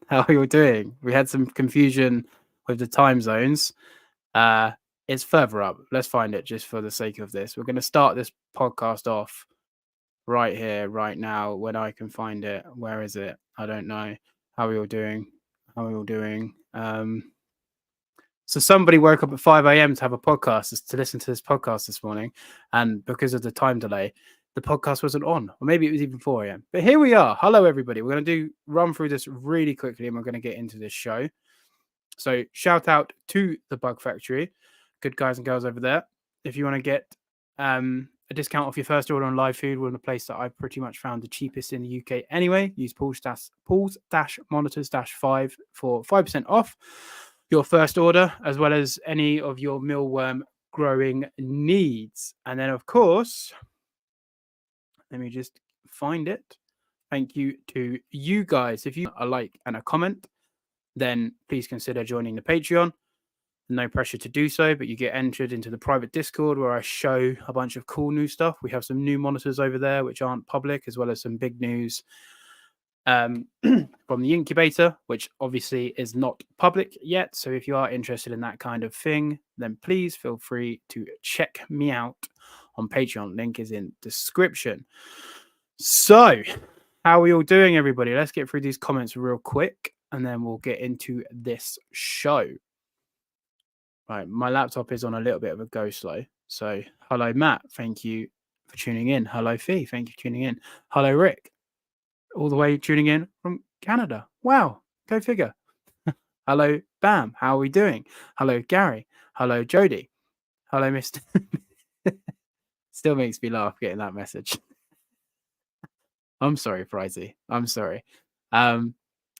How are you all doing? We had some confusion with the time zones. It's further up. Let's find it just for the sake of this. We're going to start this podcast off right here, right now, when I can find it. Where is it? I don't know. How are we all doing? How are we all doing? So somebody woke up at 5 a.m. to have a podcast, to listen to this podcast this morning. And because of the time delay, the podcast wasn't on. Or maybe it was even 4 a.m. But here we are. Hello, everybody. We're going to run through this really quickly and we're going to get into this show. So shout out to the Bug Factory. Good guys and girls over there. If you want to get a discount off your first order on live food, we're in a place that I've pretty much found the cheapest in the UK anyway. Use Pools-Monitors-5 for 5% off your first order, as well as any of your mealworm growing needs. And then, of course, let me just find it. Thank you to you guys. If you a like and a comment, then please consider joining the Patreon. No pressure to do so, but you get entered into the private Discord where I show a bunch of cool new stuff. We have some new monitors over there which aren't public, as well as some big news from the incubator, which obviously is not public yet. So if you are interested in that kind of thing, then please feel free to check me out on Patreon. Link is in description. So how are we all doing, everybody? Let's get through these comments real quick and then we'll get into this show. Right, my laptop is on a little bit of a go slow. So hello, Matt. Thank you for tuning in. Hello, Fee. Thank you for tuning in. Hello, Rick. All the way tuning in from Canada. Wow, go figure. Hello, Bam. How are we doing? Hello, Gary. Hello, Jody. Hello, Mr. Still makes me laugh getting that message. I'm sorry, Frizy. I'm sorry. Hello,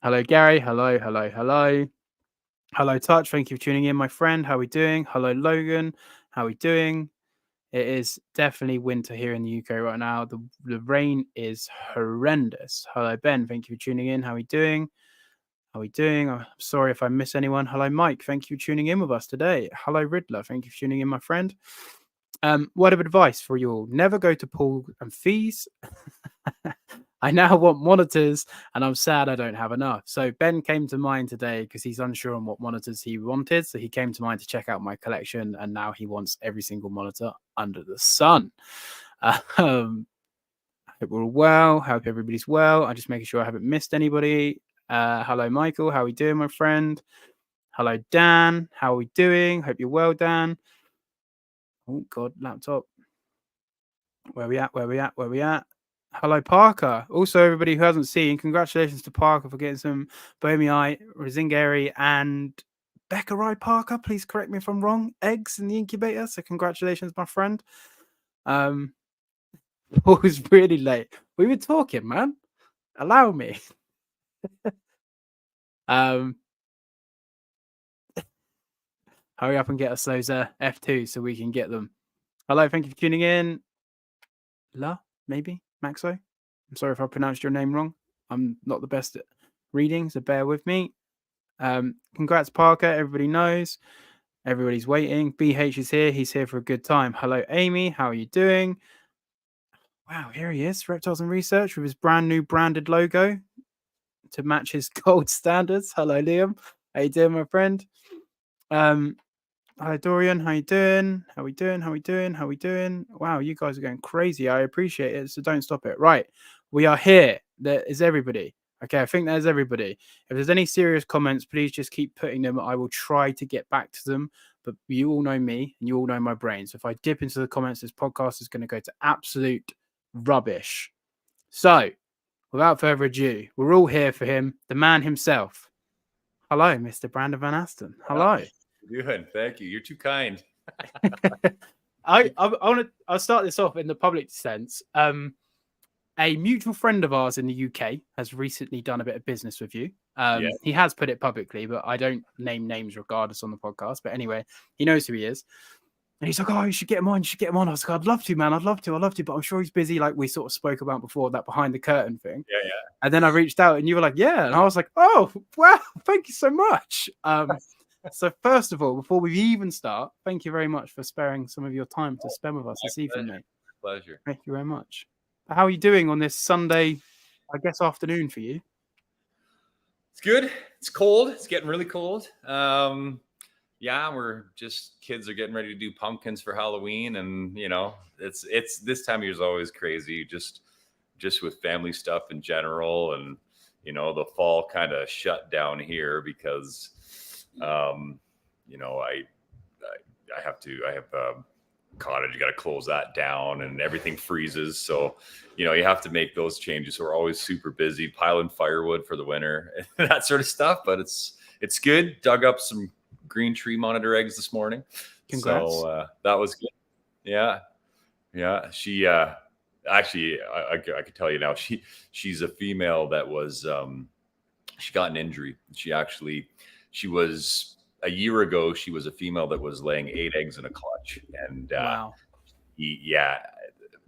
Gary. Hello, hello, hello. Hello, Touch. Thank you for tuning in, my friend. How are we doing? Hello, Logan. How are we doing? It is definitely winter here in the UK right now. The rain is horrendous. Hello, Ben. Thank you for tuning in. How are we doing? How are we doing? I'm sorry if I miss anyone. Hello, Mike. Thank you for tuning in with us today. Hello, Riddler. Thank you for tuning in, my friend. Word of advice for you all. Never go to Paul and Fees. I now want monitors and I'm sad I don't have enough. So Ben came to mind today because he's unsure on what monitors he wanted. So he came to mind to check out my collection and now he wants every single monitor under the sun. I hope we're all well. Hope everybody's well. I'm just making sure I haven't missed anybody. Hello, Michael. How are we doing, my friend? Hello, Dan. How are we doing? Hope you're well, Dan. Oh, God, laptop. Where we at? Where we at? Where we at? Hello, Parker. Also, everybody who hasn't seen, congratulations to Parker for getting some Bohemian, Razingeri, and Beckerai Parker. Please correct me if I'm wrong. Eggs in the incubator. So congratulations, my friend. It was really late. We were talking, man. Allow me. Hurry up and get us those F2 so we can get them. Hello, thank you for tuning in. La, maybe? Maxo? I'm sorry if I pronounced your name wrong. I'm not the best at reading, so bear with me. Congrats, Parker. Everybody knows. Everybody's waiting. BH is here. He's here for a good time. Hello, Amy. How are you doing? Wow, here he is. Reptiles and Research with his brand new branded logo to match his gold standards. Hello, Liam. How you doing, my friend? Hi, Dorian. How you doing? How we doing? How we doing? How we doing? Wow, you guys are going crazy. I appreciate it. So don't stop it. Right. We are here. There is everybody. Okay, I think there's everybody. If there's any serious comments, please just keep putting them. I will try to get back to them. But you all know me and you all know my brain. So if I dip into the comments, this podcast is going to go to absolute rubbish. So without further ado, we're all here for him, the man himself. Hello, Mr. Brandon Van Asten. Hello. Good, thank you. You're too kind. I'll start this off in the public sense. A mutual friend of ours in the UK has recently done a bit of business with you. He has put it publicly, but I don't name names regardless on the podcast. But anyway, he knows who he is. And he's like, oh, you should get him on. You should get him on. I was like, I'd love to, man. I'd love to. But I'm sure he's busy. Like we sort of spoke about before, that behind the curtain thing. Yeah. And then I reached out and you were like, yeah. And I was like, oh, wow. Thank you so much. So first of all, before we even start, thank you very much for sparing some of your time to spend with us this evening, mate. Pleasure. Thank you very much. How are you doing on this Sunday, I guess, afternoon for you? It's good. It's cold. It's getting really cold. Yeah, kids are getting ready to do pumpkins for Halloween, and it's this time of year is always crazy. Just with family stuff in general, and the fall kind of shut down here because I have a cottage, you got to close that down, and everything freezes, so you have to make those changes. So we're always super busy piling firewood for the winter and that sort of stuff, but it's good. Dug up some green tree monitor eggs this morning. Congrats. So that was good. Yeah she actually, I could tell you now, she's a female that was she got an injury. She was a year ago, she was a female that was laying 8 eggs in a clutch, and wow.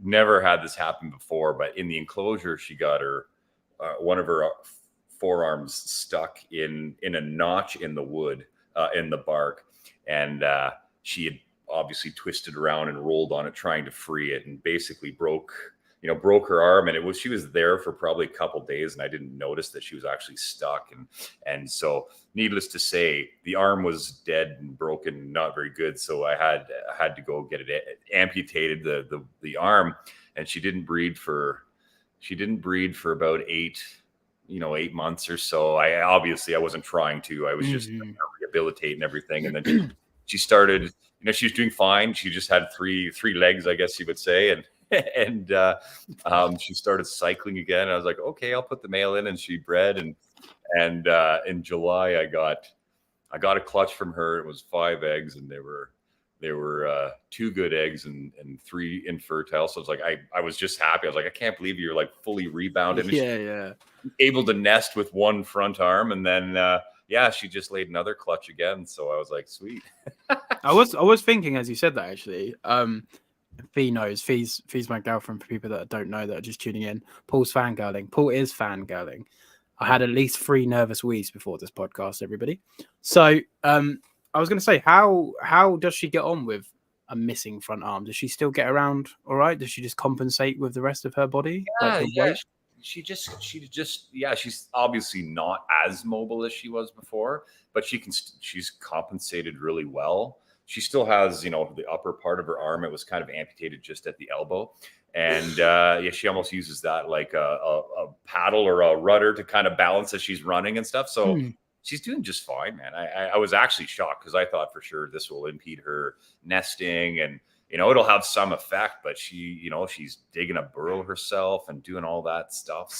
Never had this happen before, but in the enclosure she got her one of her forearms stuck in a notch in the wood, in the bark, and she had obviously twisted around and rolled on it trying to free it, and basically broke her arm. And she was there for probably a couple days, and I didn't notice that she was actually stuck. And so needless to say, the arm was dead and broken, not very good. So I had to go get it amputated, the arm, and she didn't breed for about 8 months or so. I wasn't trying to, I was just rehabilitating everything. And then she started, she was doing fine. She just had three legs, I guess you would say. And she started cycling again. I was like, okay, I'll put the male in, and she bred. And in July, I got a clutch from her. It was 5 eggs, and there were 2 good eggs and 3 infertile. So I was like, I was just happy. I was like, I can't believe you're like fully rebounded. Yeah. Able to nest with one front arm, and then she just laid another clutch again. So I was like, sweet. I was thinking as you said that, actually. Fee knows. Fee's my girlfriend, for people that don't know, that are just tuning in. Paul's fangirling. Paul is fangirling. I had at least 3 nervous wheeze before this podcast, everybody. So I was going to say, how does she get on with a missing front arm? Does she still get around all right? Does she just compensate with the rest of her body? She's obviously not as mobile as she was before, but she's compensated really well. She still has, the upper part of her arm. It was kind of amputated just at the elbow. And she almost uses that like a paddle or a rudder to kind of balance as she's running and stuff. So she's doing just fine, man. I was actually shocked because I thought for sure this will impede her nesting, and it'll have some effect, but she's digging a burrow herself and doing all that stuff.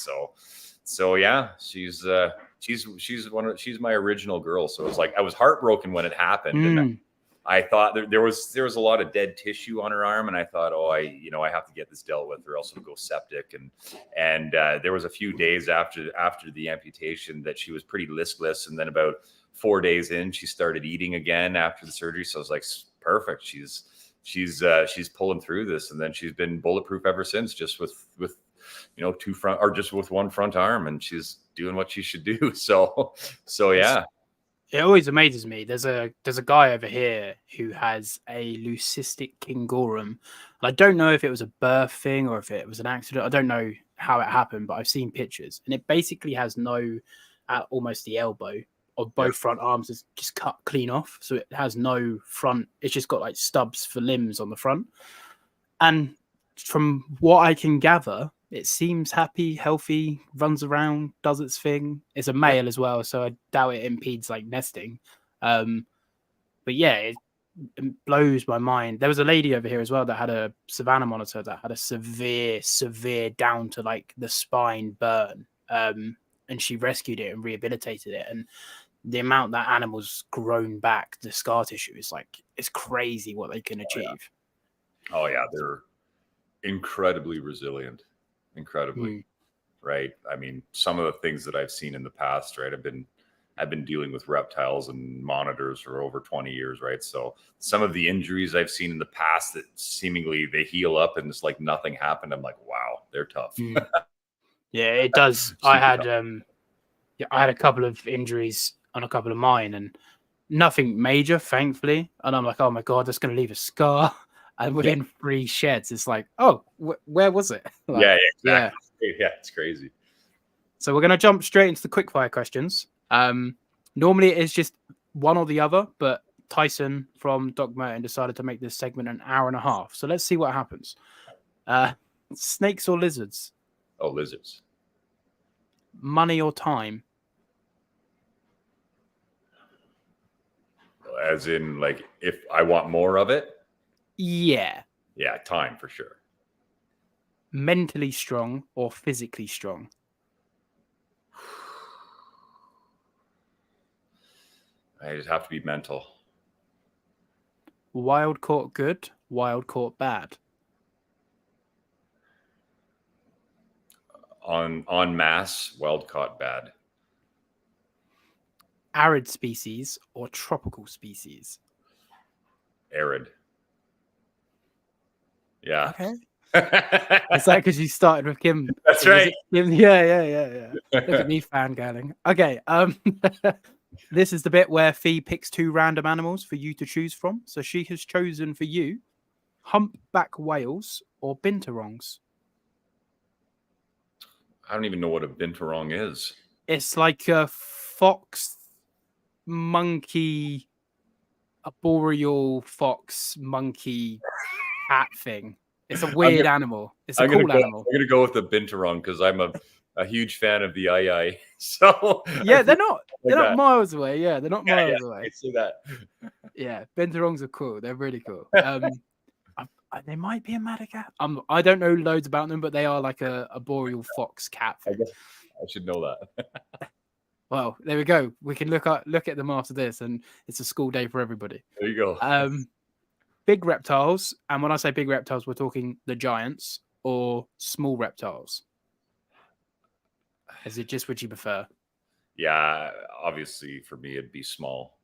So yeah, she's my original girl. So it's like I was heartbroken when it happened. And I thought there was a lot of dead tissue on her arm, and I thought, I have to get this dealt with, or else it'll go septic. And there was a few days after the amputation that she was pretty listless, and then about 4 days in, she started eating again after the surgery. So I was like, perfect. She's pulling through this, and then she's been bulletproof ever since, just with 2 front, or just with 1 front arm, and she's doing what she should do. So yeah. It always amazes me. There's a guy over here who has a leucistic kingorum. I don't know if it was a birth thing or if it was an accident. I don't know how it happened, but I've seen pictures, and it basically has no, at almost the elbow of both front arms is just cut clean off. So it has no front. It's just got like stubs for limbs on the front. And from what I can gather, it seems happy, healthy, runs around, does its thing. It's a male as well, so I doubt it impedes like nesting. But yeah, it blows my mind. There was a lady over here as well that had a Savannah monitor that had a severe down to like the spine burn. And she rescued it and rehabilitated it. And the amount that animals grown back, the scar tissue is like, it's crazy what they can achieve. Oh yeah, they're incredibly resilient. Incredibly, right? I mean, some of the things that I've seen in the past, right? I've been dealing with reptiles and monitors for over 20 years, right? So some of the injuries I've seen in the past that seemingly they heal up and it's like nothing happened. I'm like, wow, they're tough. Yeah, it does. I had a couple of injuries on a couple of mine, and nothing major, thankfully. And I'm like, oh my God, that's going to leave a scar. And within 3 sheds, it's like, oh, where was it? Like, exactly. Yeah, it's crazy. So we're going to jump straight into the quickfire questions. Normally it is just one or the other, but Tyson from Doc Merton decided to make this segment an hour and a half. So let's see what happens. Snakes or lizards? Oh, lizards. Money or time? As in, like, if I want more of it? Yeah. Yeah, time for sure. Mentally strong or physically strong? I just have to be mental. Wild caught good, wild caught bad? On mass, wild caught bad. Arid species or tropical species? Arid. Yeah. Okay. Is that because you started with Kim? That's right. Kim? Yeah. Look at me fangirling. Okay. This is the bit where Fee picks 2 random animals for you to choose from. So she has chosen for you humpback whales or binturongs. I don't even know what a binturong is. It's like a fox, monkey, a boreal fox, monkey, cat thing. It's a weird animal. It's a cool animal. I'm gonna go with the binturong because I'm a huge fan of the eye. So yeah, they're not miles away. Yeah, they're not miles away. I see that. Yeah, binturongs are cool. They're really cool. They might be a Madagascar. I don't know loads about them, but they are like a boreal fox cat thing. I should know that. Well, there we go. We can look at them after this, and it's a school day for everybody. There you go. Big reptiles, and when I say big reptiles, we're talking the giants, or small reptiles. Is it just which you prefer? Yeah, obviously for me it'd be small.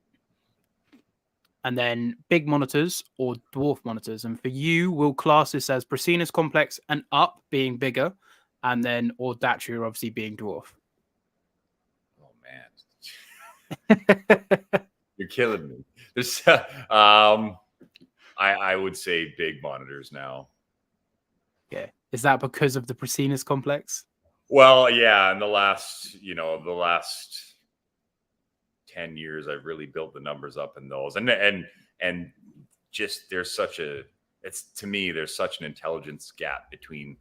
And then big monitors or dwarf monitors. And for you, we'll class this as Prasinus complex and up being bigger, and then Audatria obviously being dwarf. Oh man, you're killing me. There's, I would say big monitors now. Yeah, is that because of the Prasinus complex? Well, yeah, in the last 10 years, I've really built the numbers up in those, and just there's such an intelligence gap between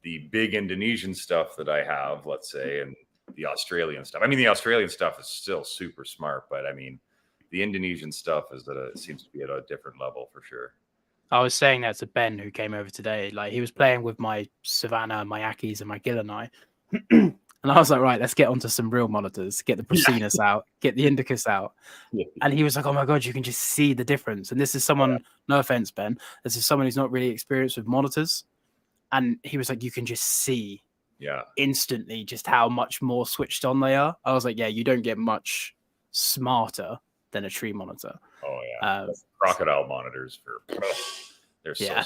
the big Indonesian stuff that I have, let's say, and the Australian stuff. I mean, the Australian stuff is still super smart, but I mean, the Indonesian stuff seems to be at a different level for sure. I was saying that to Ben, who came over today. Like, he was playing with my Savannah, my Akis, and my Gillanai. And I was like, right, let's get onto some real monitors, get the Prasinus out, get the Indicus out. Yeah. And he was like, oh my God, you can just see the difference. And this is someone, no offense, Ben, this is someone who's not really experienced with monitors. And he was like, you can just see instantly just how much more switched on they are. I was like, yeah, you don't get much smarter than a tree monitor. Oh yeah, crocodile monitors they're so.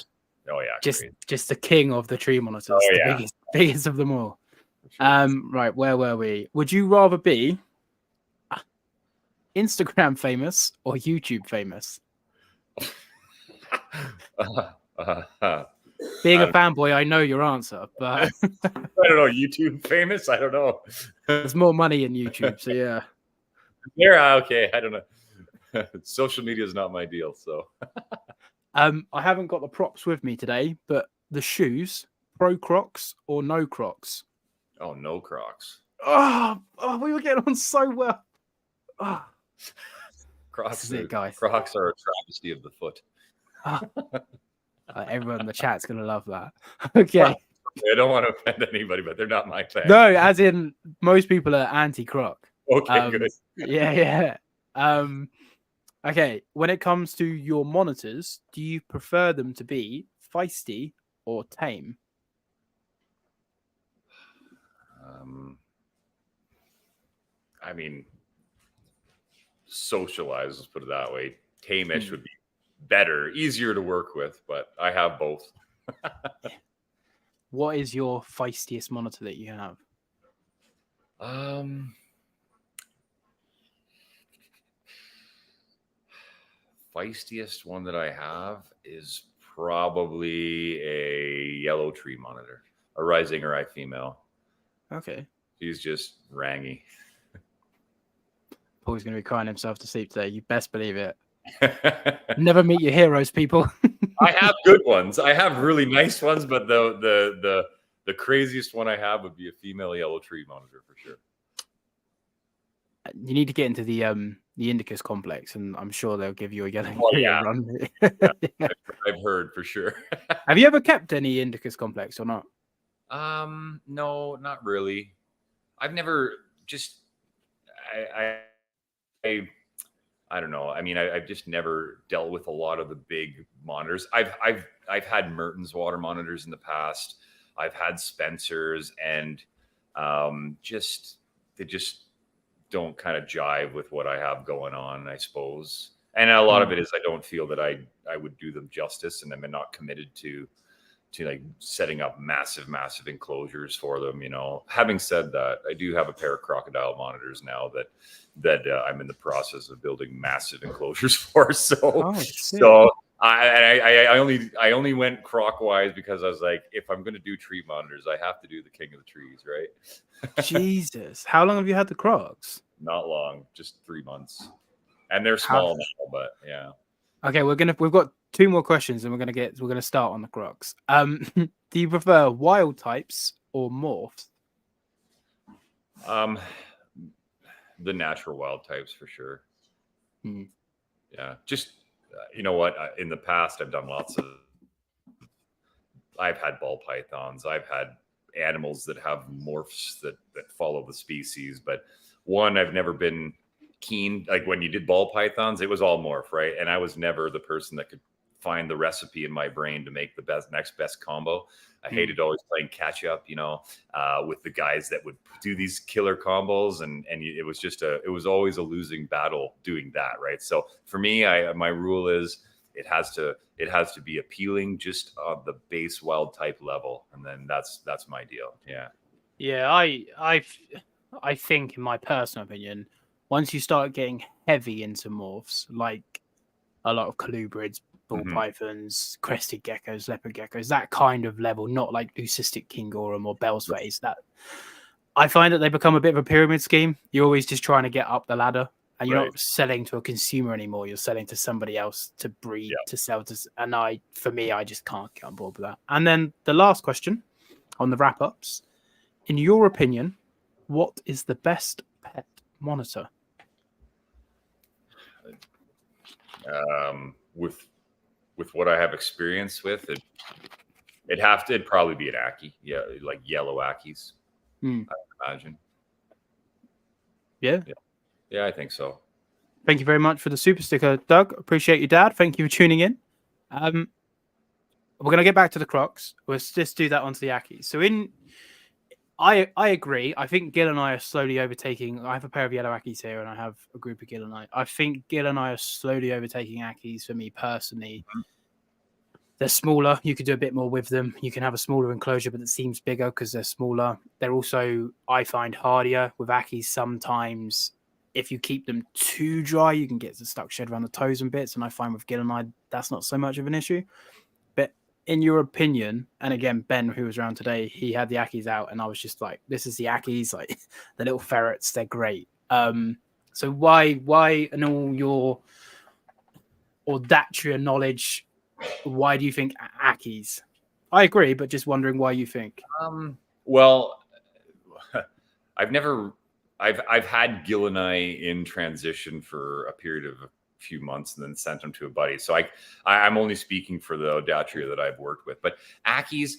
Oh yeah, just the king of the tree monitors. Oh, the biggest of them all. Sure. Right, where were we? Would you rather be Instagram famous or YouTube famous? Being a fanboy, I know your answer, but I don't know. YouTube famous? I don't know. There's more money in YouTube, so yeah. Yeah, okay. I don't know. Social media is not my deal, so. I haven't got the props with me today, but the shoes, pro Crocs or no Crocs? Oh, no Crocs. Oh, we were getting on so well. Oh. Crocs are a travesty of the foot. Everyone in the chat's going to love that. Okay. Well, I don't want to offend anybody, but they're not my thing. No, as in most people are anti-Croc. Okay, good. Yeah. Okay, when it comes to your monitors, do you prefer them to be feisty or tame? I mean, socialize, let's put it that way. Tame-ish would be better, easier to work with, but I have both. What is your feistiest monitor that you have? Feistiest one that I have is probably a yellow tree monitor, a rising or eye female. Okay. She's just rangy. Paul's going to be crying himself to sleep today. You best believe it. Never meet your heroes, people. I have good ones. I have really nice ones, but the craziest one I have would be a female yellow tree monitor for sure. You need to get into the Indicus complex, and I'm sure they'll give you a yellow tree run. Yeah. I've heard for sure. Have you ever kept any Indicus complex or not? No, not really. I've never just I don't know. I mean, I've just never dealt with a lot of the big monitors. I've had Mertens water monitors in the past. I've had Spencer's, and they just don't kind of jive with what I have going on, I suppose. And a lot of it is I don't feel that I would do them justice, and I'm not committed to like setting up massive enclosures for them. You know, having said that, I do have a pair of crocodile monitors now that I'm in the process of building massive enclosures for. So I only went croc-wise because I was like, if I'm going to do tree monitors, I have to do the king of the trees, right? Jesus, how long have you had the crocs? Not long, just 3 months, and they're small now, but yeah. Okay, we've got 2 more questions, and we're gonna start on the crocs. Do you prefer wild types or morphs? The natural wild types for sure. Yeah, just you know what? In the past, I've done I've had ball pythons. I've had animals that have morphs that follow the species, but I've never been keen. Like when you did ball pythons, it was all morph, right? And I was never the person that could find the recipe in my brain to make the next best combo. I hated always playing catch up, you know, with the guys that would do these killer combos, and it was always a losing battle doing that, right? So for me, my rule is it has to be appealing just on the base wild type level, and then that's my deal. Yeah, I think, in my personal opinion, once you start getting heavy into morphs, like a lot of colubrids, ball pythons, crested geckos, leopard geckos, that kind of level, not like leucistic kingorum or Bell's face, that I find that they become a bit of a pyramid scheme. You're always just trying to get up the ladder, and you're not selling to a consumer anymore. You're selling to somebody else to breed, to sell to. And for me, I just can't get on board with that. And then the last question on the wrap-ups, in your opinion, what is the best pet monitor? With what I have experience with, it'd probably be an Ackie. Yeah, like yellow Ackies. I would imagine. Yeah, I think so. Thank you very much for the super sticker, Doug. Appreciate you, Dad. Thank you for tuning in. We're gonna get back to the Crocs. Let's just do that onto the Ackies. So I agree. I think Gil and I are slowly overtaking. I have a pair of yellow Ackies here, and I have a group of Gil and I. I think Gil and I are slowly overtaking Ackies for me personally. They're smaller. You could do a bit more with them. You can have a smaller enclosure, but it seems bigger because they're smaller. They're also, I find, hardier with Ackies. Sometimes, if you keep them too dry, you can get the stuck shed around the toes and bits. And I find with Gil and I, that's not so much of an issue. But in your opinion, and again, Ben, who was around today, he had the Ackies out, and I was just like, this is the Ackies, like the little ferrets, they're great. So why, and all your Audatria knowledge, why do you think Ackies? I agree, but just wondering why you think. Well, I've had Gil and I in transition for a period of a few months and then sent them to a buddy. So I'm only speaking for the Audatria that I've worked with. But Ackies,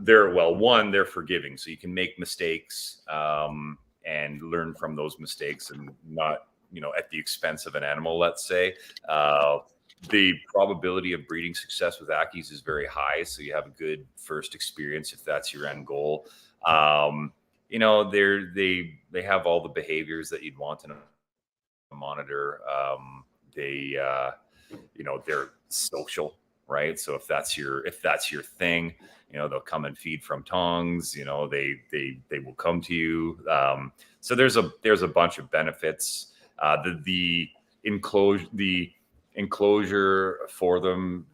they're forgiving. So you can make mistakes and learn from those mistakes, and not, at the expense of an animal, let's say. The probability of breeding success with Ackies is very high. So you have a good first experience if that's your end goal. They have all the behaviors that you'd want in a monitor. They're social, right? So if that's your thing, they'll come and feed from tongs. They will come to you. So there's a bunch of benefits. The enclosure for them,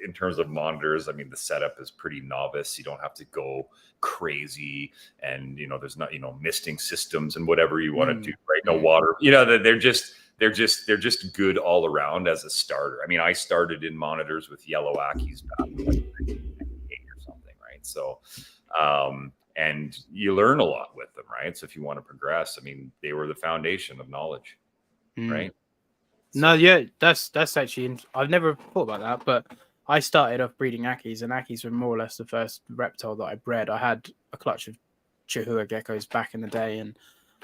in terms of monitors, I mean, the setup is pretty novice. You don't have to go crazy, and there's not misting systems and whatever you want to do, right? No water. They're just good all around as a starter. I mean, I started in monitors with yellow Ackies back in like 1998 or something, right? So, and you learn a lot with them, right? So if you want to progress, I mean, they were the foundation of knowledge, right? No, yeah, that's actually, I've never thought about that, but I started off breeding Ackies, and Ackies were more or less the first reptile that I bred. I had a clutch of Chihuahua geckos back in the day, and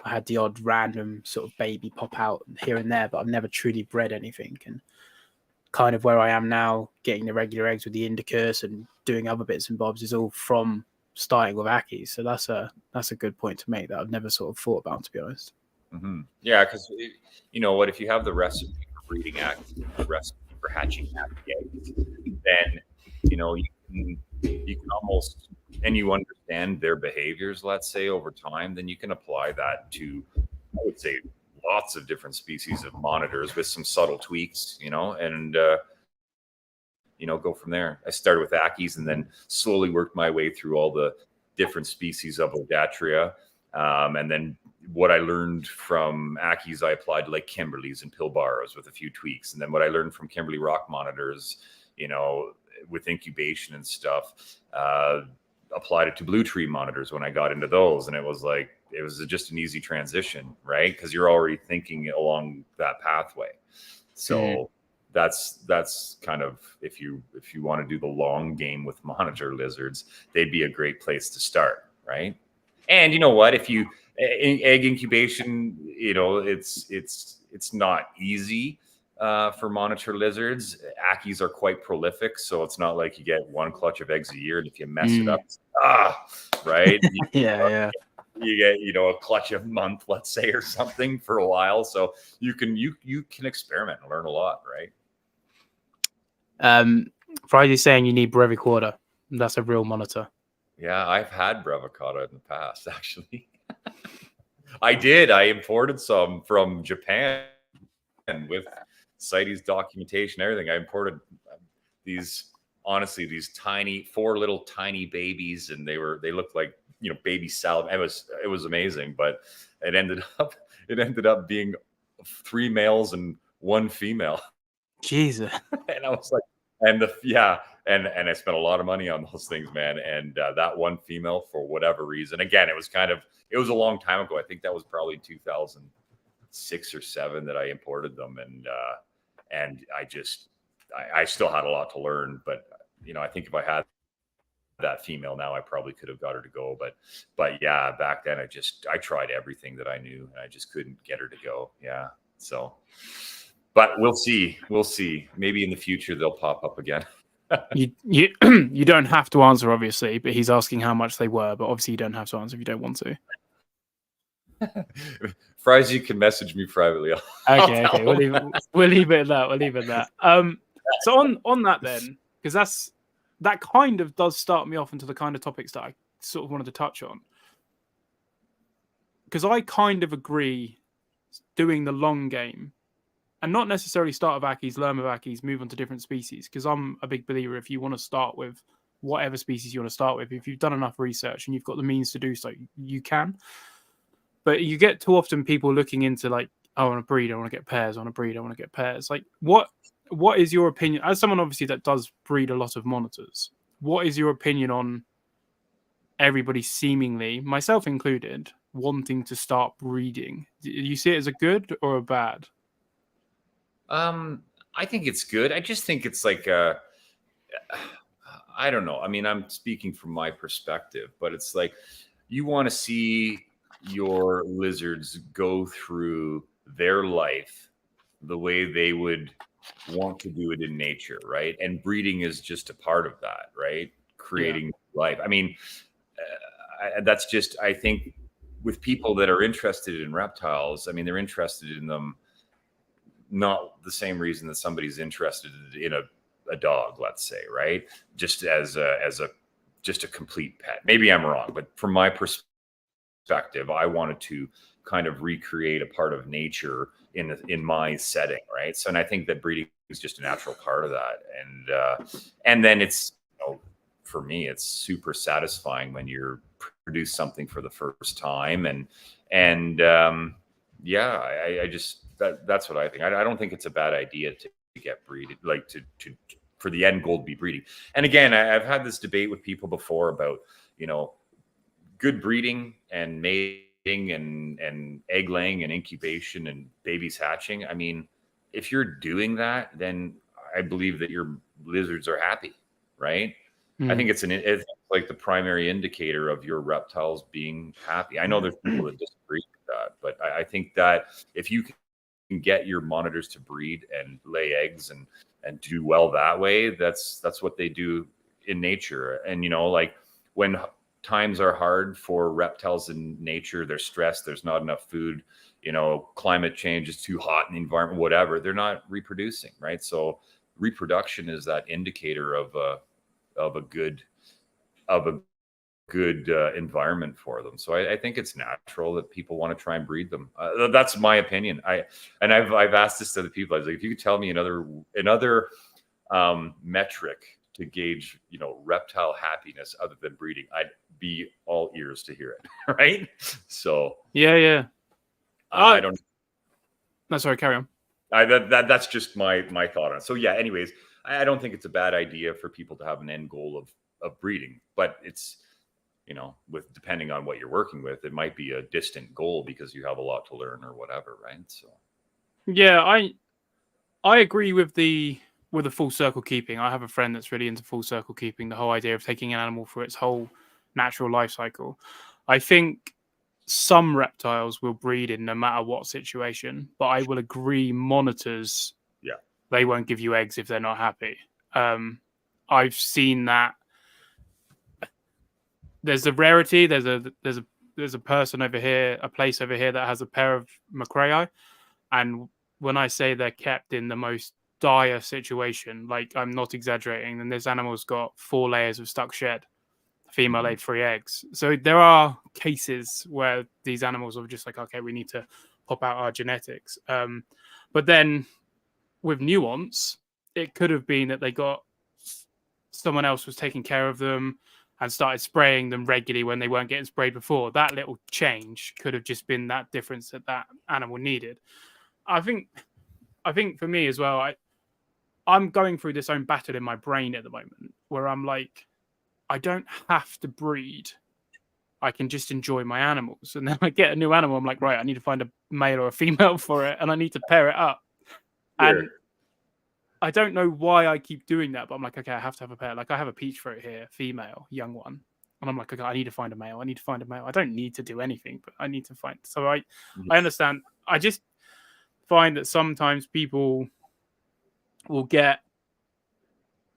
I had the odd random sort of baby pop out here and there, but I've never truly bred anything. And kind of where I am now, getting the regular eggs with the Indicus and doing other bits and bobs is all from starting with Ackies. So that's a good point to make that I've never sort of thought about, to be honest. Yeah, because what, if you have the recipe for breeding Ackies, the recipe for hatching Ackie eggs, then you can almost, and you understand their behaviors, let's say, over time, then you can apply that to, I would say, lots of different species of monitors with some subtle tweaks, and go from there. I started with Ackies and then slowly worked my way through all the different species of Odatria. And then what I learned from Ackies, I applied to like Kimberleys and Pilbaras with a few tweaks. And then what I learned from Kimberley rock monitors, with incubation and stuff, applied it to blue tree monitors when I got into those. And it was just an easy transition, right? Because you're already thinking along that pathway. So that's kind of, if you want to do the long game with monitor lizards, they'd be a great place to start, right? And you know what? If you egg incubation, it's not easy for monitor lizards. Ackies are quite prolific, so it's not like you get one clutch of eggs a year, and if you mess it up, right? Yeah. You get a clutch a month, let's say, or something for a while. So you can experiment and learn a lot, right? Friday's saying you need brevicorda. That's a real monitor. Yeah, I've had brevicata in the past, actually. I did. I imported some from Japan with CITES documentation, everything. I imported these tiny, 4 little tiny babies, and they looked like baby salad. It was amazing, but it ended up being 3 males and 1 female. Jesus. And I was like, and I spent a lot of money on those things, man. And that 1 female, for whatever reason, again, it was a long time ago. I think that was probably 2006 or 7 that I imported them, and I still had a lot to learn. But I think if I had that female now, I probably could have got her to go. But yeah, back then I tried everything that I knew, and I just couldn't get her to go. Yeah, so. But we'll see. Maybe in the future they'll pop up again. You don't have to answer, obviously, but he's asking how much they were. But obviously, you don't have to answer if you don't want to. Fries, you can message me privately. Okay. We'll leave it at that. So on that then, because that kind of does start me off into the kind of topics that I sort of wanted to touch on. Because I kind of agree, doing the long game. And not necessarily start with Ackies, learn with Ackies, move on to different species. Because I'm a big believer, if you want to start with whatever species you want to start with, if you've done enough research and you've got the means to do so, you can. But you get too often people looking into like, I want to breed, I want to get pairs, I want to breed, I want to get pairs. Like, what is your opinion? As someone obviously that does breed a lot of monitors, what is your opinion on everybody seemingly, myself included, wanting to start breeding? Do you see it as a good or a bad? I think it's good. I just think it's like I don't know. I mean, I'm speaking from my perspective, but it's like you want to see your lizards go through their life the way they would want to do it in nature, right? And breeding is just a part of that, right? Creating life. I mean, that's just, I think, with people that are interested in reptiles, I mean, they're interested in them not the same reason that somebody's interested in a dog, let's say, right? Just as a complete pet. Maybe I'm wrong, but from my perspective, I wanted to kind of recreate a part of nature in my setting, right? So, and I think that breeding is just a natural part of that. And then it's, for me, it's super satisfying when you're produce something for the first time. Yeah, I just, that's what I think. I don't think it's a bad idea to get breeded, like to for the end goal to be breeding. And again, I've had this debate with people before about, good breeding and mating and egg laying and incubation and babies hatching. I mean, if you're doing that, then I believe that your lizards are happy, right? I think it's like the primary indicator of your reptiles being happy. I know there's people that disagree with that, but I think that if you can get your monitors to breed and lay eggs and do well that way, that's what they do in nature. And like when times are hard for reptiles in nature, they're stressed, there's not enough food, climate change is too hot in the environment, whatever, they're not reproducing, right? So reproduction is that indicator of a good environment for them. So I think it's natural that people want to try and breed them. That's my opinion. I've asked this to other people. I was like, if you could tell me another metric to gauge, reptile happiness other than breeding, I'd be all ears to hear it. Right? So yeah. I don't. No, sorry, carry on. That's just my thought on it. So yeah. Anyways, I don't think it's a bad idea for people to have an end goal of breeding, but it's, with depending on what you're working with, it might be a distant goal because you have a lot to learn or whatever, right? So yeah, I agree with the full circle keeping. I have a friend that's really into full circle keeping, the whole idea of taking an animal through its whole natural life cycle. I think some reptiles will breed in no matter what situation, but I will agree monitors, they won't give you eggs if they're not happy. I've seen that. There's a rarity. There's a person over here, a place over here that has a pair of Macraei, and when I say they're kept in the most dire situation, like I'm not exaggerating, then this animal's got 4 layers of stuck shed. The female laid 3 eggs. So there are cases where these animals are just like, okay, we need to pop out our genetics. But then with nuance, it could have been that they got someone else was taking care of them and started spraying them regularly when they weren't getting sprayed before. That little change could have just been that difference that animal needed. I think for me as well, I'm going through this own battle in my brain at the moment where I'm like, I don't have to breed. I can just enjoy my animals. And then I get a new animal. I'm like, right, I need to find a male or a female for it, and I need to pair it up. Sure. And I don't know why I keep doing that, but I'm like, okay, I have to have a pair. Like I have a peach throat here, female, young one. And I'm like, okay, I need to find a male. I don't need to do anything, but I need to find. So I understand. I just find that sometimes people will get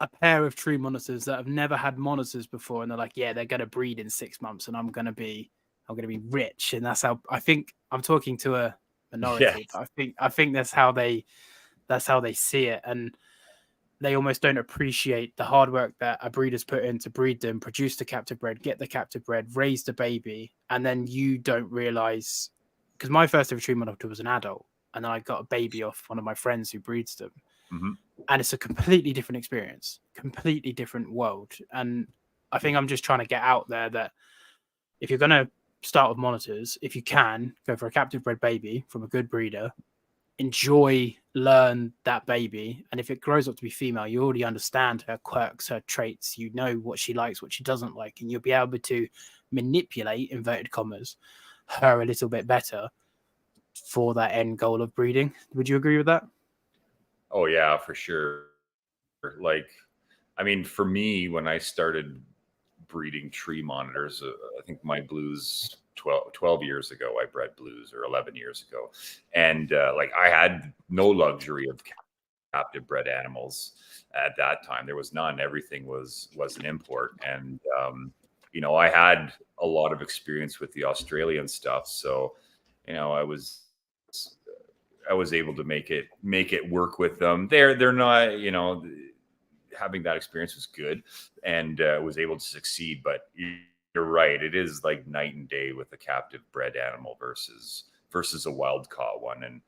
a pair of true monitors that have never had monitors before, and they're like, yeah, they're going to breed in 6 months, and I'm going to be rich, and that's how I think. I'm talking to a minority, but I think that's how they see it, and they almost don't appreciate the hard work that a breeder's put in to breed them, produce the captive bred, get the captive bred, raise the baby, and then you don't realize, because my first ever true monitor was an adult, and then I got a baby off one of my friends who breeds them. Mm-hmm. And it's a completely different experience, completely different world. And I think I'm just trying to get out there that if you're going to start with monitors, if you can, go for a captive bred baby from a good breeder, learn that baby. And if it grows up to be female, you already understand her quirks, her traits. You know what she likes, what she doesn't like. And you'll be able to manipulate, inverted commas, her a little bit better for that end goal of breeding. Would you agree with that? Oh yeah, for sure. Like, I mean, for me, when I started breeding tree monitors, I think my blues 12 years ago, I bred blues, or 11 years ago. And like I had no luxury of captive bred animals at that time. There was none. Everything was an import. And, I had a lot of experience with the Australian stuff. So, I was able to make it work with them. They're not, having that experience was good, and was able to succeed. But you're right, it is like night and day with a captive bred animal versus a wild caught one. And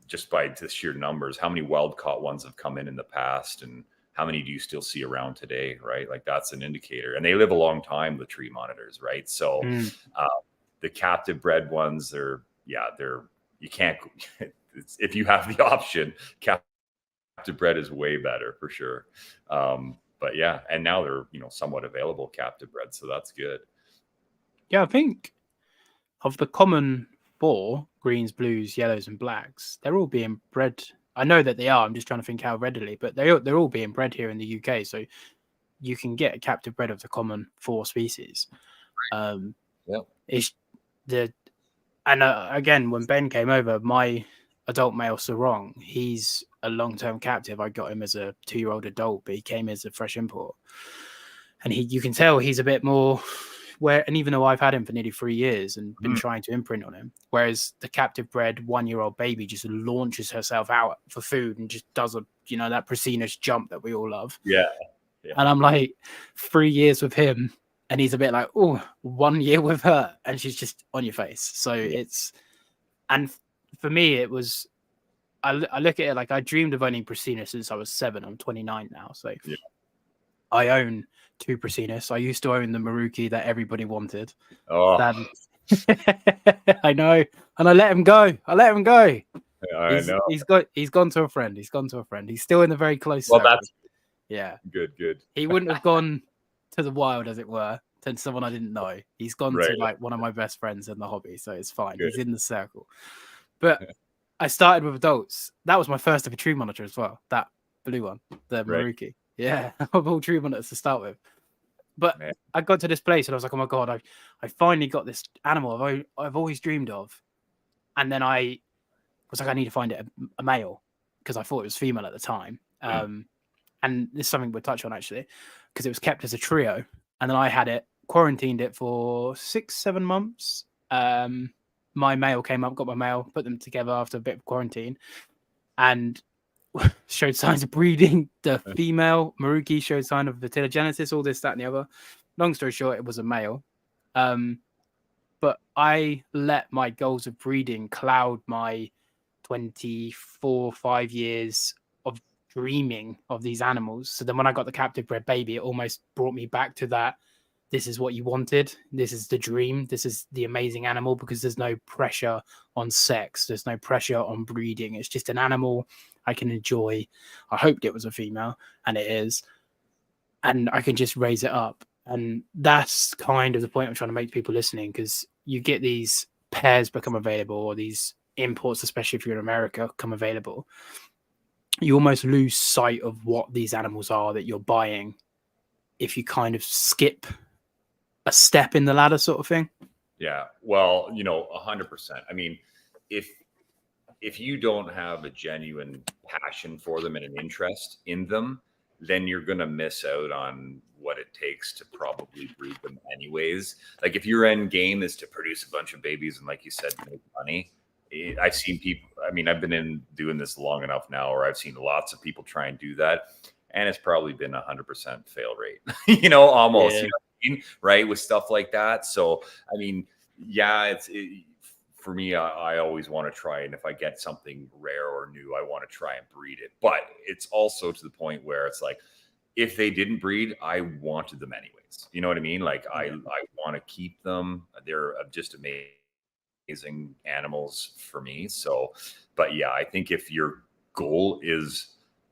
just by the sheer numbers, how many wild caught ones have come in the past, and how many do you still see around today, right? Like that's an indicator. And they live a long time, the tree monitors, right? So the captive bred ones, you can't, if you have the option, captive bred is way better for sure. But yeah, and now they're, somewhat available captive bred. So that's good. Yeah, I think of the common 4, greens, blues, yellows, and blacks, they're all being bred. I know that they are. I'm just trying to think how readily, but they're all being bred here in the UK. So you can get a captive bred of the common 4 species. It's again, when Ben came over, my adult male sarong, he's a long-term captive. I got him as a 2-year-old adult, but he came as a fresh import, and you can tell he's a bit more. And even though I've had him for nearly 3 years and been trying to imprint on him, whereas the captive bred 1-year-old baby just launches herself out for food and just does that prasinish jump that we all love. Yeah. And I'm like 3 years with him, and he's a bit like, 1 year with her, and she's just on your face. So and for me, it was, I look at it like I dreamed of owning prasinish since I was 7. I'm 29 now. So I own 2 prasinish. I used to own the Maruki that everybody wanted. I know, and I let him go. He's gone to a friend. He's still in a very close circle. That's good. He wouldn't have gone to the wild, as it were, to someone I didn't know. He's gone to like one of my best friends in the hobby, so it's fine. Good. He's in the circle. But I started with adults. That was my first ever tree monitor as well. That blue one, the Maruki. Yeah, of all tree monitors to start with. But I got to this place and I was like, oh my God, I finally got this animal I've always dreamed of. And then I was like, I need to find it a male, because I thought it was female at the time. And this is something we'll touch on actually, because it was kept as a trio. And then I had it, quarantined it for 6-7 months. My male came up, got my male, put them together after a bit of quarantine, and showed signs of breeding. The female Maruki showed sign of vitellogenesis, all this, that, and the other. Long story short, it was a male. But I let my goals of breeding cloud my 5 years of dreaming of these animals. So then when I got the captive bred baby, it almost brought me back to that. This is what you wanted. This is the dream. This is the amazing animal, because there's no pressure on sex. There's no pressure on breeding. It's just an animal I can enjoy. I hoped it was a female, and it is. And I can just raise it up. And that's kind of the point I'm trying to make to people listening, because you get these pairs become available, or these imports, especially if you're in America, come available. You almost lose sight of what these animals are that you're buying if you kind of skip a step in the ladder, sort of thing. Yeah, well, 100%. I mean, if you don't have a genuine passion for them and an interest in them, then you're going to miss out on what it takes to probably breed them anyways. Like if your end game is to produce a bunch of babies and, like you said, make money, I've seen people, I mean, I've been doing this long enough now, or I've seen lots of people try and do that, and it's probably been 100% fail rate, almost. Yeah. Right, with stuff like that. So I mean, for me, I always want to try, and if I get something rare or new, I want to try and breed it. But it's also to the point where it's like, if they didn't breed, I wanted them anyways. You know what I mean? Like I want to keep them. They're just amazing animals for me. So, but yeah, I think if your goal is,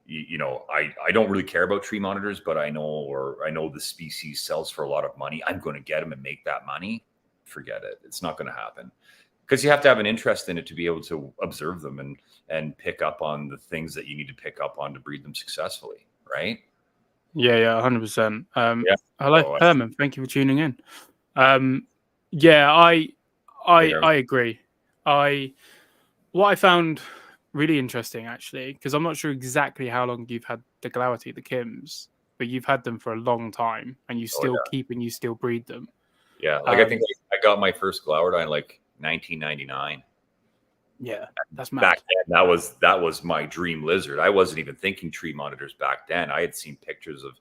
I don't really care about tree monitors, but I know the species sells for a lot of money. I'm going to get them and make that money. Forget it. It's not going to happen, because you have to have an interest in it to be able to observe them and pick up on the things that you need to pick up on to breed them successfully. Right. Yeah. 100%. Hello, Herman. Thank you for tuning in. I agree. What I found really interesting, actually, because I'm not sure exactly how long you've had the Glauity, the Kims, but you've had them for a long time, and you still keep and you still breed them. Yeah, like I think I got my first Glauity in like 1999. Yeah, that's mad. Back then, that was my dream lizard. I wasn't even thinking tree monitors back then. I had seen pictures of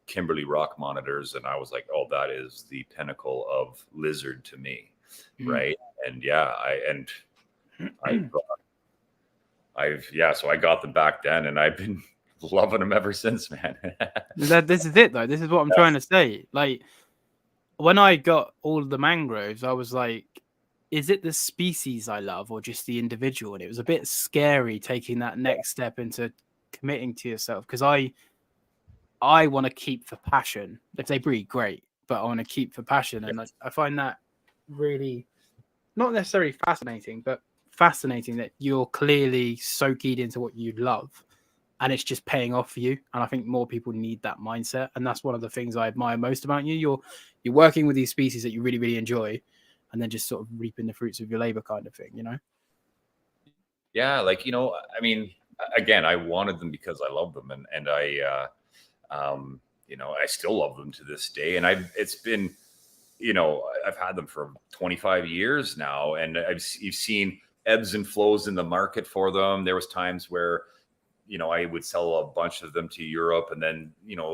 Kimberly rock monitors, and I was like, oh, that is the pinnacle of lizard to me, right? And yeah, So I got them back then, and I've been loving them ever since, man. This is it, though. This is what I'm trying to say. Like, when I got all of the mangroves, I was like, is it the species I love or just the individual? And it was a bit scary taking that next step into committing to yourself, because I want to keep the passion. If they breed, great, but I want to keep the passion. And I find that really not necessarily fascinating, but fascinating that you're clearly so keyed into what you love and it's just paying off for you. And I think more people need that mindset. And that's one of the things I admire most about you. You're working with these species that you really, really enjoy, and then just sort of reaping the fruits of your labor, kind of thing, you know? Yeah, like, I mean, again, I wanted them because I love them, and I I still love them to this day. And it's been, I've had them for 25 years now, and you've seen ebbs and flows in the market for them. There was times where, I would sell a bunch of them to Europe, and then,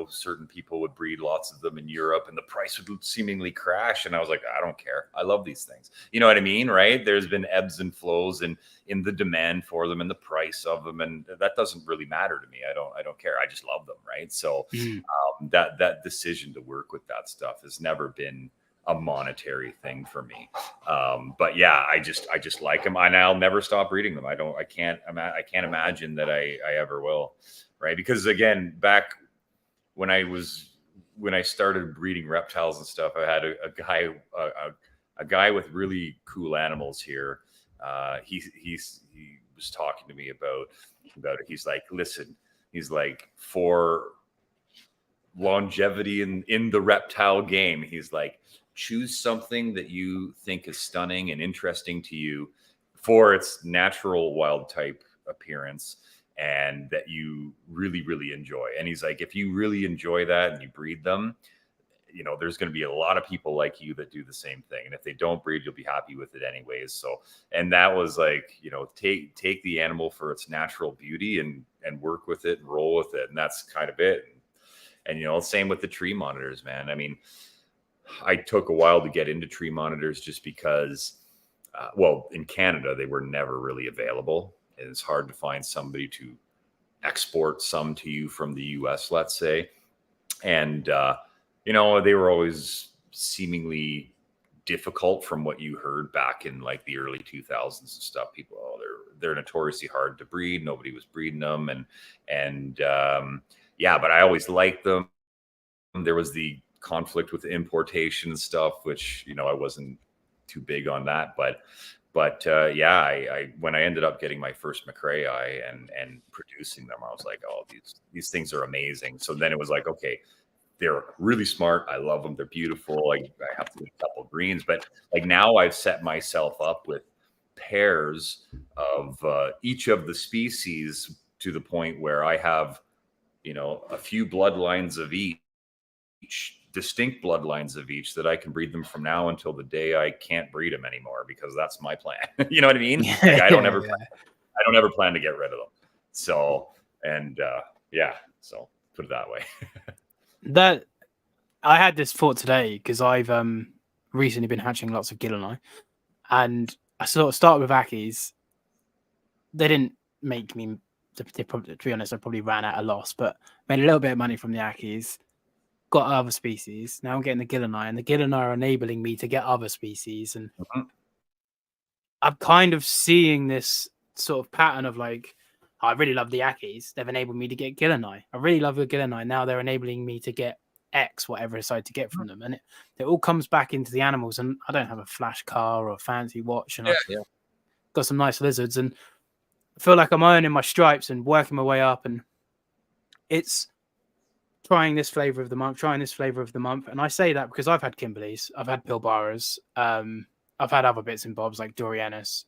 certain people would breed lots of them in Europe, and the price would seemingly crash. And I was like, I don't care. I love these things. You know what I mean? Right. There's been ebbs and flows in the demand for them and the price of them. And that doesn't really matter to me. I don't care. I just love them. Right. So that decision to work with that stuff has never been a monetary thing for me. But yeah, I just like them, and I'll never stop breeding them. I can't imagine that I ever will. Right. Because again, back when I started breeding reptiles and stuff, I had a guy with really cool animals here. He was talking to me about it. He's like, listen, he's like, for longevity in the reptile game, he's like, choose something that you think is stunning and interesting to you for its natural wild type appearance, and that you really, really enjoy. And he's like, if you really enjoy that and you breed them, there's going to be a lot of people like you that do the same thing. And if they don't breed, you'll be happy with it anyways. So, and that was like, take the animal for its natural beauty and work with it and roll with it. And that's kind of it. And same with the tree monitors, man. I mean, I took a while to get into tree monitors just because, in Canada, they were never really available. It's hard to find somebody to export some to you from the US, let's say. And, they were always seemingly difficult from what you heard back in like the early 2000s and stuff. People, they're notoriously hard to breed. Nobody was breeding them. And but I always liked them. There was the conflict with importation and stuff, which, I wasn't too big on that, but I when I ended up getting my first McRae and producing them, I was like, oh, these things are amazing. So then it was like, okay, they're really smart. I love them. They're beautiful. I have to do a couple of greens, but like now I've set myself up with pairs of each of the species to the point where I have, a few bloodlines of each, distinct bloodlines of each, that I can breed them from now until the day I can't breed them anymore, because that's my plan. You know what I mean? Like, I don't ever plan to get rid of them. So, and so put it that way. That I had this thought today because I've recently been hatching lots of Gillenai, and I sort of started with Ackies. They didn't make me, to be honest, I probably ran at a loss, but made a little bit of money from the Ackies. Got other species. Now I'm getting the Gillenai, and the Gillenai are enabling me to get other species. And I'm kind of seeing this sort of pattern of like, I really love the Ackies. They've enabled me to get Gillenai. I really love the Gillenai. Now they're enabling me to get X, whatever I decide to get from them. And it all comes back into the animals. And I don't have a flash car or a fancy watch. And I've got some nice lizards. And I feel like I'm earning my stripes and working my way up. And it's trying this flavor of the month, trying this flavor of the month. And I say that because I've had Kimberleys, I've had Pilbaras, I've had other bits and bobs like Dorianus.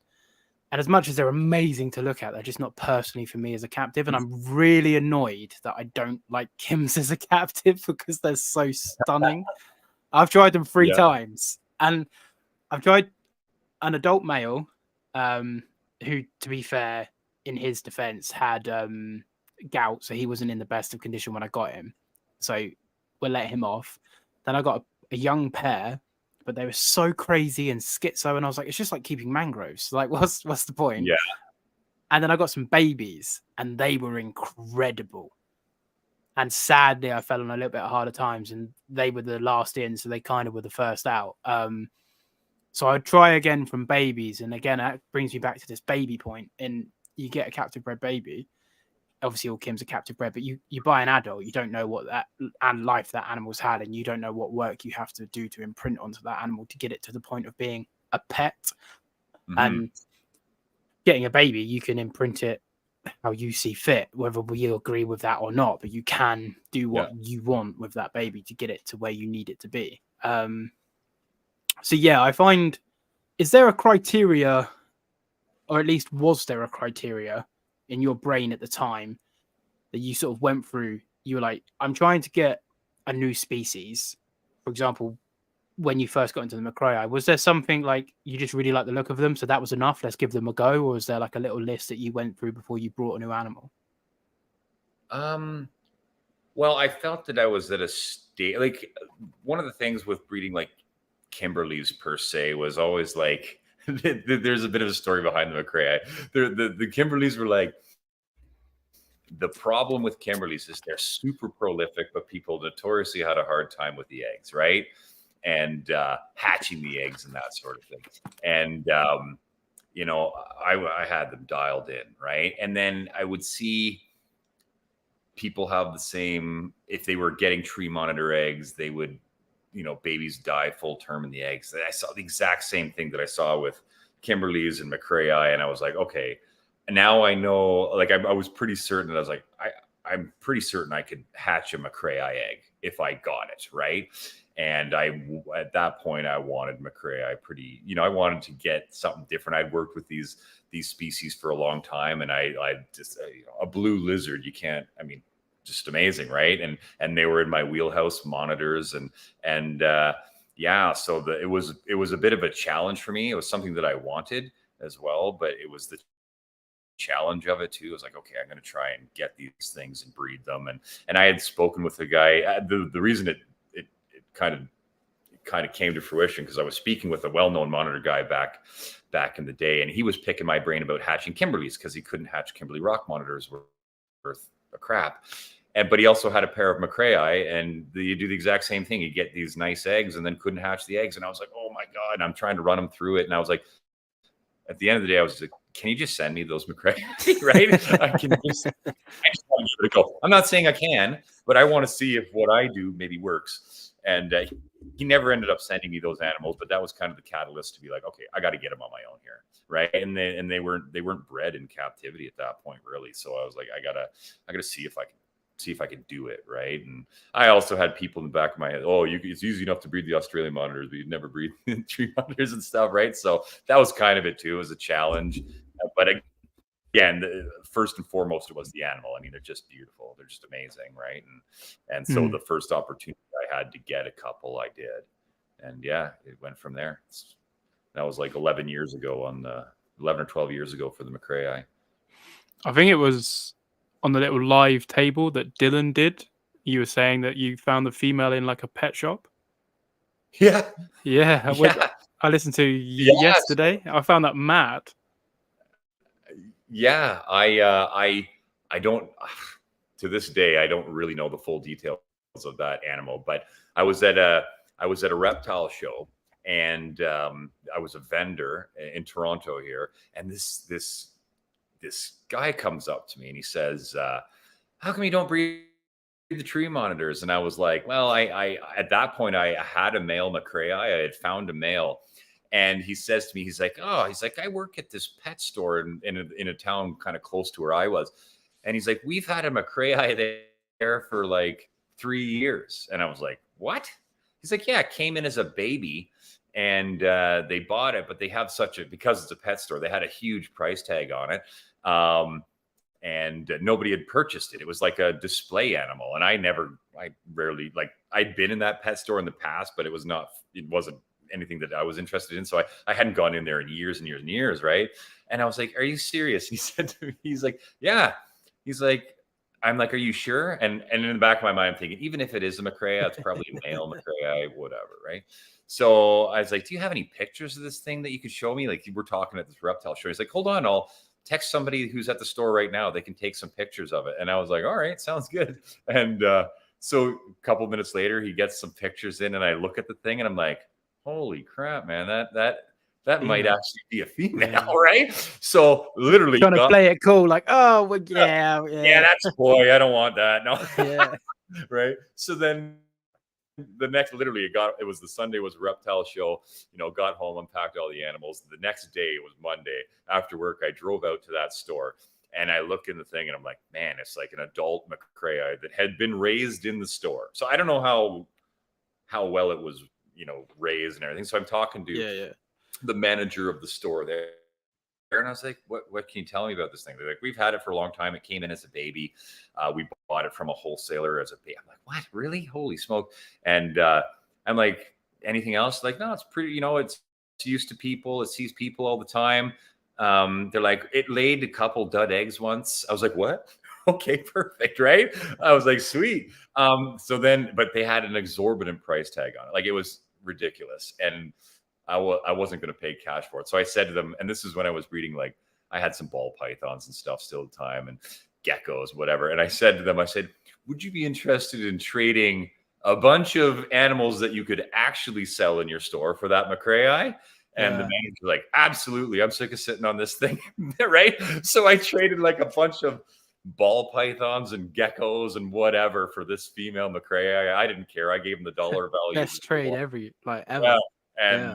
And as much as they're amazing to look at, they're just not personally for me as a captive. And I'm really annoyed that I don't like Kims as a captive because they're so stunning. I've tried them 3 times. And I've tried an adult male who, to be fair, in his defense, had gout. So he wasn't in the best of condition when I got him. So we'll let him off. Then I got a young pair, but they were so crazy and schizo. And I was like, it's just like keeping mangroves. Like, what's the point? Yeah. And then I got some babies, and they were incredible. And sadly, I fell on a little bit harder times, and they were the last in, so they kind of were the first out. So I'd try again from babies, and again, that brings me back to this baby point. And you get a captive bred baby. Obviously, all Kims are captive bred, but you buy an adult, you don't know what that and life that animal's had, and you don't know what work you have to do to imprint onto that animal to get it to the point of being a pet. And getting a baby, you can imprint it how you see fit, whether we agree with that or not, but you can do what you want with that baby to get it to where you need it to be. So yeah, I find, is there a criteria, or at least was there a criteria in your brain at the time that you sort of went through? You were like, I'm trying to get a new species. For example, when you first got into the Macraei, was there something like you just really like the look of them, so that was enough, let's give them a go? Or was there like a little list that you went through before you brought a new animal? Well, I felt that I was at a state, like one of the things with breeding like Kimberleys per se was always like, there's a bit of a story behind the Macraei. The Kimberleys were like, the problem with Kimberleys is they're super prolific, but people notoriously had a hard time with the eggs, right? And hatching the eggs and that sort of thing. And, you know, I had them dialed in, right? And then I would see people have the same, if they were getting tree monitor eggs, they would, you know, babies die full term in the eggs. I saw the exact same thing that I saw with Kimberleys and Macraei. And I was like, okay, now I know, like, I was pretty certain that I was like, I'm pretty certain I could hatch a Macraei egg if I got it, right? And at that point, I wanted Macraei pretty, you know, I wanted to get something different. I'd worked with these species for a long time, and I just, you know, a blue lizard, you can't, I mean, just amazing, right? And they were in my wheelhouse, monitors, and yeah, so it was a bit of a challenge for me. It was something that I wanted as well, but it was the challenge of it too. I was like, okay, I'm going to try and get these things and breed them. And I had spoken with the guy. The reason it kind of came to fruition because I was speaking with a well-known monitor guy back in the day, and he was picking my brain about hatching Kimberleys because he couldn't hatch Kimberley rock monitors worth a crap. But he also had a pair of Macraei, and you do the exact same thing. You get these nice eggs and then couldn't hatch the eggs. And I was like, oh my God. And I'm trying to run them through it. And I was like, at the end of the day, I was like, can you just send me those Macraei? Right? I just want to give it a go. I'm not saying I can, but I want to see if what I do maybe works. And he never ended up sending me those animals, but that was kind of the catalyst to be like, okay, I got to get them on my own here, right? And they weren't bred in captivity at that point, really. So I was like, I gotta see if I can do it, right? And I also had people in the back of my head, oh, it's easy enough to breed the Australian monitors, but you'd never breed tree monitors and stuff, right? So that was kind of it too. It was a challenge, but again, first and foremost, it was the animal. I mean, they're just beautiful. They're just amazing, right? And so the first opportunity I had to get a couple, I did. And yeah, it went from there. That was like 11 years ago 11 or 12 years ago for the Macraei. I think it was on the little live table that Dylan did. You were saying that you found the female in like a pet shop. Yeah. Yeah. I listened to yesterday. I found that mad. Yeah, I don't, to this day, I don't really know the full details of that animal, but I was at a reptile show, and I was a vendor in Toronto here, and this guy comes up to me and he says, how come you don't breed the tree monitors? And I was like, well, I at that point I had a male Macraei. I had found a male. And he says to me, he's like, I work at this pet store in a town kind of close to where I was. And he's like, we've had a Macraei there for like 3 years. And I was like, what? He's like, yeah, it came in as a baby, and they bought it, but they have because it's a pet store, they had a huge price tag on it. And nobody had purchased it. It was like a display animal. And I rarely, like, I'd been in that pet store in the past, but it wasn't anything that I was interested in. So I hadn't gone in there in years and years and years, right? And I was like, are you serious? He said to me, he's like, yeah. He's like, I'm like, are you sure? And in the back of my mind, I'm thinking, even if it is a Macraei, it's probably a male Macraei, whatever, right? So I was like, do you have any pictures of this thing that you could show me? Like, we're talking at this reptile show. He's like, hold on, I'll text somebody who's at the store right now. They can take some pictures of it. And I was like, all right, sounds good. And so a couple minutes later, he gets some pictures in, and I look at the thing, and I'm like, holy crap, man, that might actually be a female, right? So literally trying to play it cool, like, oh, well, yeah, that's a boy. I don't want that. No, yeah, right. So then the next, literally, it was the Sunday was a reptile show. Got home, unpacked all the animals. The next day, it was Monday after work. I drove out to that store, and I look in the thing, and I'm like, man, it's like an adult McCrae that had been raised in the store. So I don't know how well it was, raised and everything. So I'm talking to the manager of the store there. And I was like, what can you tell me about this thing? They're like, we've had it for a long time. It came in as a baby. We bought it from a wholesaler as a baby. I'm like, what? Really? Holy smoke. And I'm like, anything else? Like, no, it's pretty, it's used to people. It sees people all the time. They're like, it laid a couple dud eggs once. I was like, what? Okay, perfect. Right. I was like, sweet. But they had an exorbitant price tag on it. Like, it was ridiculous. And I wasn't going to pay cash for it. So I said to them, and this is when I was breeding, like, I had some ball pythons and stuff still at the time, and geckos, whatever. And I said to them, would you be interested in trading a bunch of animals that you could actually sell in your store for that McCrae? And the manager was like, absolutely. I'm sick of sitting on this thing. Right. So I traded like a bunch of ball pythons and geckos and whatever for this female McCrae. I didn't care. I gave them the dollar value. Best trade ever. Yeah. And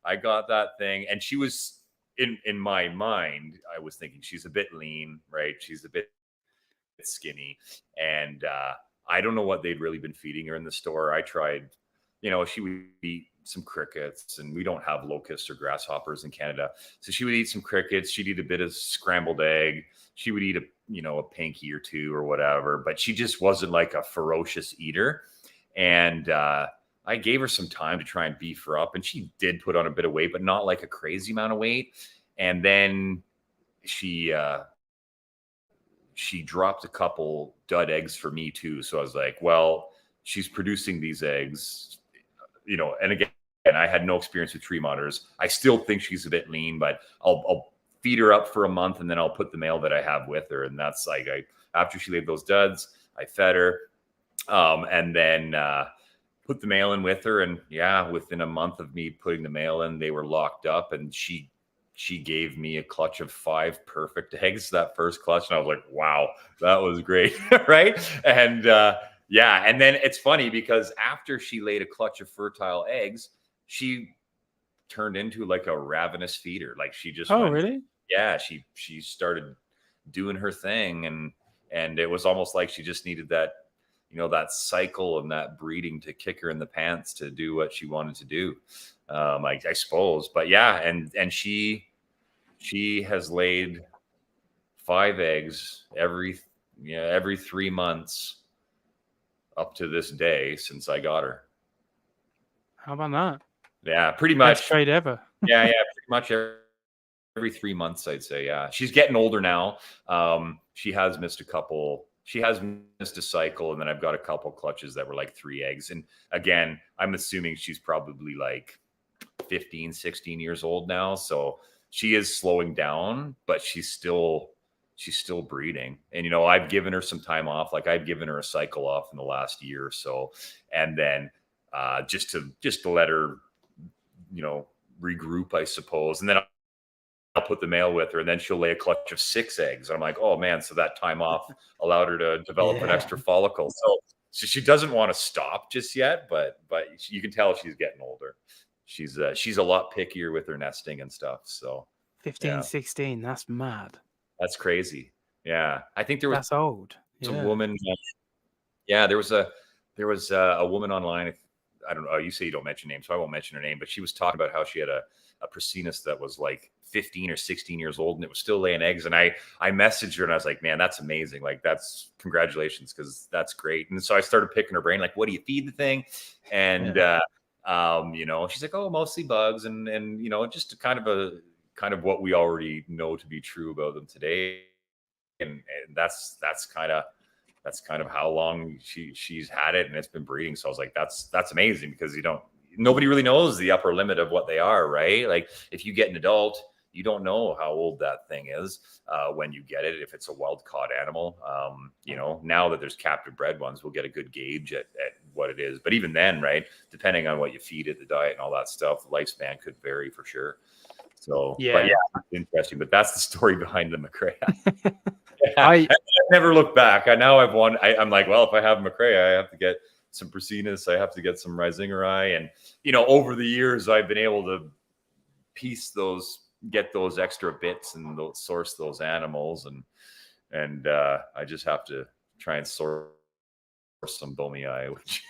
I got that thing, and she was in my mind, I was thinking she's a bit lean, right? She's a bit skinny, and I don't know what they'd really been feeding her in the store. I tried, she would eat some crickets, and we don't have locusts or grasshoppers in Canada, so she would eat some crickets. She'd eat a bit of scrambled egg. She would eat a pinky or two or whatever, but she just wasn't like a ferocious eater. And I gave her some time to try and beef her up, and she did put on a bit of weight, but not like a crazy amount of weight. And then she dropped a couple dud eggs for me too. So I was like, well, she's producing these eggs, and again, I had no experience with tree monitors. I still think she's a bit lean, but I'll feed her up for a month, and then I'll put the male that I have with her. And that's like, after she laid those duds, I fed her, and then put the male in with her. And within a month of me putting the male in, they were locked up, and she gave me a clutch of 5 perfect eggs that first clutch. And I was like, wow, that was great. Right. And and then it's funny because after she laid a clutch of fertile eggs, she turned into like a ravenous feeder. Like, she just really? Yeah, she started doing her thing, and it was almost like she just needed that, that cycle and that breeding to kick her in the pants to do what she wanted to do, I suppose. But and she has laid 5 eggs every 3 months up to this day since I got her. How about that? Yeah, pretty much. Best trade ever. Pretty much every 3 months, I'd say. Yeah, she's getting older now. She has missed a couple. She has missed a cycle, and then I've got a couple clutches that were like 3 eggs. And again, I'm assuming she's probably like 15, 16 years old now. So she is slowing down, but she's still breeding. And, I've given her some time off. Like, I've given her a cycle off in the last year or so. And then just to let her, regroup, I suppose. And then I'll put the male with her, and then she'll lay a clutch of 6 eggs. I'm like, oh man. So that time off allowed her to develop an extra follicle. So she doesn't want to stop just yet, but you can tell she's getting older. She's a lot pickier with her nesting and stuff. So 15, 16, that's mad. That's crazy. Yeah. I think there was that's old. A woman. There was a woman online. I don't know. You say you don't mention names, so I won't mention her name, but she was talking about how she had a Prasinus that was like 15 or 16 years old, and it was still laying eggs. And I messaged her, and I was like, man, that's amazing. Like, that's congratulations, because that's great. And so I started picking her brain, like, what do you feed the thing? And she's like, oh, mostly bugs, and just kind of what we already know to be true about them today. And that's kind of how long she's had it, and it's been breeding. So I was like, that's amazing, because nobody really knows the upper limit of what they are, right? Like, if you get an adult, you don't know how old that thing is when you get it, if it's a wild caught animal. You know, now that there's captive bred ones, we'll get a good gauge at what it is. But even then, right, depending on what you feed it, the diet and all that stuff, the lifespan could vary for sure. So, but yeah, it's interesting. But that's the story behind the McRae. I never look back. Now I've won. I'm like, well, if I have McRae, I have to get some Prasinus, I have to get some Risingeri. And, you know, over the years, I've been able to get those extra bits and source those animals. And I just have to try and source some Bomei, which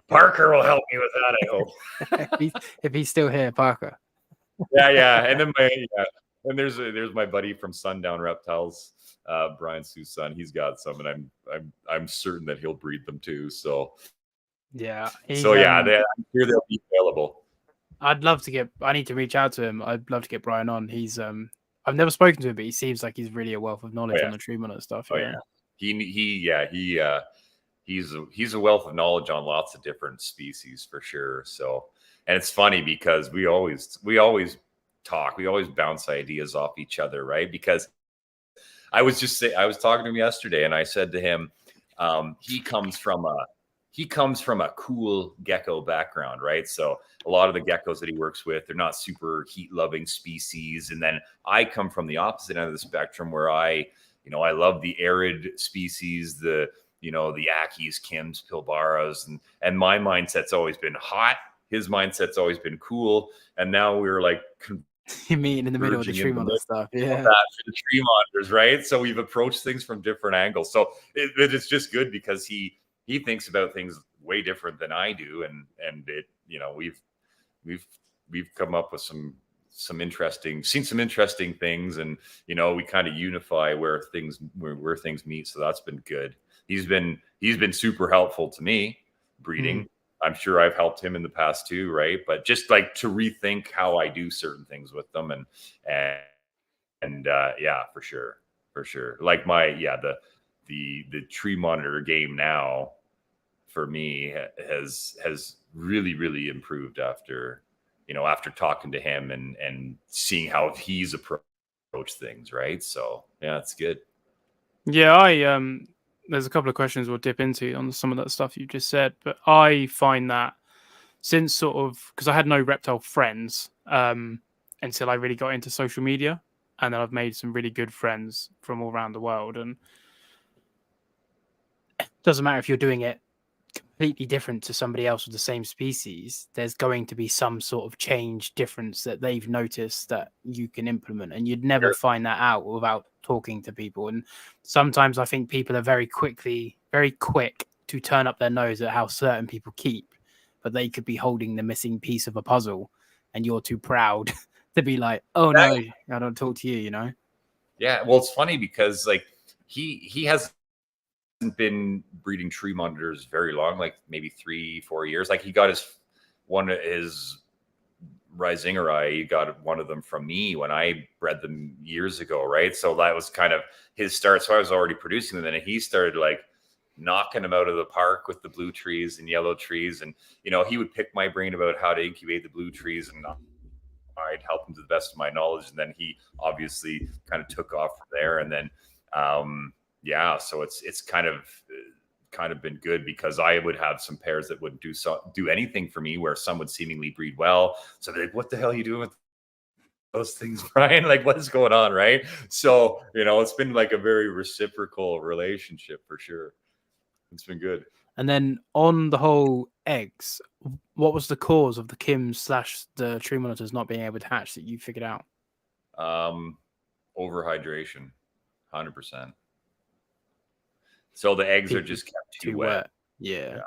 Parker will help me with that, I hope. if he's still here, Parker. Yeah. And then and there's my buddy from Sundown Reptiles, Brian Sue's son. He's got some, and I'm certain that he'll breed them too. So yeah. I'm sure they'll be available. I need to reach out to him. I'd love to get Brian on. He's I've never spoken to him, but he seems like he's really a wealth of knowledge on the tree monitor stuff. He's a wealth of knowledge on lots of different species for sure. So, and it's funny because we always talk, we always bounce ideas off each other, right? Because I was talking to him yesterday, and I said to him, he comes from a cool gecko background, right? So a lot of the geckos that he works with, they're not super heat-loving species. And then I come from the opposite end of the spectrum, where I love the arid species, the Akis, Kims, Pilbaras, and my mindset's always been hot. His mindset's always been cool. And now we're like, you mean in the middle of the tree monitor stuff, for the tree monitors, right? So we've approached things from different angles. So it's just good because he thinks about things way different than I do, and it, we've come up with some interesting things, and we kind of unify where things meet. So that's been good. He's been super helpful to me breeding. I'm sure I've helped him in the past too, right? But just like to rethink how I do certain things with them, and yeah, for sure. Like the tree monitor game now for me has really improved after talking to him and seeing how he's approached things, right? So yeah, it's good. Yeah, there's a couple of questions we'll dip into on some of that stuff you just said, but I find that since because I had no reptile friends until I really got into social media, and then I've made some really good friends from all around the world, and it doesn't matter if you're doing it completely different to somebody else with the same species, there's going to be some sort of change difference that they've noticed that you can implement, and you'd never find that out without talking to people. And sometimes I think people are very quick to turn up their nose at how certain people keep, but they could be holding the missing piece of a puzzle, and you're too proud to be like, oh no, I don't talk to you, Yeah, well, it's funny because like he hasn't been breeding tree monitors very long, like maybe 3-4 years. Like he got his Risingeri, he got one of them from me when I bred them years ago, right? So that was kind of his start. So I was already producing them, and he started like knocking them out of the park with the blue trees and yellow trees. And he would pick my brain about how to incubate the blue trees, and I'd help him to the best of my knowledge. And then he obviously kind of took off from there. And then yeah, so it's kind of been good, because I would have some pairs that wouldn't do anything for me, where some would seemingly breed well. So they're like, what the hell are you doing with those things, Brian? Like, what is going on, right? So, it's been like a very reciprocal relationship for sure. It's been good. And then on the whole eggs, what was the cause of the Kims / the tree monitors not being able to hatch that you figured out? Overhydration, 100%. So the eggs are just kept too wet. Yeah.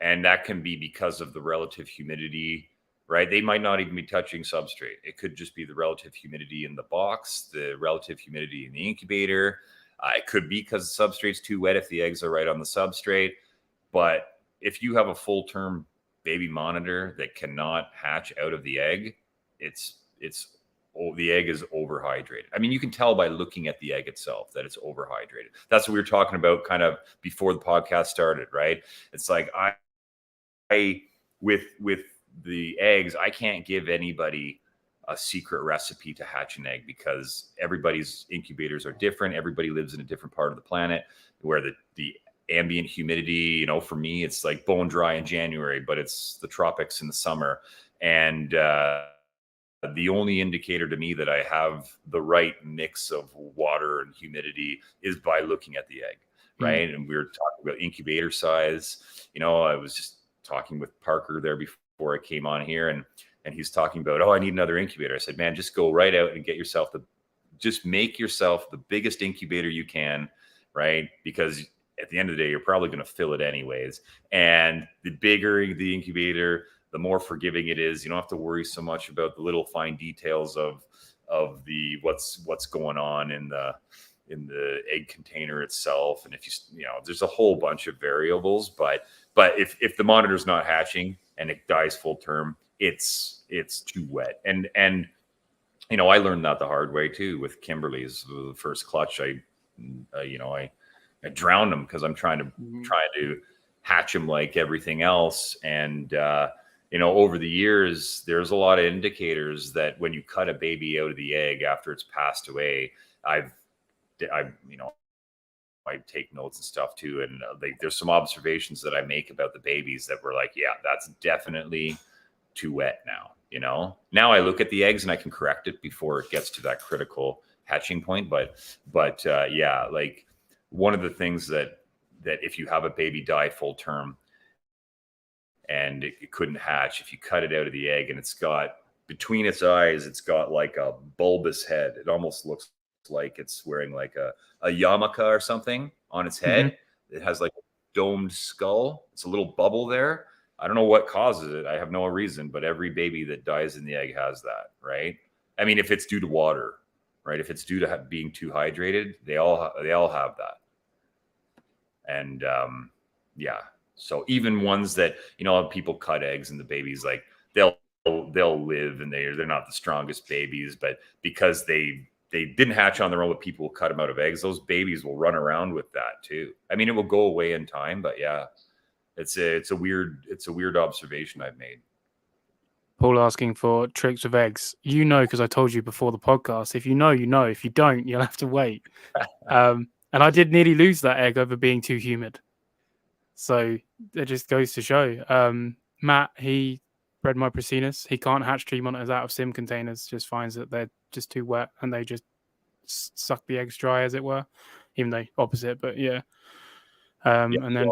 And that can be because of the relative humidity, right? They might not even be touching substrate. It could just be the relative humidity in the box, the relative humidity in the incubator. It could be because the substrate's too wet if the eggs are right on the substrate. But if you have a full-term baby monitor that cannot hatch out of the egg, the egg is overhydrated. I mean, you can tell by looking at the egg itself that it's overhydrated. That's what we were talking about kind of before the podcast started, right? It's like I with the eggs, I can't give anybody secret recipe to hatch an egg, because everybody's incubators are different. Everybody lives in a different part of the planet where the ambient humidity, for me, it's like bone dry in January, but it's the tropics in the summer. And the only indicator to me that I have the right mix of water and humidity is by looking at the egg, right? And we were talking about incubator size. I was just talking with Parker there before I came on here, and he's talking about, I need another incubator. I said, man, just go right out and just make yourself the biggest incubator you can, right? Because at the end of the day, you're probably going to fill it anyways. And the bigger the incubator, the more forgiving it is. You don't have to worry so much about the little fine details of the what's going on in the egg container itself. And if there's a whole bunch of variables, but if the monitor's not hatching and it dies full term, it's too wet. And I learned that the hard way too with Kimberly's. The first clutch, I drowned them because I'm trying to hatch them like everything else. And over the years, there's a lot of indicators that when you cut a baby out of the egg after it's passed away, I take notes and stuff too. And there's some observations that I make about the babies that were like, yeah, that's definitely too wet now. Now I look at the eggs and I can correct it before it gets to that critical hatching point. But yeah, like one of the things that if you have a baby die full term and it couldn't hatch, if you cut it out of the egg and it's got between its eyes, it's got like a bulbous head. It almost looks like it's wearing like a yarmulke or something on its head. It has like a domed skull. It's a little bubble there. I don't know what causes it. I have no reason, but every baby that dies in the egg has that, right? I mean, if it's due to water, right? If it's due to being too hydrated, they all have that. And yeah, so even ones that people cut eggs and the babies, like they'll live and they're not the strongest babies, but because they didn't hatch on their own, but people will cut them out of eggs, those babies will run around with that too. I mean, it will go away in time, but yeah, it's a weird observation I've made. Paul asking for tricks with eggs. Because I told you before the podcast, if you know, you know. If you don't, you'll have to wait. And I did nearly lose that egg over being too humid. So it just goes to show. Matt, he bred my Prasinus. He can't hatch tree monitors out of sim containers. Just finds that they're just too wet and they just suck the eggs dry, as it were. Even though opposite, but yeah. And then,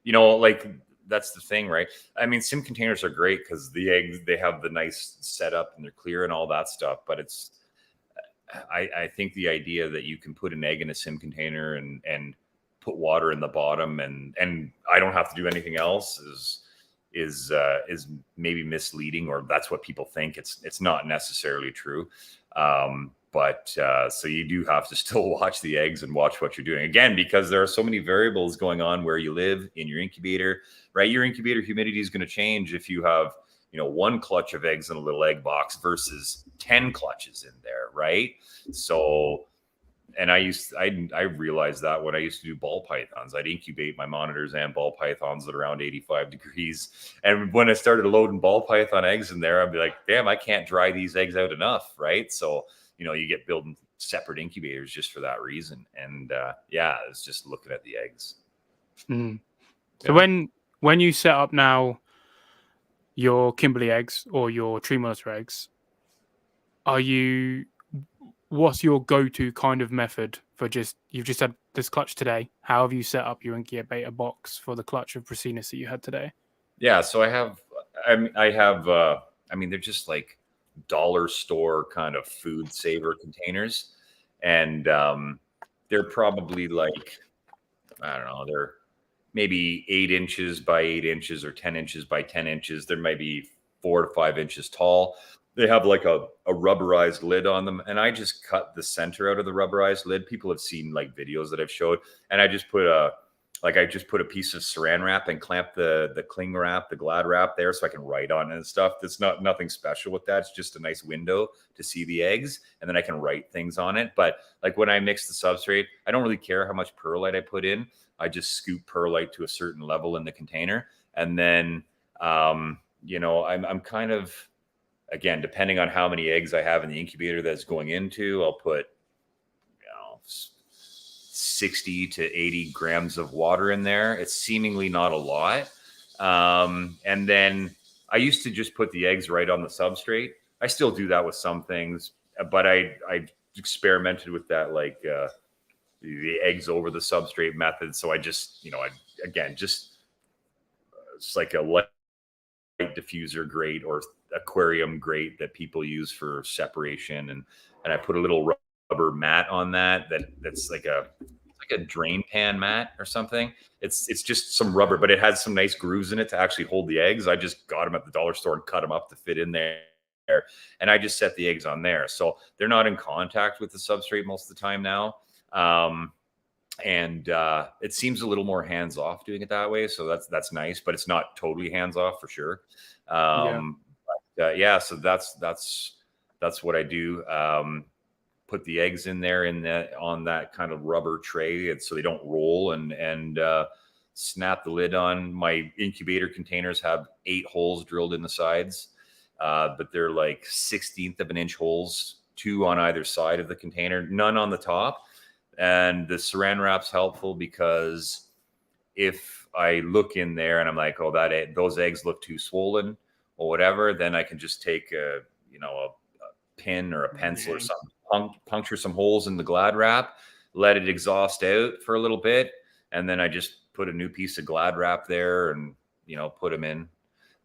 like that's the thing, right? I mean, sim containers are great because the eggs, they have the nice setup and they're clear and all that stuff. But I think the idea that you can put an egg in a sim container and put water in the bottom and I don't have to do anything else is maybe misleading, or that's what people think. It's not necessarily true. But so you do have to still watch the eggs and watch what you're doing, again, because there are so many variables going on where you live in your incubator, right? Your incubator humidity is going to change if you have, one clutch of eggs in a little egg box versus 10 clutches in there, right? So, and I realized that when I used to do ball pythons, I'd incubate my monitors and ball pythons at around 85 degrees. And when I started loading ball python eggs in there, I'd be like, damn, I can't dry these eggs out enough, right? So, you get building separate incubators just for that reason. And yeah, it's just looking at the eggs. So yeah. When you set up now your Kimberly eggs or your tree monitor eggs, what's your go-to kind of method for you've just had this clutch today? How have you set up your incubator box for the clutch of Prasinus that you had today? Yeah, so they're just like dollar store kind of food saver containers, and they're probably like, I don't know, they're maybe 8 inches by 8 inches or 10 inches by 10 inches. There might be 4 to 5 inches tall. They have like a rubberized lid on them, and I just cut the center out of the rubberized lid. People have seen like videos that I've showed, and I just put a piece of saran wrap and clamp the cling wrap, the glad wrap there, so I can write on it and stuff. There's nothing special with that. It's just a nice window to see the eggs, and then I can write things on it. But like when I mix the substrate, I don't really care how much perlite I put in. I just scoop perlite to a certain level in the container, and then I'm kind of, again, depending on how many eggs I have in the incubator that's going into, I'll put 60 to 80 grams of water in there. It's seemingly not a lot. And then I used to just put the eggs right on the substrate. I still do that with some things, but I experimented with that, like the eggs over the substrate method. So I just, it's like a light diffuser grate or aquarium grate that people use for separation. And I put a little rubber mat on that's like a drain pan mat or something. It's just some rubber, but it has some nice grooves in it to actually hold the eggs. I just got them at the dollar store and cut them up to fit in there. And I just set the eggs on there. So they're not in contact with the substrate most of the time now. And it seems a little more hands off doing it that way. So that's nice, but it's not totally hands off for sure. So that's what I do. Put the eggs in there on that kind of rubber tray, so they don't roll, and snap the lid on. My incubator containers have 8 holes drilled in the sides, but they're like 1/16 of an inch holes, 2 on either side of the container, none on the top. And the saran wrap's helpful because if I look in there and I'm like, oh, those eggs look too swollen or whatever, then I can just take a pin or a pencil or something, puncture some holes in the Glad wrap, let it exhaust out for a little bit, and then I just put a new piece of Glad wrap there and put them in,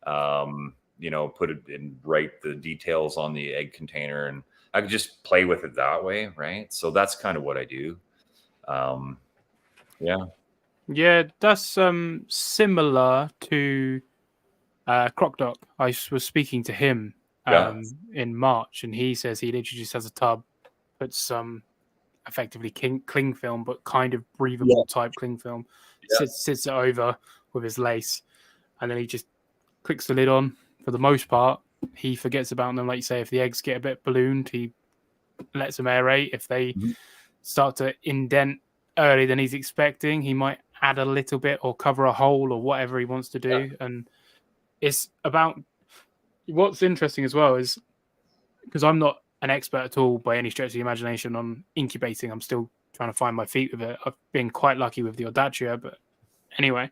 put it in, write the details on the egg container, and I could just play with it that way, right? So that's kind of what I do. Yeah, that's similar to Croc Doc. I was speaking to him in March, and he says he literally just has a tub, puts some effectively cling film, but kind of breathable type cling film, sits it over with his lace, and then he just clicks the lid on. For the most part, he forgets about them. Like you say, if the eggs get a bit ballooned, he lets them aerate. If they start to indent earlier than he's expecting, he might add a little bit or cover a hole or whatever he wants to do. And it's about, what's interesting as well is, because I'm not an expert at all by any stretch of the imagination on incubating, I'm still trying to find my feet with it. I've been quite lucky with the Audacia, but anyway,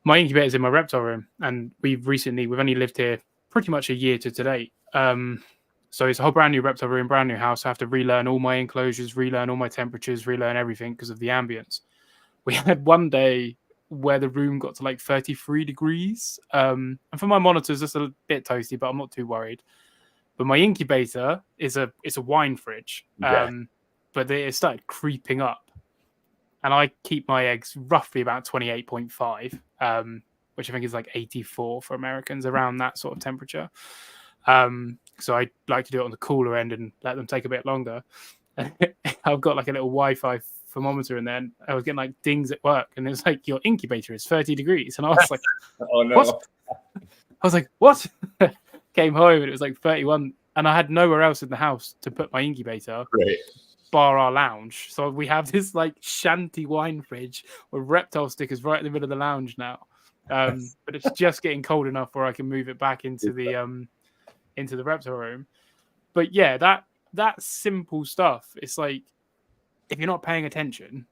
my incubator's in my reptile room, and we've only lived here pretty much a year to today. So it's a whole brand new reptile room, brand new house. I have to relearn all my enclosures, relearn all my temperatures, relearn everything because of the ambience. We had one day where the room got to like 33 degrees. And for my monitors, it's a bit toasty, but I'm not too worried. But my incubator it's a wine fridge. But it started creeping up. And I keep my eggs roughly about 28.5, which I think is like 84 for Americans, around that sort of temperature. So I like to do it on the cooler end and let them take a bit longer. I've got like a little Wi-Fi thermometer in there, and I was getting like dings at work, and it's like, your incubator is 30 degrees. And I was like, oh no. What? I was like, what? Came home and it was like 31, and I had nowhere else in the house to put my incubator. Right. Bar our lounge. So we have this like shanty wine fridge with reptile stickers right in the middle of the lounge now. But it's just getting cold enough where I can move it back into the reptile room. But yeah, that simple stuff, it's like, if you're not paying attention,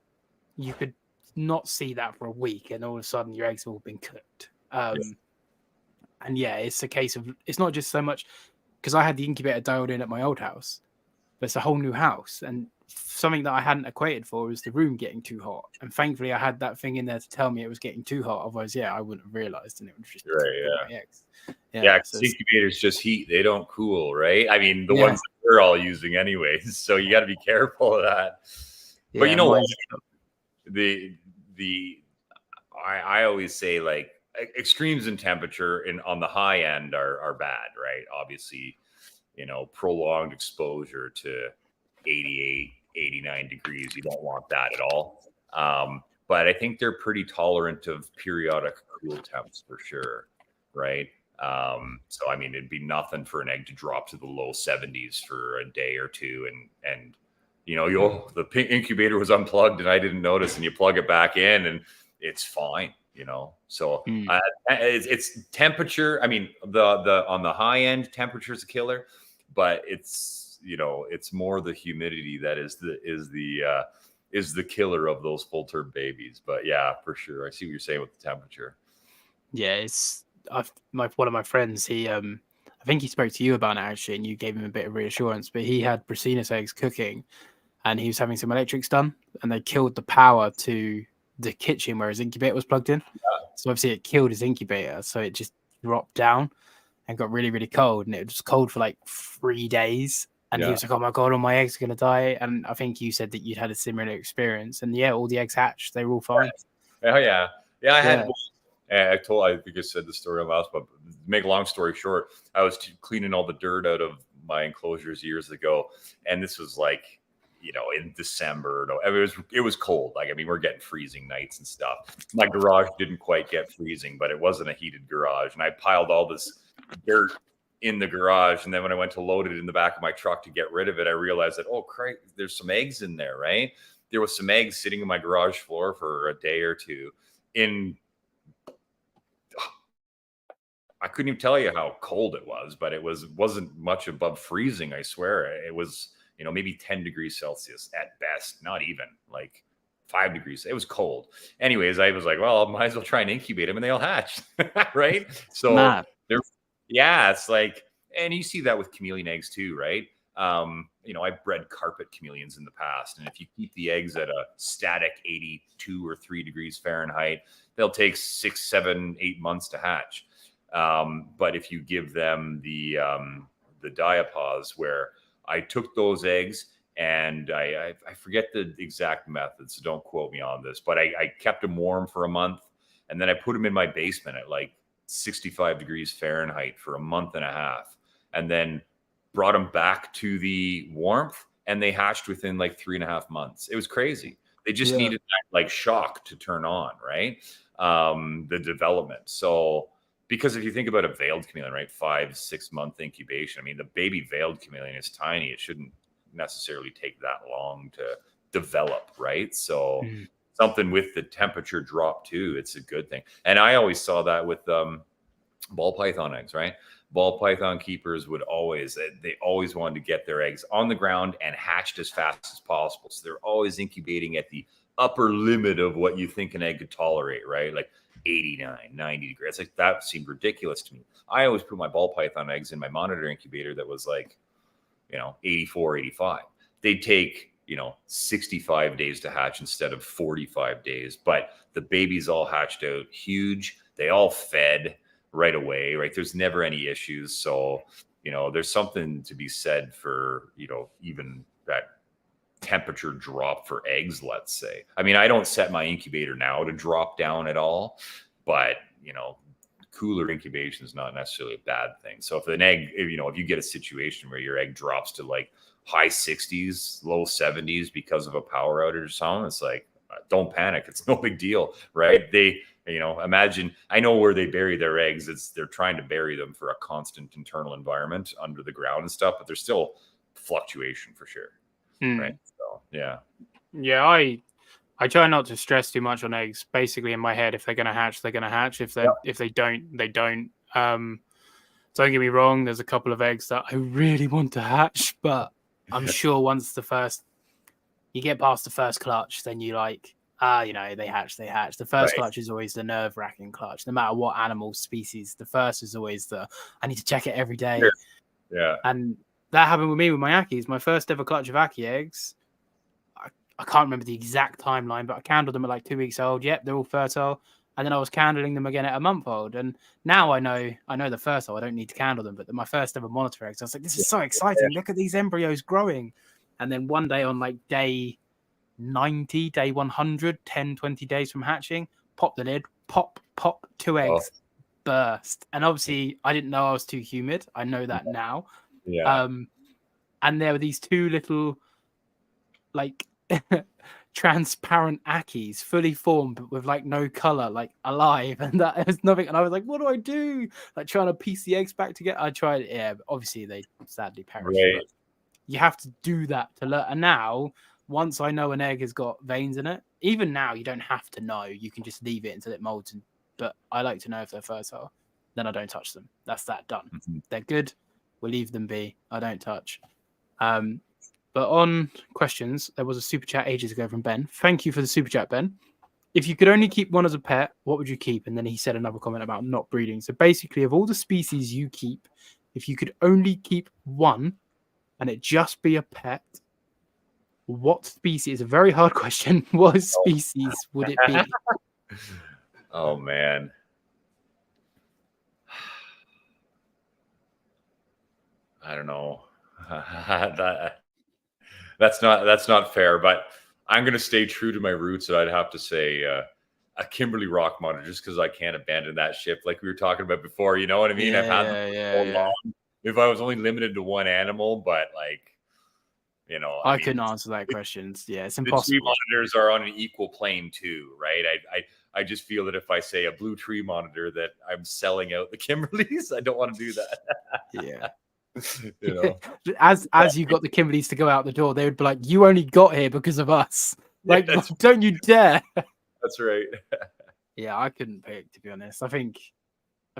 you could not see that for a week, and all of a sudden your eggs have all been cooked. And yeah, it's a case of, it's not just so much because I had the incubator dialed in at my old house, but it's a whole new house, and something that I hadn't equated for was the room getting too hot. And thankfully, I had that thing in there to tell me it was getting too hot. Otherwise, I wouldn't have realized, and it would just my eggs. So incubators just heat; they don't cool, right? I mean, the ones that we're all using, anyways. So you got to be careful of that. But you know what? I always say, like, extremes in temperature on the high end are bad, right? Obviously, prolonged exposure to 88, 89 degrees, you don't want that at all. But I think they're pretty tolerant of periodic cool temps for sure, right? So I mean, it'd be nothing for an egg to drop to the low 70s for a day or two, and the incubator was unplugged and I didn't notice, and you plug it back in and it's fine, you know. So Mm. it's temperature. I mean, the on the high end, temperature is a killer, but it's, you know, it's more the humidity that is the killer of those full term babies. But yeah, for sure, I see what you're saying with the temperature. Yeah, it's one of my friends. He I think he spoke to you about it actually, and you gave him a bit of reassurance. But he had Bracinus eggs cooking, and he was having some electrics done, and they killed the power to the kitchen where his incubator was plugged in. So obviously it killed his incubator, so it just dropped down and got really, really cold, and it was cold for like 3 days. And he was like, "Oh my god, all my eggs are gonna die." And I think you said that you'd had a similar experience, and yeah, all the eggs hatched; they were all fine. Oh yeah, I had. Yeah. I think I said the story on last, but to make a long story short, I was cleaning all the dirt out of my enclosures years ago, and this was like, you know, in December. No, I mean, it was cold. Like, I mean, we're getting freezing nights and stuff. My garage didn't quite get freezing, but it wasn't a heated garage, and I piled all this dirt in the garage, and then when I went to load it in the back of my truck to get rid of it, I realized that, oh crap, there's some eggs in there, right? There was some eggs sitting in my garage floor for a day or two. I couldn't even tell you how cold it was, but wasn't much above freezing. I swear it was, you know, maybe 10 degrees Celsius at best, not even like 5 degrees. It was cold. Anyways, I was like, well, I might as well try and incubate them and they'll hatch. Right. So yeah, it's like, and you see that with chameleon eggs too, right? You know, I've bred carpet chameleons in the past, and if you keep the eggs at a static 82 or 3 degrees Fahrenheit, they'll take 6, 7, 8 months to hatch. But if you give them the diapause, where I took those eggs and I forget the exact method, so don't quote me on this, but I kept them warm for a month, and then I put them in my basement at like 65 degrees Fahrenheit for a month and a half, and then brought them back to the warmth, and they hatched within like 3.5 months. It was crazy. They just needed that like shock to turn on, right? The development. So, because if you think about a veiled chameleon, right, 5-6 month incubation, I mean, the baby veiled chameleon is tiny. It shouldn't necessarily take that long to develop, right? So something with the temperature drop too, it's a good thing. And I always saw that with ball python eggs, right? Ball python keepers would always wanted to get their eggs on the ground and hatched as fast as possible. So they're always incubating at the upper limit of what you think an egg could tolerate, right? Like 89, 90 degrees. Like, that seemed ridiculous to me. I always put my ball python eggs in my monitor incubator that was like, you know, 84, 85. They'd take, you know, 65 days to hatch instead of 45 days. But the babies all hatched out huge. They all fed right away, right? There's never any issues. So, you know, there's something to be said for, you know, even that temperature drop for eggs, let's say. I mean, I don't set my incubator now to drop down at all, but, you know, cooler incubation is not necessarily a bad thing. So if an egg, you know, if you get a situation where your egg drops to like high 60s, low 70s because of a power outage or something, it's like, don't panic. It's no big deal, right? They, you know, imagine, I know where they bury their eggs. They're trying to bury them for a constant internal environment under the ground and stuff, but there's still fluctuation for sure. Right. So, yeah. Yeah. I try not to stress too much on eggs. Basically, in my head, if they're going to hatch, they're going to hatch. If they don't, they don't. Don't get me wrong. There's a couple of eggs that I really want to hatch, but I'm sure once you get past the first clutch, then you like, you know, they hatch. The first clutch is always the nerve-wracking clutch. No matter what animal species, the first is always I need to check it every day. Yeah. And that happened with me with my Ackies. My first ever clutch of Ackie eggs, I can't remember the exact timeline, but I candled them at like 2 weeks old. Yep, they're all fertile. And then I was candling them again at a month old. And now I know the fertile. I don't need to candle them. But my first ever monitor eggs, I was like, this is so exciting. Look at these embryos growing. And then one day on like day 90, day 100, 10, 20 days from hatching, pop the lid, pop, 2 eggs, burst. And obviously I didn't know I was too humid. I know that now. Yeah. And there were these 2 little like transparent Ackies, fully formed, but with like no color, like alive, and that was nothing. And I was like, what do I do? Like trying to piece the eggs back together. I tried it, but obviously they sadly perished. But you have to do that to learn. And now once I know an egg has got veins in it, even now you don't have to know. You can just leave it until it molds. But I like to know if they're fertile. Then I don't touch them. That's that done. They're good. We'll leave them be. I don't touch. But on questions, there was a super chat ages ago from Ben. Thank you for the super chat, Ben. If you could only keep one as a pet, what would you keep? And then he said another comment about not breeding. So basically, of all the species you keep, if you could only keep one and it just be a pet, what species? A very hard question. What species would it be? Oh man. I don't know. That's not fair, but I'm going to stay true to my roots. And I'd have to say a Kimberly rock monitor, just because I can't abandon that ship like we were talking about before. You know what I mean? I've had them for so long. If I was only limited to one animal, but like, you know, I couldn't answer that question. Yeah, it's impossible. The tree monitors are on an equal plane too, right? I just feel that if I say a blue tree monitor, that I'm selling out the Kimberleys. I don't want to do that. Yeah. You know, as you got the Kimberleys to go out the door, they would be like, "You only got here because of us." Like, yeah, don't you dare. That's right. Yeah, I couldn't pick, to be honest. I think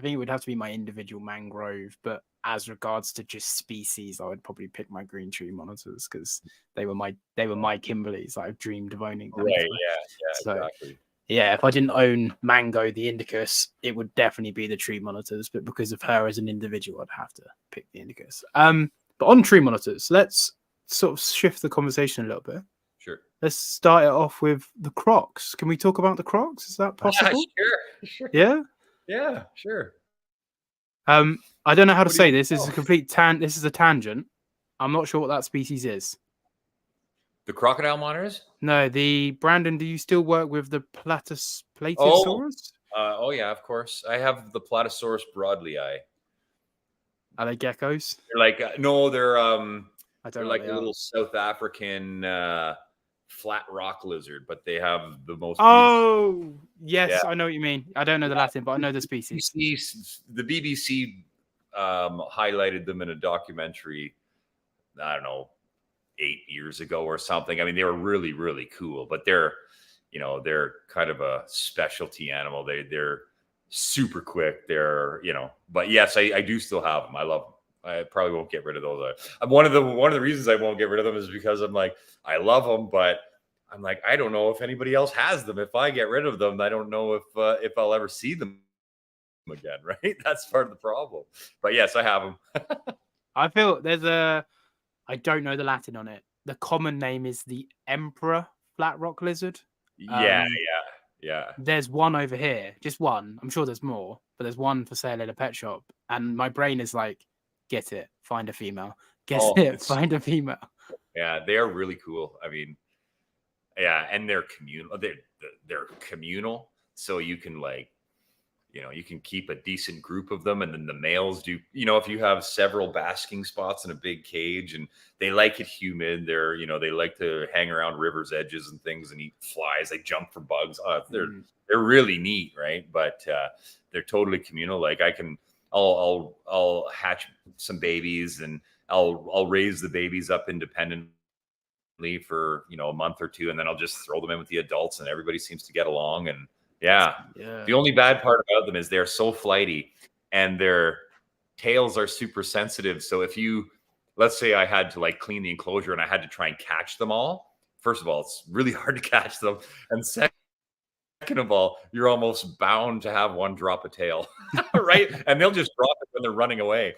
it would have to be my individual mangrove, but as regards to just species, I would probably pick my green tree monitors because they were my Kimberleys. I've dreamed of owning them. Right? Yeah, so, exactly. Yeah, if I didn't own Mango the Indicus, it would definitely be the tree monitors. But because of her as an individual, I'd have to pick the Indicus. But on tree monitors, let's sort of shift the conversation a little bit. Sure. Let's start it off with the Crocs. Can we talk about the Crocs? Is that possible? Sure. Yeah. Yeah, sure. I don't know how to say this. This is a complete This is a tangent. I'm not sure what that species is. The crocodile monitors? No, Brandon, do you still work with the Platysaurus? Oh yeah, of course. I have the Platysaurus broadleyi. Are they geckos? They're like no, they're they're like a little South African flat rock lizard, but they have the most. Oh yes, I know what you mean. I don't know the Latin, but I know the species. The BBC highlighted them in a documentary. I don't know, 8 years ago or something. I mean, they were really, really cool, but they're kind of a specialty animal. They're super quick. They're, but yes, I do still have them. I love them. I probably won't get rid of those. One of the reasons I won't get rid of them is because I'm like, I love them, but I'm like, I don't know if anybody else has them. If I get rid of them, I don't know if I'll ever see them again. Right? That's part of the problem. But yes, I have them. I feel I don't know the Latin on it. The common name is the emperor flat rock lizard. Yeah. There's one over here, just one. I'm sure there's more, but there's one for sale at a pet shop. And my brain is like, get it, find a female. Find a female. Yeah, they are really cool. I mean, yeah, and they're communal. They're communal, so you can you can keep a decent group of them, and then the males do. If you have several basking spots in a big cage, and they like it humid, they like to hang around rivers' edges and things and eat flies. They jump for bugs. They're really neat, right? But they're totally communal. Like I'll hatch some babies and I'll raise the babies up independently for a month or two, and then I'll just throw them in with the adults, and everybody seems to get along. And yeah. The only bad part about them is they're so flighty and their tails are super sensitive. So if let's say I had to clean the enclosure and I had to try and catch them all, first of all, it's really hard to catch them. And second of all, you're almost bound to have one drop a tail, right? And they'll just drop it when they're running away.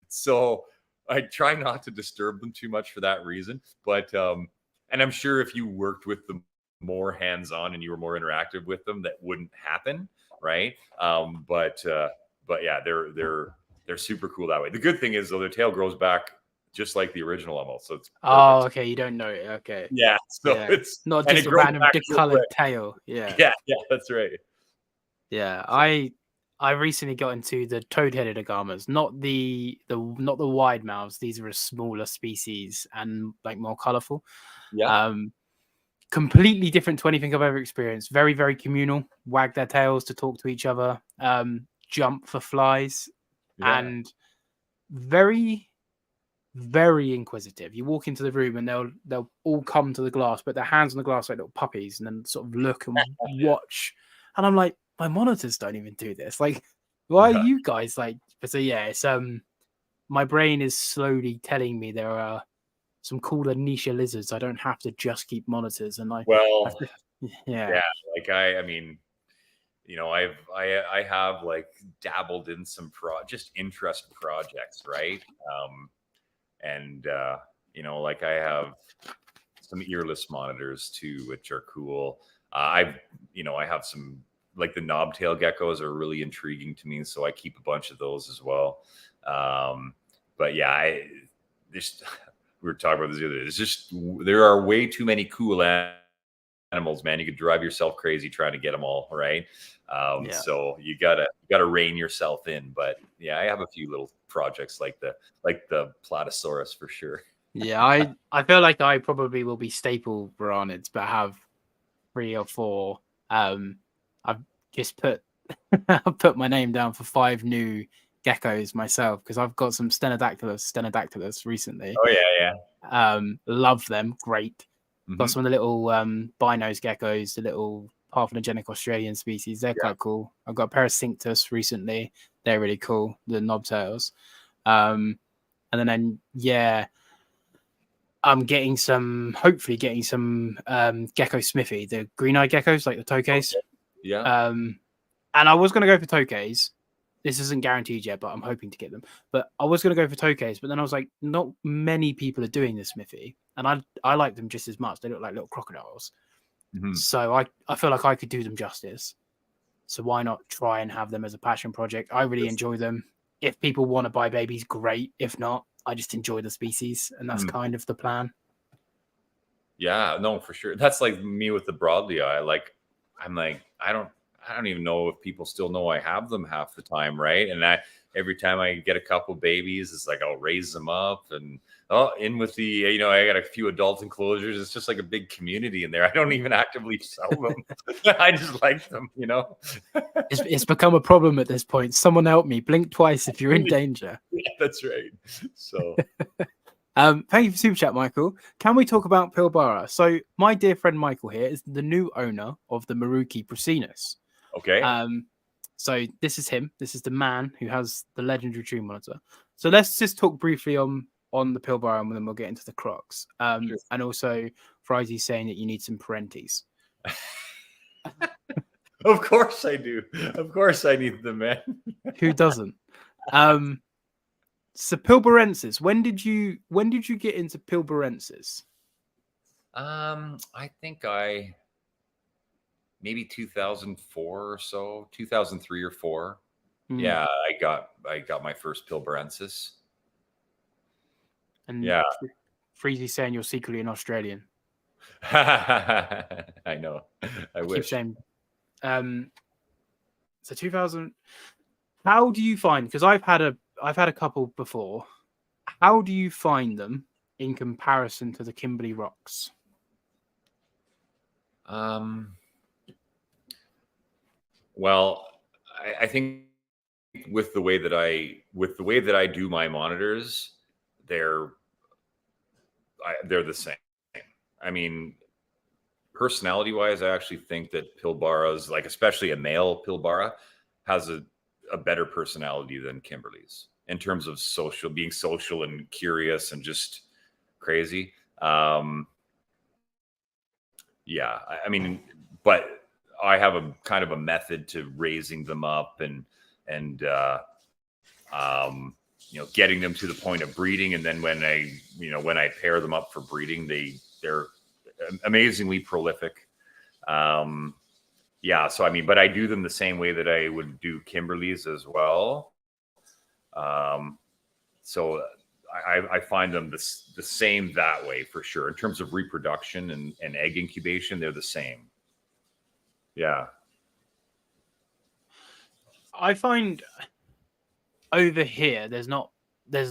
So I try not to disturb them too much for that reason. But, and I'm sure if you worked with them more hands-on and you were more interactive with them, that wouldn't happen, right? But yeah, they're super cool that way. The good thing is though, their tail grows back just like the original almost. So it's perfect. Oh, okay. You don't know it. Okay. Yeah. So it's not just a random discolored tail. Yeah. Yeah. That's right. Yeah. I recently got into the toad-headed agamas, not the wide mouths. These are a smaller species and more colorful. Yeah. Completely different to anything I've ever experienced. Very, very communal. Wag their tails to talk to each other. Jump for flies, and very, very inquisitive. You walk into the room and they'll all come to the glass, put their hands on the glass like little puppies, and then sort of look and watch. And I'm like, my monitors don't even do this. Like, why are you guys like? So yeah, it's my brain is slowly telling me there are some cooler niche lizards. I don't have to just keep monitors, and yeah, like I mean, you know, I have like dabbled in some just interest projects, right? And you know, like I have some earless monitors too, which are cool. I have some, like, the knobtail geckos are really intriguing to me, so I keep a bunch of those as well. But yeah, we were talking about this the other day. It's just, there are way too many cool animals, man. You could drive yourself crazy trying to get them all, right? So you gotta rein yourself in. But yeah, I have a few little projects like the Platysaurus for sure. Yeah, I feel like I probably will be staple Branids, but I have 3 or 4. I've just I've put my name down for 5 new geckos myself, because I've got some Stenodactylus recently. Oh yeah. Love them, great. Got some of the little binos geckos, the little parthenogenetic Australian species. They're quite cool. I've got a pair of Cinctus recently. They're really cool, the knobtails. And then I'm hopefully getting some gecko smithy, the green-eyed geckos, like the tokays. Yeah. And I was going to go for tokays. This isn't guaranteed yet, but I'm hoping to get them. But I was going to go for tokays, but then I was like, not many people are doing the smithy, and I like them just as much. They look like little crocodiles. So I feel like I could do them justice. So why not try and have them as a passion project? I really enjoy them. If people want to buy babies, great. If not, I just enjoy the species, and that's kind of the plan. Yeah, no, for sure. That's like me with the broadleaf eye. Like, I'm like, I don't even know if people still know I have them half the time, right? And every time I get a couple babies, it's like I'll raise them up and in with the, I got a few adult enclosures. It's just like a big community in there. I don't even actively sell them. I just like them, It's become a problem at this point. Someone help me. Blink twice if you're in danger. Yeah, that's right. So thank you for Super Chat, Michael. Can we talk about Pilbara? So my dear friend Michael here is the new owner of the Maruki Prasinus. Okay. So this is him. This is the man who has the legendary tree monitor. So let's just talk briefly on the Pilbara, and then we'll get into the Crocs. Sure. And also, Frizy saying that you need some parentes. Of course I do. Of course I need them, man. Who doesn't? So Pilbarensis. When did you get into Pilbarensis? I think maybe 2004 or so, 2003 or 4. Yeah, I got my first Pilbarensis. And Freezy saying you're secretly an Australian. I know. I wish. Keep saying. So 2000. How do you find? Because I've had a couple before. How do you find them in comparison to the Kimberley Rocks? Well, I think with the way that I do my monitors, they're the same. I mean, personality wise, I actually think that Pilbara's, like, especially a male Pilbara, has a better personality than Kimberley's in terms of being social and curious and just crazy. I mean, but I have a kind of a method to raising them up and getting them to the point of breeding. And then when I pair them up for breeding, they're amazingly prolific. So I mean, but I do them the same way that I would do Kimberley's as well. So I find them the same that way for sure. In terms of reproduction and egg incubation, they're the same. Yeah. I find over here there's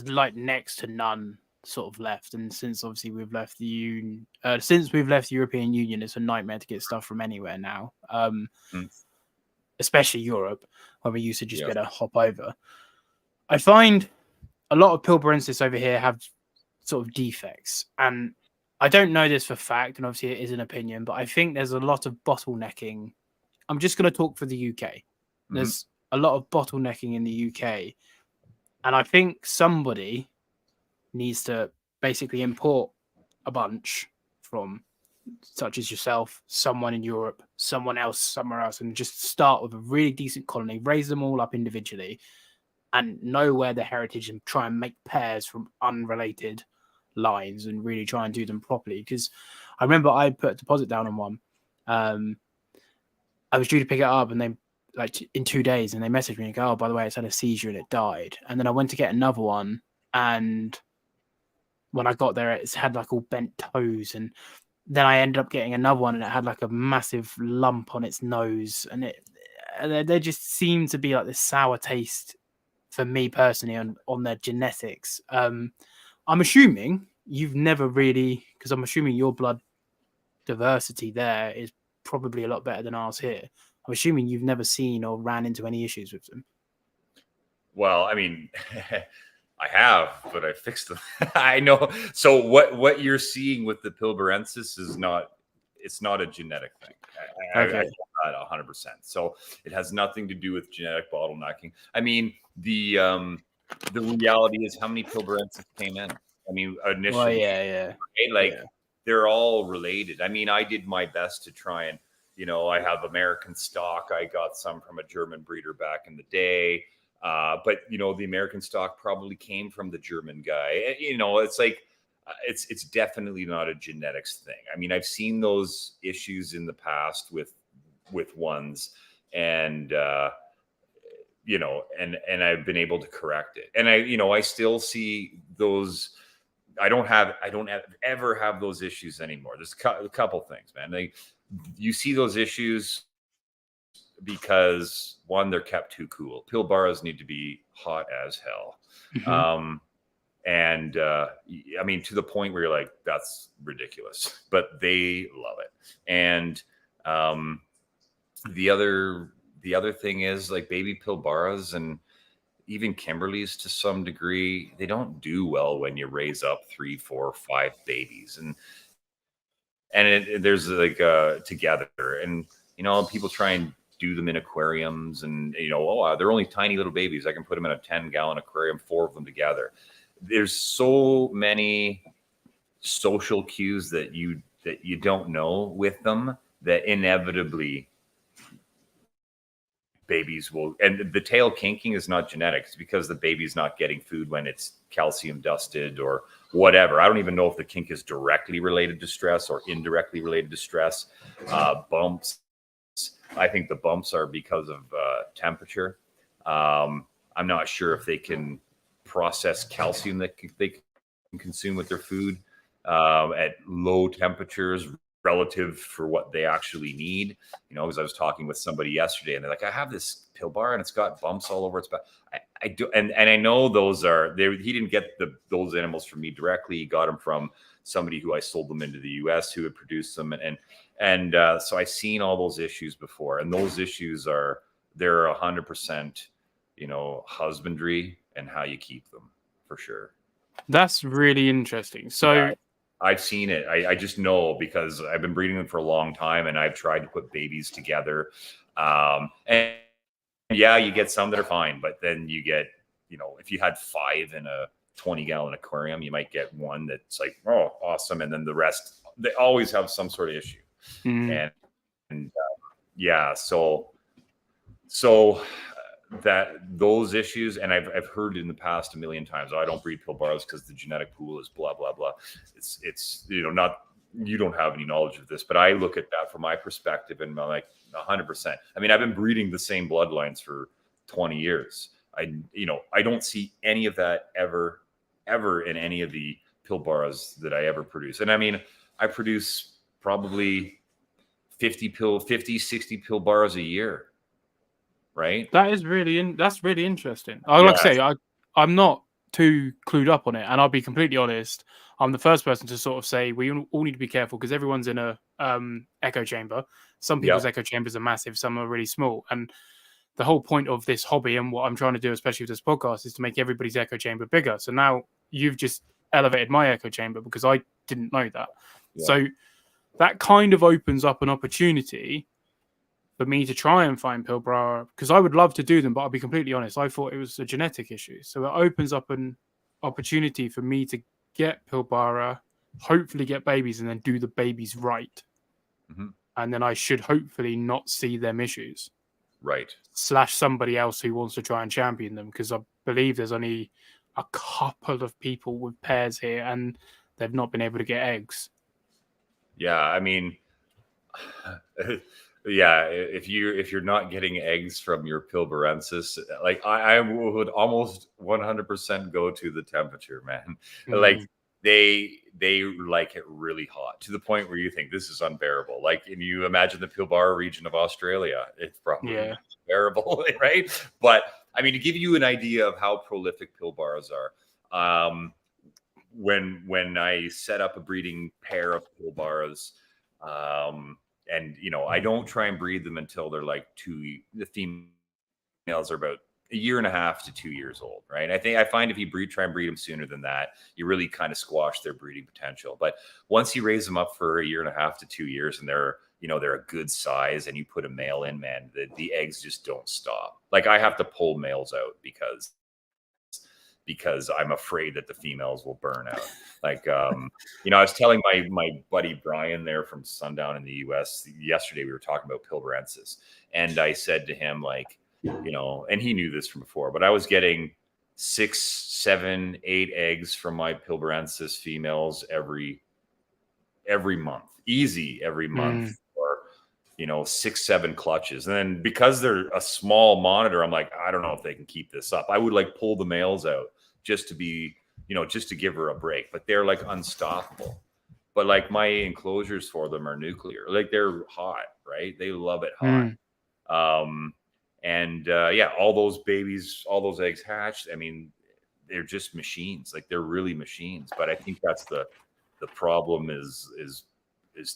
like next to none sort of left, and since obviously we've left the European Union, it's a nightmare to get stuff from anywhere now. Especially Europe, where we used to just be able to hop over. I find a lot of Pilbarensis over here have sort of defects. And I don't know this for fact, and obviously it is an opinion, but I think there's a lot of bottlenecking. I'm just going to talk for the UK. There's a lot of bottlenecking in the UK. And I think somebody needs to basically import a bunch from, such as yourself, someone in Europe, someone else somewhere else, and just start with a really decent colony, raise them all up individually, and know where the heritage, and try and make pairs from unrelated lines and really try and do them properly. Because I remember I put a deposit down on one. I was due to pick it up, and they, like, in 2 days, and they messaged me and go, "Oh, by the way, it's had a seizure and it died." And then I went to get another one, and when I got there, it's had like all bent toes, and then I ended up getting another one, and it had like a massive lump on its nose, and there just seemed to be like this sour taste for me personally on their genetics. I'm assuming you've never really, because I'm assuming your blood diversity there is probably a lot better than ours here. I'm assuming you've never seen or ran into any issues with them. Well, I mean, I have, but I fixed them. I know. So what you're seeing with the Pilbarensis is not, it's not a genetic thing. Okay. I get that 100%. So it has nothing to do with genetic bottlenecking. I mean, the reality is, how many Pilbarensis came in? I mean, initially, Well, yeah. right? Like, they're all related. I mean, I did my best to try and, I have American stock. I got some from a German breeder back in the day. But the American stock probably came from the German guy. It's like, it's definitely not a genetics thing. I mean, I've seen those issues in the past with ones, and and I've been able to correct it. And I still see those. I don't ever have those issues anymore. There's a couple things, man. Like, you see those issues because, one, they're kept too cool. Pilbaras need to be hot as hell. And I mean, to the point where you're like, that's ridiculous, but they love it. And the other thing is, like, baby Pilbaras and even Kimberleys to some degree, they don't do well when you raise up 3, 4, 5 babies, and there's like together, and people try and do them in aquariums, and they're only tiny little babies. I can put them in a 10-gallon aquarium, 4 of them together. There's so many social cues that you don't know with them, that inevitably babies will. And the tail kinking is not genetic. It's because the baby's not getting food when it's calcium dusted or whatever. I don't even know if the kink is directly related to stress or indirectly related to stress. Bumps, I think the bumps are because of temperature. I'm not sure if they can process calcium that they can consume with their food at low temperatures relative for what they actually need. Because I was talking with somebody yesterday, and they're like, I have this Pilbar and it's got bumps all over its back. I do, and I know those are there. He didn't get those animals from me directly. He got them from somebody who I sold them into the US, who had produced them, and so I've seen all those issues before, and those issues they're 100% husbandry and how you keep them, for sure. That's really interesting. So I've seen it. I just know, because I've been breeding them for a long time, and I've tried to put babies together. And yeah, you get some that are fine, but then you get, if you had 5 in a 20-gallon aquarium, you might get one that's like, oh, awesome. And then the rest, they always have some sort of issue. And yeah, so that those issues, and I've heard in the past a million times, I don't breed Pilbaras because the genetic pool is blah blah blah. It's not, you don't have any knowledge of this, but I look at that from my perspective, and I'm like 100%. I mean, I've been breeding the same bloodlines for 20 years. I don't see any of that ever in any of the Pilbaras that I ever produce. And I mean, I produce probably 50, 60 Pilbaras a year. Right. That's really interesting. Like I say, I'm not too clued up on it, and I'll be completely honest. I'm the first person to sort of say we all need to be careful, because everyone's in a echo chamber. Some people's echo chambers are massive, some are really small, and the whole point of this hobby and what I'm trying to do, especially with this podcast, is to make everybody's echo chamber bigger. So now you've just elevated my echo chamber because I didn't know that. Yeah. So that kind of opens up an opportunity for me to try and find Pilbara, because I would love to do them, but I'll be completely honest, I thought it was a genetic issue. So it opens up an opportunity for me to get Pilbara, hopefully get babies, and then do the babies right. Mm-hmm. And then I should hopefully not see them issues. Right. / somebody else who wants to try and champion them, because I believe there's only a couple of people with pairs here and they've not been able to get eggs. Yeah, I mean, yeah, if you're not getting eggs from your Pilbarensis, like I would almost 100% go to the temperature, man. Like they like it really hot to the point where you think this is unbearable. Like, and you imagine the Pilbara region of Australia, it's probably unbearable, right? But I mean, to give you an idea of how prolific Pilbaras are, when I set up a breeding pair of Pilbaras, and I don't try and breed them until they're like the females are about 1.5 to 2 years old, right? I find if you try and breed them sooner than that, you really kind of squash their breeding potential. But once you raise them up for 1.5 to 2 years and they're a good size and you put a male in, man, the eggs just don't stop. Like I have to pull males out because I'm afraid that the females will burn out. Like, I was telling my buddy Brian there from Sundown in the US yesterday, we were talking about Pilbarensis, and I said to him, like, and he knew this from before, but I was getting 6, 7, 8 eggs from my Pilbarensis females every month, easy every month, or 6, 7 clutches. And then because they're a small monitor, I'm like, I don't know if they can keep this up. I would like pull the males out just to be, just to give her a break, but they're like unstoppable. But like my enclosures for them are nuclear, like they're hot, right? They love it hot. Yeah, all those babies, all those eggs hatched. I mean, they're just machines. Like they're really machines. But I think that's the problem is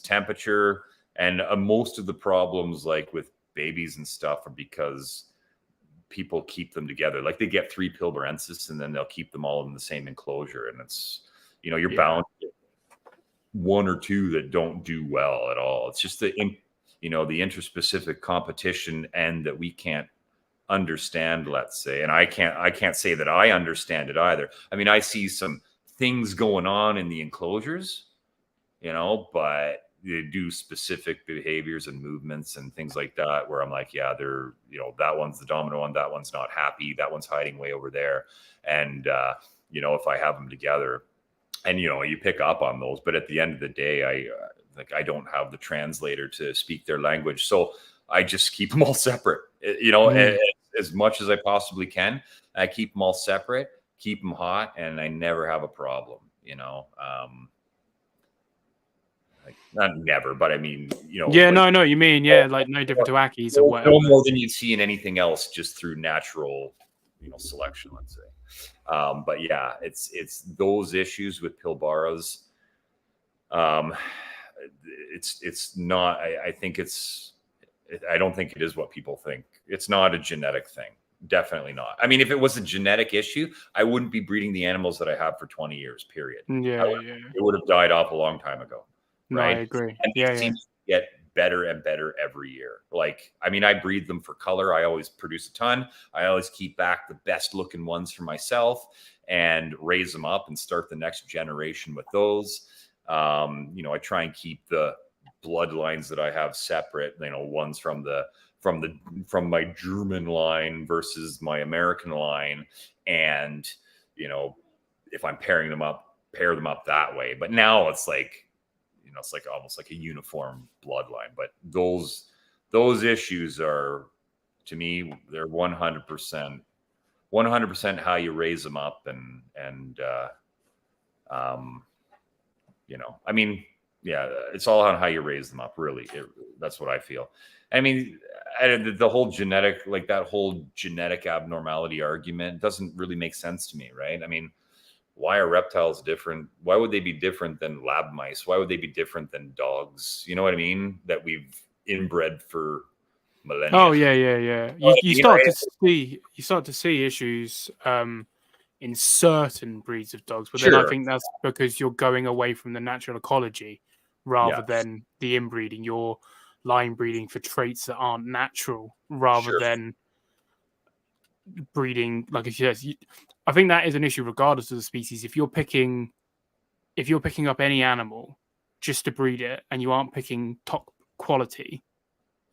temperature, and most of the problems like with babies and stuff are because people keep them together. Like they get 3 Pilbarensis and then they'll keep them all in the same enclosure, and it's you're bound to get 1 or 2 that don't do well at all. It's just the interspecific competition and that we can't understand, let's say. And I can't say that I understand it either. I mean, I see some things going on in the enclosures, but they do specific behaviors and movements and things like that where I'm like, yeah, they're, that one's the dominant one, that one's not happy, that one's hiding way over there. And, if I have them together and, you pick up on those, but at the end of the day, I don't have the translator to speak their language. So I just keep them all separate, as much as I possibly can. I keep them all separate, keep them hot, and I never have a problem, like not never, but I mean, Yeah, like, no, I know what you mean. Yeah, like no different to Ackies or whatever. No more than you'd see in anything else, just through natural, selection, let's say. But yeah, it's those issues with Pilbaras. It's not. I think I don't think it is what people think. It's not a genetic thing. Definitely not. I mean, if it was a genetic issue, I wouldn't be breeding the animals that I have for 20 years, period. Yeah. It would have died off a long time ago. Right. No, I agree. And it seems to get better and better every year. Like, I mean, I breed them for color. I always produce a ton. I always keep back the best looking ones for myself and raise them up and start the next generation with those. I try and keep the bloodlines that I have separate, ones from my German line versus my American line. And, if I'm pairing them up, pair them up that way. But now it's like, it's like almost like a uniform bloodline. But those issues are, to me, they're 100% how you raise them up. And I mean, yeah, it's all on how you raise them up, really. That's what I feel. I mean, the whole genetic, like that whole genetic abnormality argument doesn't really make sense to me, right? I mean, why are reptiles different? Why would they be different than lab mice? Why would they be different than dogs? You know what I mean? That we've inbred for millennia. Oh yeah. You start to see issues in certain breeds of dogs, but then I Sure. think that's because you're going away from the natural ecology rather Yes. than the inbreeding. You're line breeding for traits that aren't natural rather Sure. than breeding. Like if you, I think that is an issue regardless of the species. If you're picking up any animal just to breed it and you aren't picking top quality,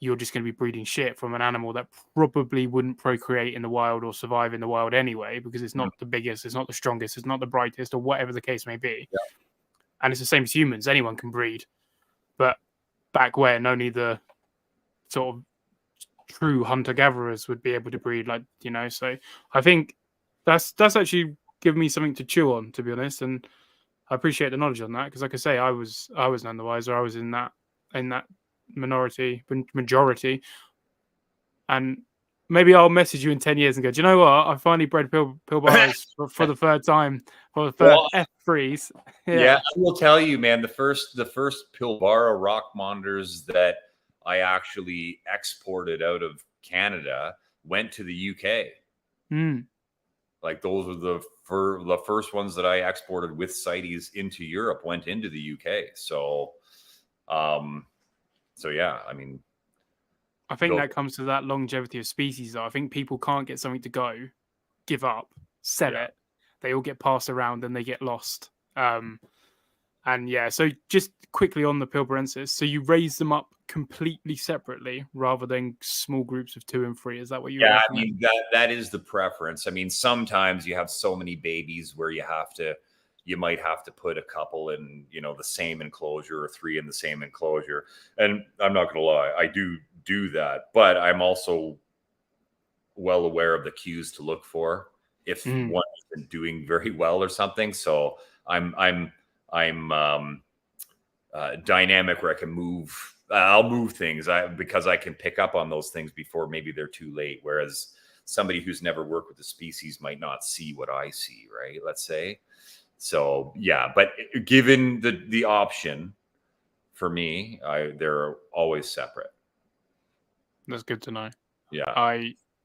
you're just going to be breeding shit from an animal that probably wouldn't procreate in the wild or survive in the wild anyway, because it's not the biggest, it's not the strongest, it's not the brightest, or whatever the case may be. Yeah. And it's the same as humans. Anyone can breed. But back when only the sort of true hunter-gatherers would be able to breed, like, you know, so I think that's actually given me something to chew on, to be honest. And I appreciate the knowledge on that, because like I say, I was none the wiser. I was in that majority, and maybe I'll message you in 10 years and go, do you know what? I finally bred Pilbaras for the third time, for the third F3s. Yeah, I will tell you, man, the first Pilbara Rockmonders that I actually exported out of Canada went to the UK. Like those were the first ones that I exported with CITES into Europe, went into the UK. So yeah, I mean, I think that comes to that longevity of species, though. I think people can't get something to go, give up, sell it. They all get passed around and they get lost. And yeah, so just quickly on the Pilbarensis, so you raise them up completely separately rather than small groups of 2 and 3. Is that what you? Yeah, I mean that is the preference. I mean, sometimes you have so many babies where you might have to put a couple in, you know, the same enclosure, or 3 in the same enclosure. And I'm not gonna lie, I do that, but I'm also well aware of the cues to look for if one isn't doing very well or something. So I'm dynamic where I can move. I'll move things because I can pick up on those things before maybe they're too late. Whereas somebody who's never worked with the species might not see what I see, right? Let's say. So yeah, but given the option for me, they're always separate. That's good to know. Yeah.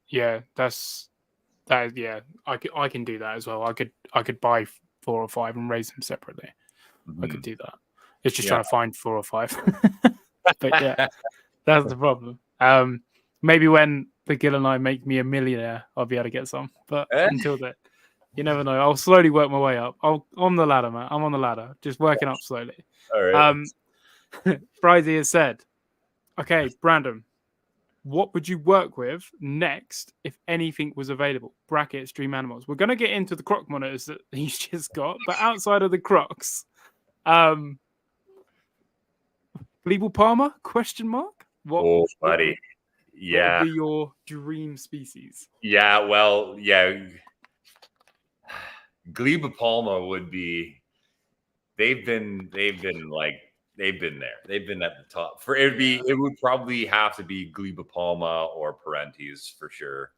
Yeah, I can do that as well. I could buy 4 or 5 and raise them separately. I could do that. It's just trying to find 4 or 5. But yeah, that's the problem. Maybe when the Gill and I make me a millionaire, I'll be able to get some. But until then, you never know. I'll slowly work my way up. I'm on the ladder, man. I'm on the ladder, just working up slowly. All right. Frizy has said, okay, Brandon, what would you work with next if anything was available? Brackets, Dream Animals. We're going to get into the croc monitors that he's just got, but outside of the crocs, Glebal Palmer? Question mark? What, buddy. What would be your dream species? Yeah, well, yeah. Gleba Palma would be. They've been there. They've been at the top. It would probably have to be Gleba Palma or Parentes for sure.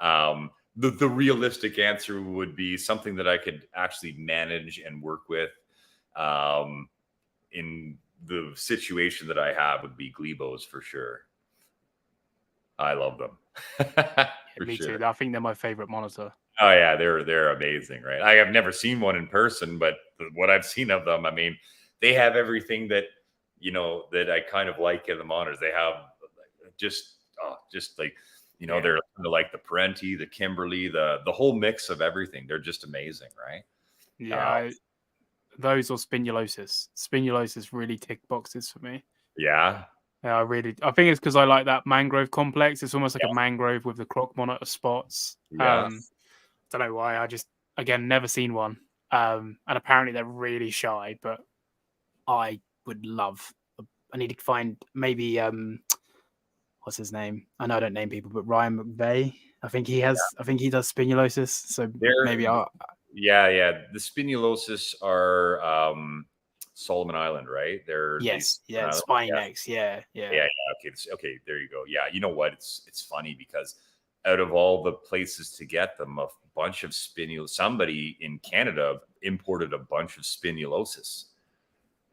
The realistic answer would be something that I could actually manage and work with. In the situation that I have would be Glebos for sure. I love them. Me too. I think they're my favorite monitor. Oh yeah, they're amazing, right? I have never seen one in person, but what I've seen of them, I mean, they have everything that that I kind of like in the monitors. They have just like they're kind of like the Parenti, the Kimberly, the whole mix of everything. They're just amazing, right? Yeah, those or Spinulosis. Spinulosis really tick boxes for me. Yeah. Yeah, I think it's because I like that mangrove complex. It's almost like a mangrove with the croc monitor spots. Yeah. Don't know why. I just, again, never seen one. And apparently they're really shy, but I would love. I need to find maybe what's his name? I know I don't name people, but Ryan McVeigh. I think he has. I think he does Spinulosis. So maybe I'll. Yeah. The Spinulosis are Solomon Island, right? They're spine necks. Yeah. Okay, there you go. Yeah, you know what? It's funny because out of all the places to get them, a bunch of somebody in Canada imported a bunch of Spinulosis,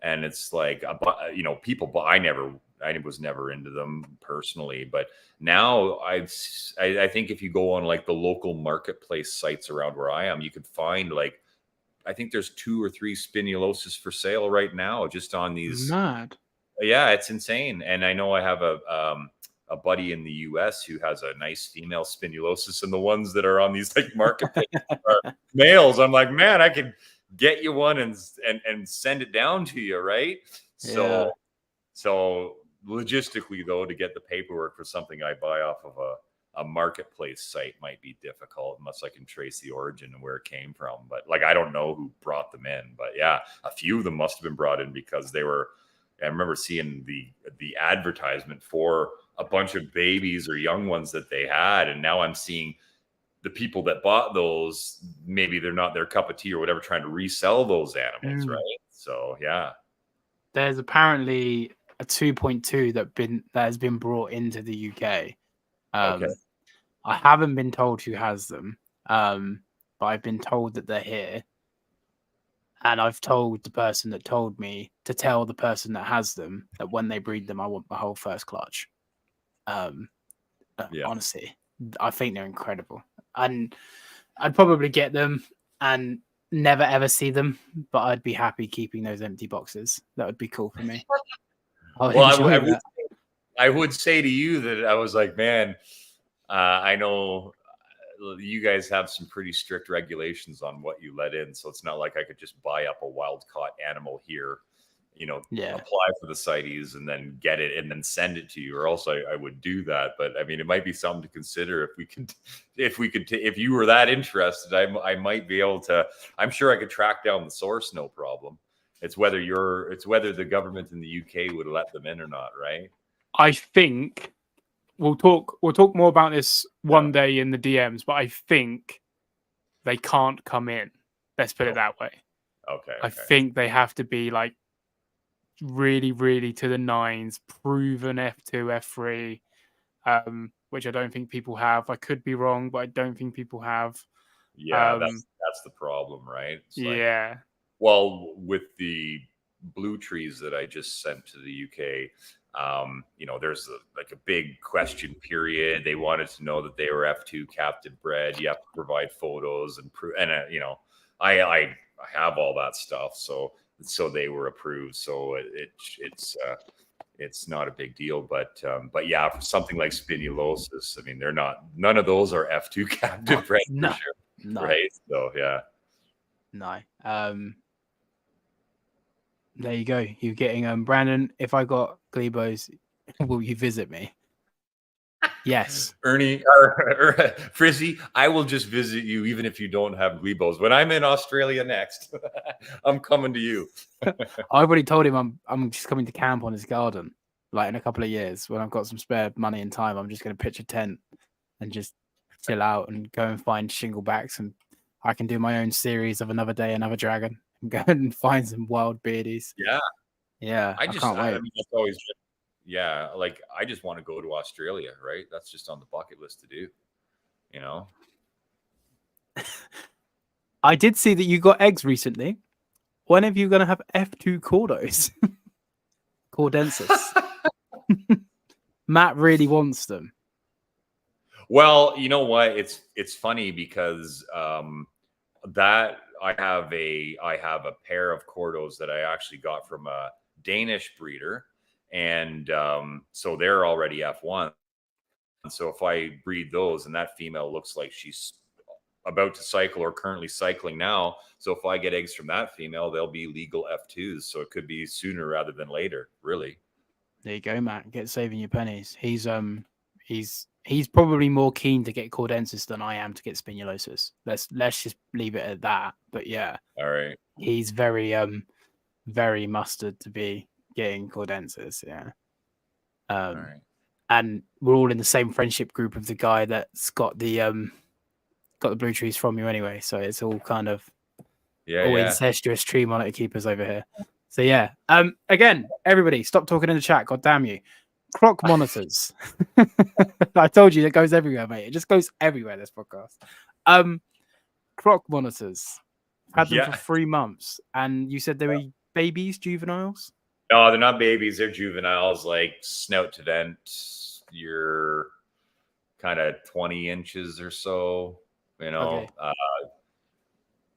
and it's like people, but I never was never into them personally, but now I think if you go on like the local marketplace sites around where I am, you could find like, I think there's 2 or 3 spinulosus for sale right now, just on these. Mad. Yeah, it's insane. And I know I have a buddy in the US who has a nice female spinulosus, and the ones that are on these like marketplace are males. I'm like, man, I could get you one and send it down to you, right? Yeah. So logistically, though, to get the paperwork for something I buy off of a marketplace site might be difficult unless I can trace the origin and where it came from. But like, I don't know who brought them in, but yeah, a few of them must have been brought in because they were. I remember seeing the advertisement for a bunch of babies or young ones that they had, and now I'm seeing the people that bought those, maybe they're not their cup of tea or whatever, trying to resell those animals, right? So yeah, there's apparently a 2.2 that has been brought into the UK. Okay. I haven't been told who has them, but I've been told that they're here. And I've told the person that told me to tell the person that has them that when they breed them, I want my whole first clutch. Honestly, I think they're incredible. And I'd probably get them and never ever see them, but I'd be happy keeping those empty boxes. That would be cool for me. I would say to you that I was like, man, I know you guys have some pretty strict regulations on what you let in, so it's not like I could just buy up a wild caught animal here, apply for the CITES and then get it and then send it to you, or else I would do that. But I mean, it might be something to consider if you were that interested. I might be able to. I'm sure I could track down the source, no problem. It's whether the government in the UK would let them in or not, right? I think we'll talk more about this one day in the DMs, but I think they can't come in. Let's put it that way. Okay. I think they have to be like really, really to the nines, proven F2, F3, which I don't think people have. I could be wrong, but I don't think people have. Yeah, that's the problem, right? It's well, with the blue trees that I just sent to the UK, there's a big question period. They wanted to know that they were F2 captive bred. You have to provide photos and prove. And I have all that stuff, so they were approved. So it's not a big deal. But yeah, for something like spinulosus, I mean, none of those are F2 captive bred for sure. No. Right. So yeah. No. There you go. You're getting Brandon. If I got Glebos, will you visit me? Yes. Ernie or Frizzy, I will just visit you even if you don't have Glebos. When I'm in Australia next, I'm coming to you. I already told him I'm just coming to camp on his garden. Like in a couple of years, when I've got some spare money and time, I'm just going to pitch a tent and just chill out and go and find shinglebacks, and I can do my own series of Another Day, Another Dragon, and go and find some wild beardies. Yeah. I can't wait. I mean, that's always like I just want to go to Australia, right? That's just on the bucket list to do, I did see that you got eggs recently. When are you going to have F2 cordos? Cordensis. Matt really wants them. Well, you know what? It's funny because that I have a pair of cordos that I actually got from a Danish breeder, and so they're already F1. So if I breed those, and that female looks like she's about to cycle or currently cycling now, so if I get eggs from that female, they'll be legal F2s. So it could be sooner rather than later, really. There you go, Matt. Get saving your pennies. He's probably more keen to get cordensis than I am to get spinulosus. Let's just leave it at that. But yeah, all right. He's very very mustard to be getting cordensis. Yeah. All right. And we're all in the same friendship group of the guy that's got the blue trees from you anyway. So it's all kind of incestuous tree monitor keepers over here. So yeah. Again, everybody, stop talking in the chat. God damn you. Croc monitors. I told you it goes everywhere, mate. It just goes everywhere, this podcast. Croc monitors. Had them for 3 months, and you said they were babies, juveniles? No, they're not babies. They're juveniles, like snout to vent. You're kind of 20 inches or so, Okay,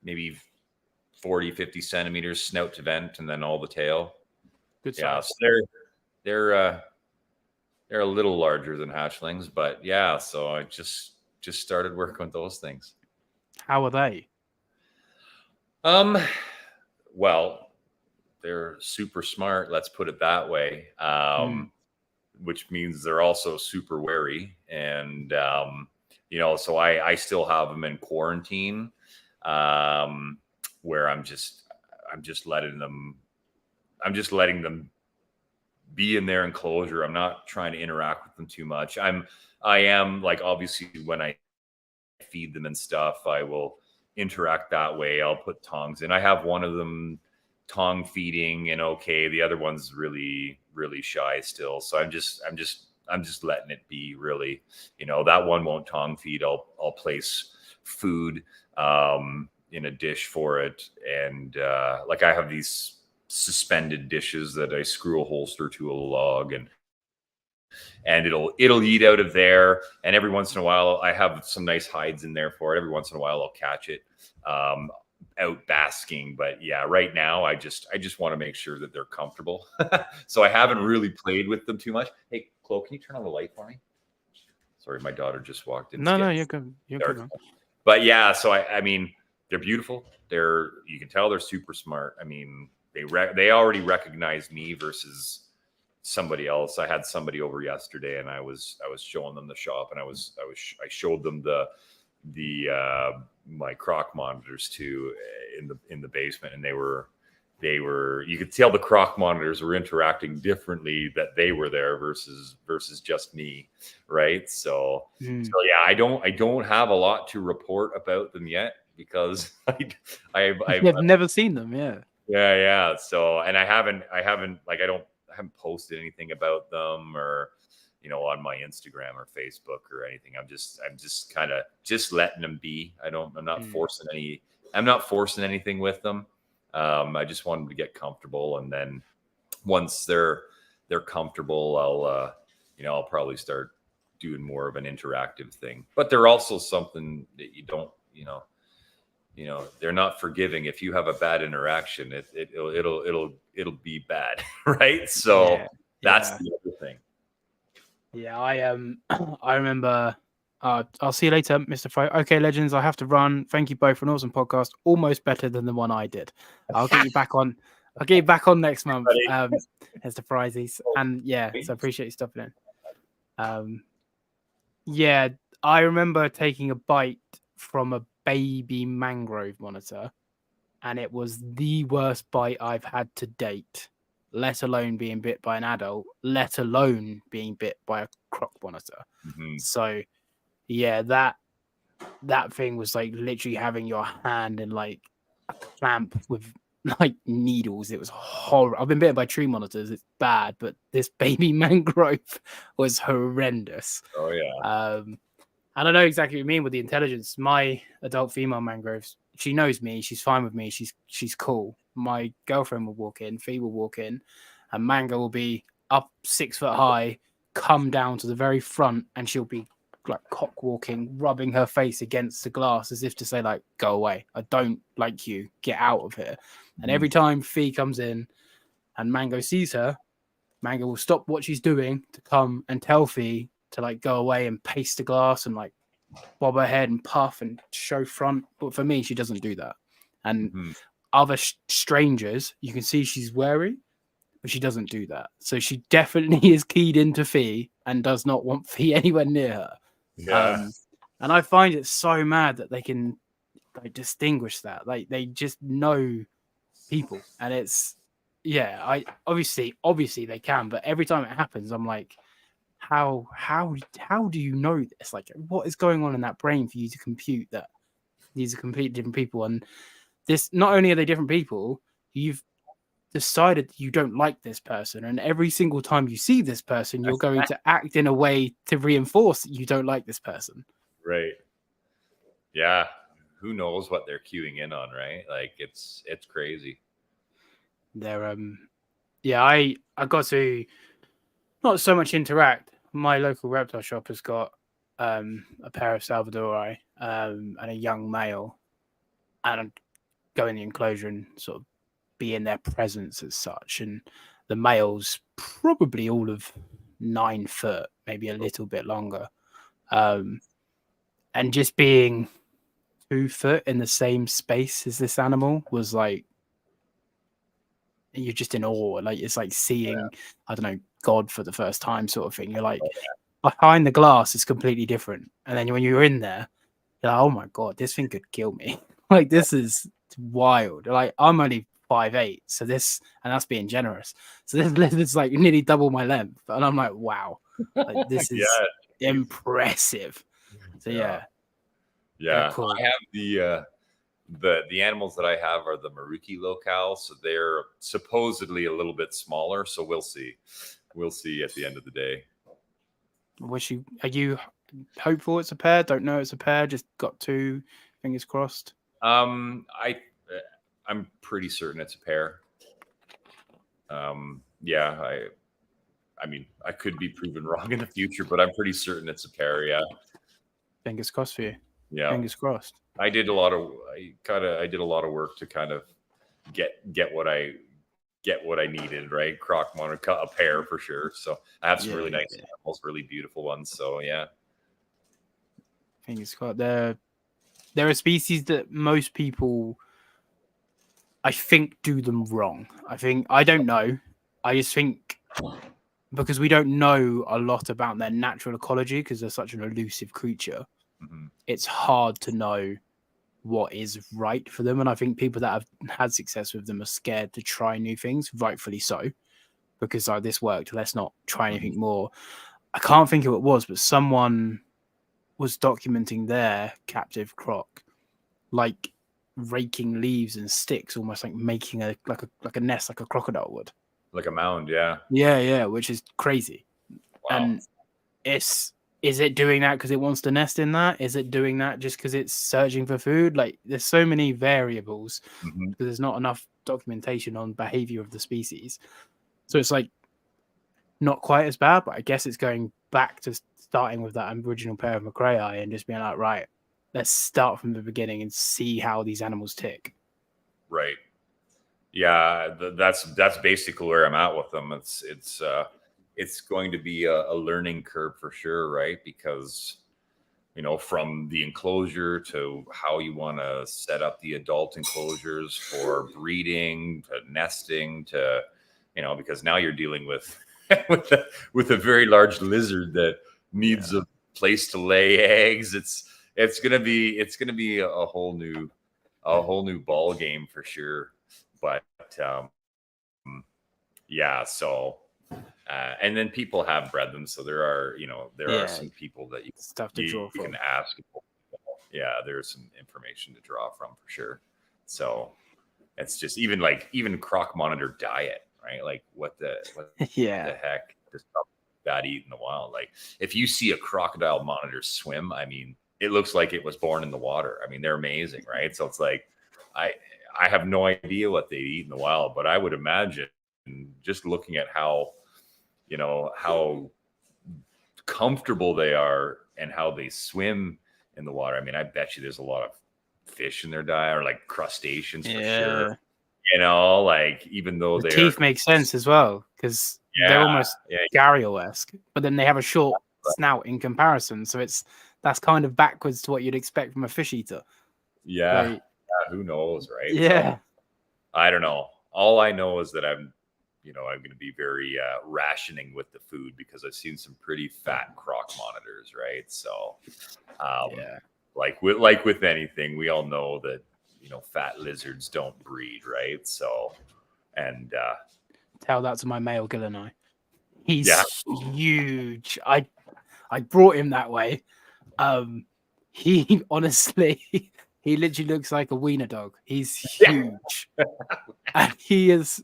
maybe 40, 50 centimeters snout to vent, and then all the tail. good Yeah, size. so they're they're a little larger than hatchlings, but yeah. So I just started working with those things. How are they? Um, well, they're super smart. Let's put it that way. Mm, Which means they're also super wary, and so I still have them in quarantine, where I'm just letting them be in their enclosure. I'm not trying to interact with them too much. I am, like, obviously when I feed them and stuff, I will interact that way. I'll put tongs in. I have one of them tongue feeding, and okay, the other one's really, really shy still. So I'm just letting it be, really. That one won't tongue feed. I'll place food in a dish for it. And like, I have these suspended dishes that I screw a holster to a log, and it'll eat out of there. And every once in a while, I have some nice hides in there for it. Every once in a while, I'll catch it out basking. But yeah, right now, I just want to make sure that they're comfortable. So I haven't really played with them too much. Hey, Chloe, can you turn on the light for me? Sorry, my daughter just walked in. It's no, getting you're good. You're good, dark. man. But yeah, so I mean, they're beautiful. You can tell they're super smart. I mean, they already recognize me versus somebody else. I had somebody over yesterday, and I was showing them the shop, and I showed them the my croc monitors too, in the basement, and they were you could tell the croc monitors were interacting differently, that they were there versus just me, right? So Mm. yeah, I don't have a lot to report about them yet, because I've I've never seen them. Yeah. yeah. So, and I haven't like, I haven't posted anything about them, or on my Instagram or Facebook or anything. I'm just kind of just letting them be. I'm not Mm. forcing anything with them. I just want them to get comfortable, and then once they're comfortable, I'll probably start doing more of an interactive thing. But they're also something that you don't, they're not forgiving. If you have a bad interaction, it'll be bad. Right? So Yeah. that's Yeah. the other thing. Yeah. I remember. I'll see you later, Mr. Fry. Okay, legends. I have to run. Thank you both for an awesome podcast. Almost better than the one I did. I'll get you back on. I'll get you back on next month. As the prizes. And yeah, so appreciate you stopping in. Yeah, I remember taking a bite from a baby mangrove monitor, and it was the worst bite I've had to date, let alone being bit by an adult, let alone being bit by a croc monitor. Mhm. So yeah, that thing was like literally having your hand in like a clamp with like needles. It was horrible. I've been bitten by tree monitors. It's bad, but this baby mangrove was horrendous. Oh yeah. And I know exactly what you mean with the intelligence. My adult female mangroves, she knows me. She's fine with me. She's cool. My girlfriend will walk in, Fee will walk in, and Mango will be up 6 foot high, come down to the very front, and she'll be like cock walking, rubbing her face against the glass as if to say, like, go away. I don't like you. Get out of here. And every time Fee comes in and Mango sees her, Mango will stop what she's doing to come and tell Fee to like go away and pace the glass and like bob her head and puff and show front. But for me, she doesn't do that. And Mhm. other strangers, you can see she's wary, but she doesn't do that. So she definitely is keyed into Fee and does not want Fee anywhere near her. Yeah. And I find it so mad that they can like distinguish that. Like they just know people, and it's I obviously they can, but every time it happens, I'm like, how do you know this? Like, what is going on in that brain for you to compute that these are completely different people? And this, not only are they different people, you've decided you don't like this person, and every single time you see this person, you're going to act in a way to reinforce that you don't like this person. Right. Yeah. Who knows what they're queuing in on, right? Like, it's crazy. They're Yeah, I got to not so much interact. My local reptile shop has got a pair of Salvadori and a young male, and I'd go in the enclosure and sort of be in their presence as such. And the male's probably all of 9 foot, maybe a little bit longer. And just being 2 foot in the same space as this animal was like, you're just in awe. Like, it's like seeing, I don't know, God for the first time sort of thing. You're like, behind the glass is completely different. And then when you're in there, you're like, oh my God, this thing could kill me. Like, this is wild. Like, I'm only 5'8", so this, and that's being generous. So this lizard's like nearly double my length. And I'm like, wow, like this is impressive. So yeah. Yeah. Cool. I have the animals that I have are the Maruki locales, so they're supposedly a little bit smaller. So we'll see. We'll see at the end of the day. Are you hopeful it's a pair? Don't know it's a pair. Just got 2 fingers crossed. I'm pretty certain it's a pair. Yeah, I mean, I could be proven wrong in the future, but I'm pretty certain it's a pair. Yeah. Fingers crossed for you. Yeah. Fingers crossed. I did a lot of work to kind of get what I needed, right? Croc monitor, a pair for sure. So I have some really nice animals, really beautiful ones. So yeah. Fingers crossed. There are species that most people, I think, do them wrong. I don't know. I just think because we don't know a lot about their natural ecology because they're such an elusive creature, it's hard to know what is right for them. And I think people that have had success with them are scared to try new things, rightfully so, because like, this worked, let's not try anything more. I can't think of what it was, but someone was documenting their captive croc, like raking leaves and sticks, almost like making a nest, like a crocodile would, like a mound. Yeah, which is crazy. Wow. And is it doing that because it wants to nest in that? Is it doing that just because it's searching for food? Like, there's so many variables because there's not enough documentation on behavior of the species. So it's like not quite as bad, but I guess it's going back to starting with that original pair of McRae and just being like, right, let's start from the beginning and see how these animals tick. Right. Yeah, that's basically where I'm at with them. It's going to be a learning curve for sure, right? Because, you know, from the enclosure to how you want to set up the adult enclosures for breeding to nesting to, you know, because now you're dealing with with a very large lizard that needs a place to lay eggs. It's gonna be a whole new ball game for sure. But yeah, so. And then people have bred them, so there are some people that you can ask. Yeah, there's some information to draw from for sure. So it's just even croc monitor diet, right? Like what the heck does that eat in the wild? Like if you see a crocodile monitor swim, I mean, it looks like it was born in the water. I mean, they're amazing, right? So it's like I have no idea what they eat in the wild, but I would imagine just looking at how comfortable they are and how they swim in the water. I mean, I bet you there's a lot of fish in their diet or like crustaceans for sure. You know, like even though the teeth make sense as well because they're almost gharial-esque, but then they have a short snout in comparison. So that's kind of backwards to what you'd expect from a fish eater. Yeah. Who knows, right? Yeah. So, I don't know. All I know is that I'm going to be very rationing with the food because I've seen some pretty fat croc monitors, right? So, like with anything, we all know that fat lizards don't breed, right? So, and tell that to my male Gillenai. He's huge. I brought him that way. He honestly, he literally looks like a wiener dog. He's huge, and he has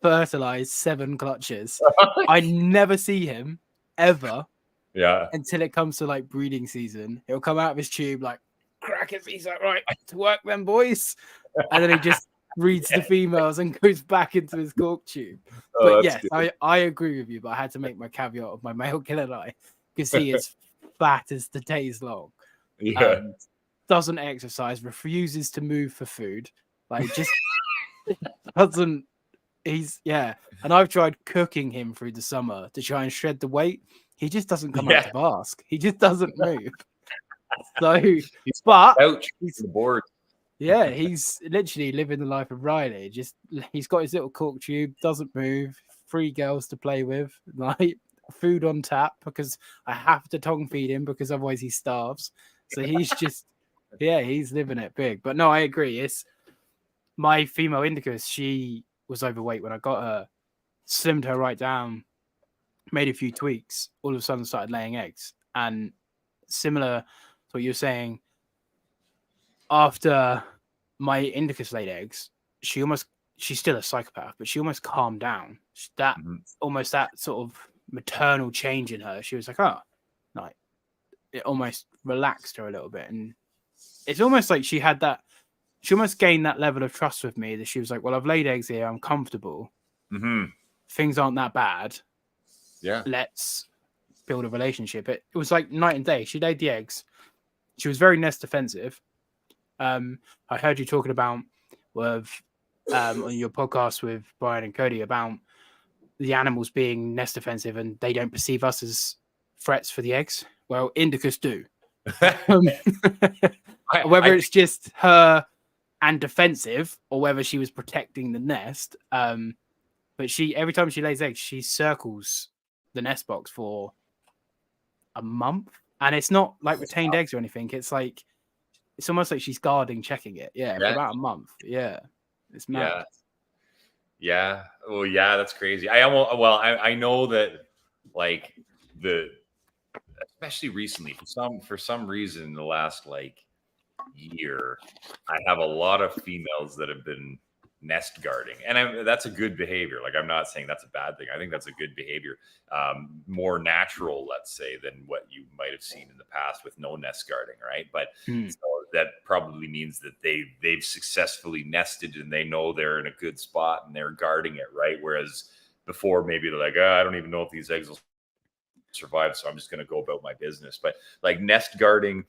fertilized 7 clutches. I never see him ever. Until it comes to like breeding season, he'll come out of his tube like crack his. He's like, right, to work then, boys. And then he just breeds the females and goes back into his cork tube. Oh, But that's yes, I agree with you, but I had to make my caveat of my male killer eye because he is fat as the day's long. Yeah. Doesn't exercise, refuses to move for food, like just doesn't. And I've tried cooking him through the summer to try and shred the weight. He just doesn't come out to bask. He just doesn't move. So, He's but ouch the board. yeah, he's literally living the life of Riley. Just he's got his little cork tube, doesn't move, 3 girls to play with, like food on tap because I have to tongue feed him because otherwise he starves. So he's just he's living it big. But no, I agree. It's my female Indicus. She was overweight when I got her, slimmed her right down, made a few tweaks. All of a sudden, started laying eggs. And similar to what you're saying, after my Indicus laid eggs, she's still a psychopath, but she almost calmed down. Almost that sort of maternal change in her. She was like, oh, like it almost relaxed her a little bit. And it's almost like she almost gained that level of trust with me that she was like, well, I've laid eggs here. I'm comfortable. Things aren't that bad. Yeah. Let's build a relationship. It was like night and day. She laid the eggs. She was very nest defensive. I heard you talking about on your podcast with Brian and Cody about the animals being nest defensive and they don't perceive us as threats for the eggs. Well, Indicus do. Whether it's just her and defensive or whether she was protecting the nest. But every time she lays eggs, she circles the nest box for a month. And it's not like retained eggs or anything. It's almost like she's guarding, checking it. Yeah, for about a month. Yeah. It's mad. Yeah. Well, yeah, that's crazy. I know that like especially recently for some reason in the last like year, I have a lot of females that have been nest guarding, and that's a good behavior. Like I'm not saying that's a bad thing. I think that's a good behavior, more natural, let's say, than what you might have seen in the past with no nest guarding, right? But so that probably means that they've successfully nested and they know they're in a good spot and they're guarding it, right? Whereas before, maybe they're like, I don't even know if these eggs will survive, so I'm just going to go about my business. But like nest guarding,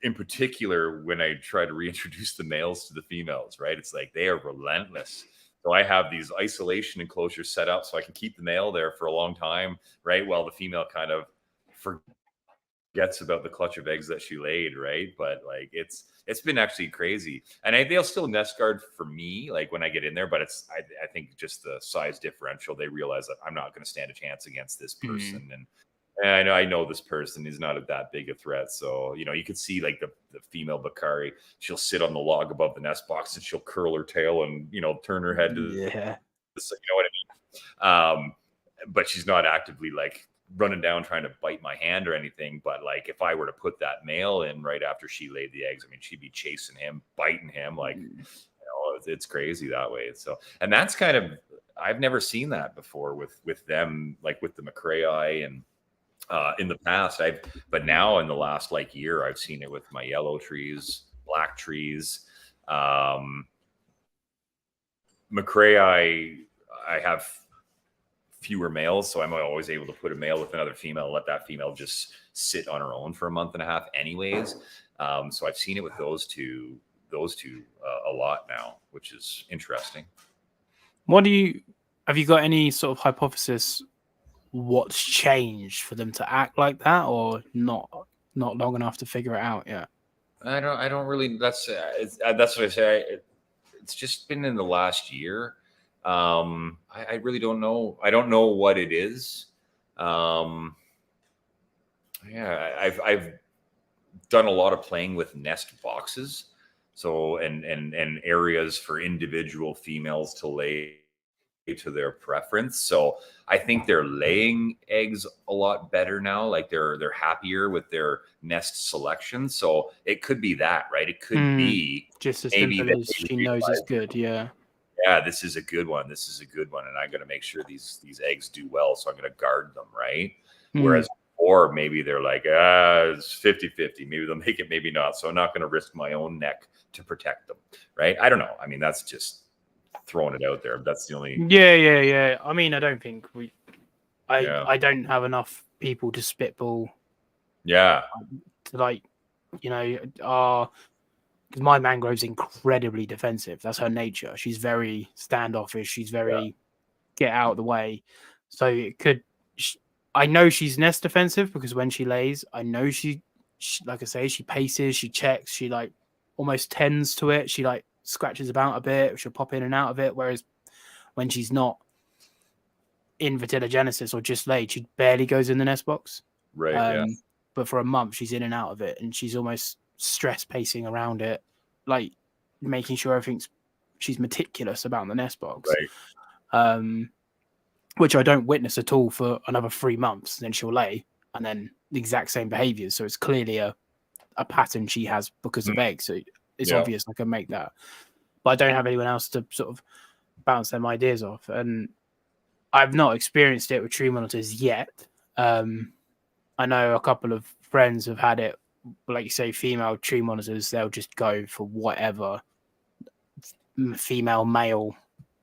in particular, when I try to reintroduce the males to the females, right? It's like they are relentless. So I have these isolation enclosures set up so I can keep the male there for a long time, right? While the female kind of forgets about the clutch of eggs that she laid, right? But like it's been actually crazy. And they'll still nest guard for me, like when I get in there, but I think just the size differential, they realize that I'm not going to stand a chance against this person. And I know this person is not that big a threat. So, you could see like the female Bakari, she'll sit on the log above the nest box and she'll curl her tail and, turn her head to you know what I mean? But she's not actively like running down trying to bite my hand or anything. But like if I were to put that male in right after she laid the eggs, I mean, she'd be chasing him, biting him. Like, it's crazy that way. So, and that's kind of, I've never seen that before with them, like with the McCrae and, in the past, but now in the last like year, I've seen it with my yellow trees, black trees. McCrae, I have fewer males, so I'm always able to put a male with another female and let that female just sit on her own for a month and a half anyways. So I've seen it with those two a lot now, which is interesting. Have you got any sort of hypothesis what's changed for them to act like that, or not long enough to figure it out yet? I don't really, that's what I say. It's just been in the last year. I really don't know. I don't know what it is. I've done a lot of playing with nest boxes. So, and areas for individual females to lay to their preference. So I think they're laying eggs a lot better now. Like they're happier with their nest selection. So it could be that, right? It could be just as simple as she knows it's good. Yeah, this is a good one. This is a good one. And I'm going to make sure these eggs do well. So I'm going to guard them, right? Whereas Or maybe they're like, it's 50-50. Maybe they'll make it, maybe not. So I'm not going to risk my own neck to protect them. Right. I don't know. I mean, that's just throwing it out there. That's the only. Yeah. I mean, I don't think Yeah. I don't have enough people to spitball. Yeah. To like, because my mangrove's incredibly defensive. That's her nature. She's very standoffish. She's very get out of the way. So it could. I know she's nest defensive because when she lays, I know she like I say, she paces, she checks, she like almost tends to it. She like scratches about a bit. She'll pop in and out of it. Whereas when she's not in vitellogenesis or just laid, she barely goes in the nest box. Right. But for a month, she's in and out of it, and she's almost stress pacing around it, like making sure she's meticulous about the nest box. Right. Which I don't witness at all for another 3 months. Then she'll lay, and then the exact same behaviors. So it's clearly a pattern she has because of eggs. So it's obvious I can make that, but I don't have anyone else to sort of bounce them ideas off. And I've not experienced it with tree monitors yet. I know a couple of friends have had it, like you say, female tree monitors. They'll just go for whatever female, male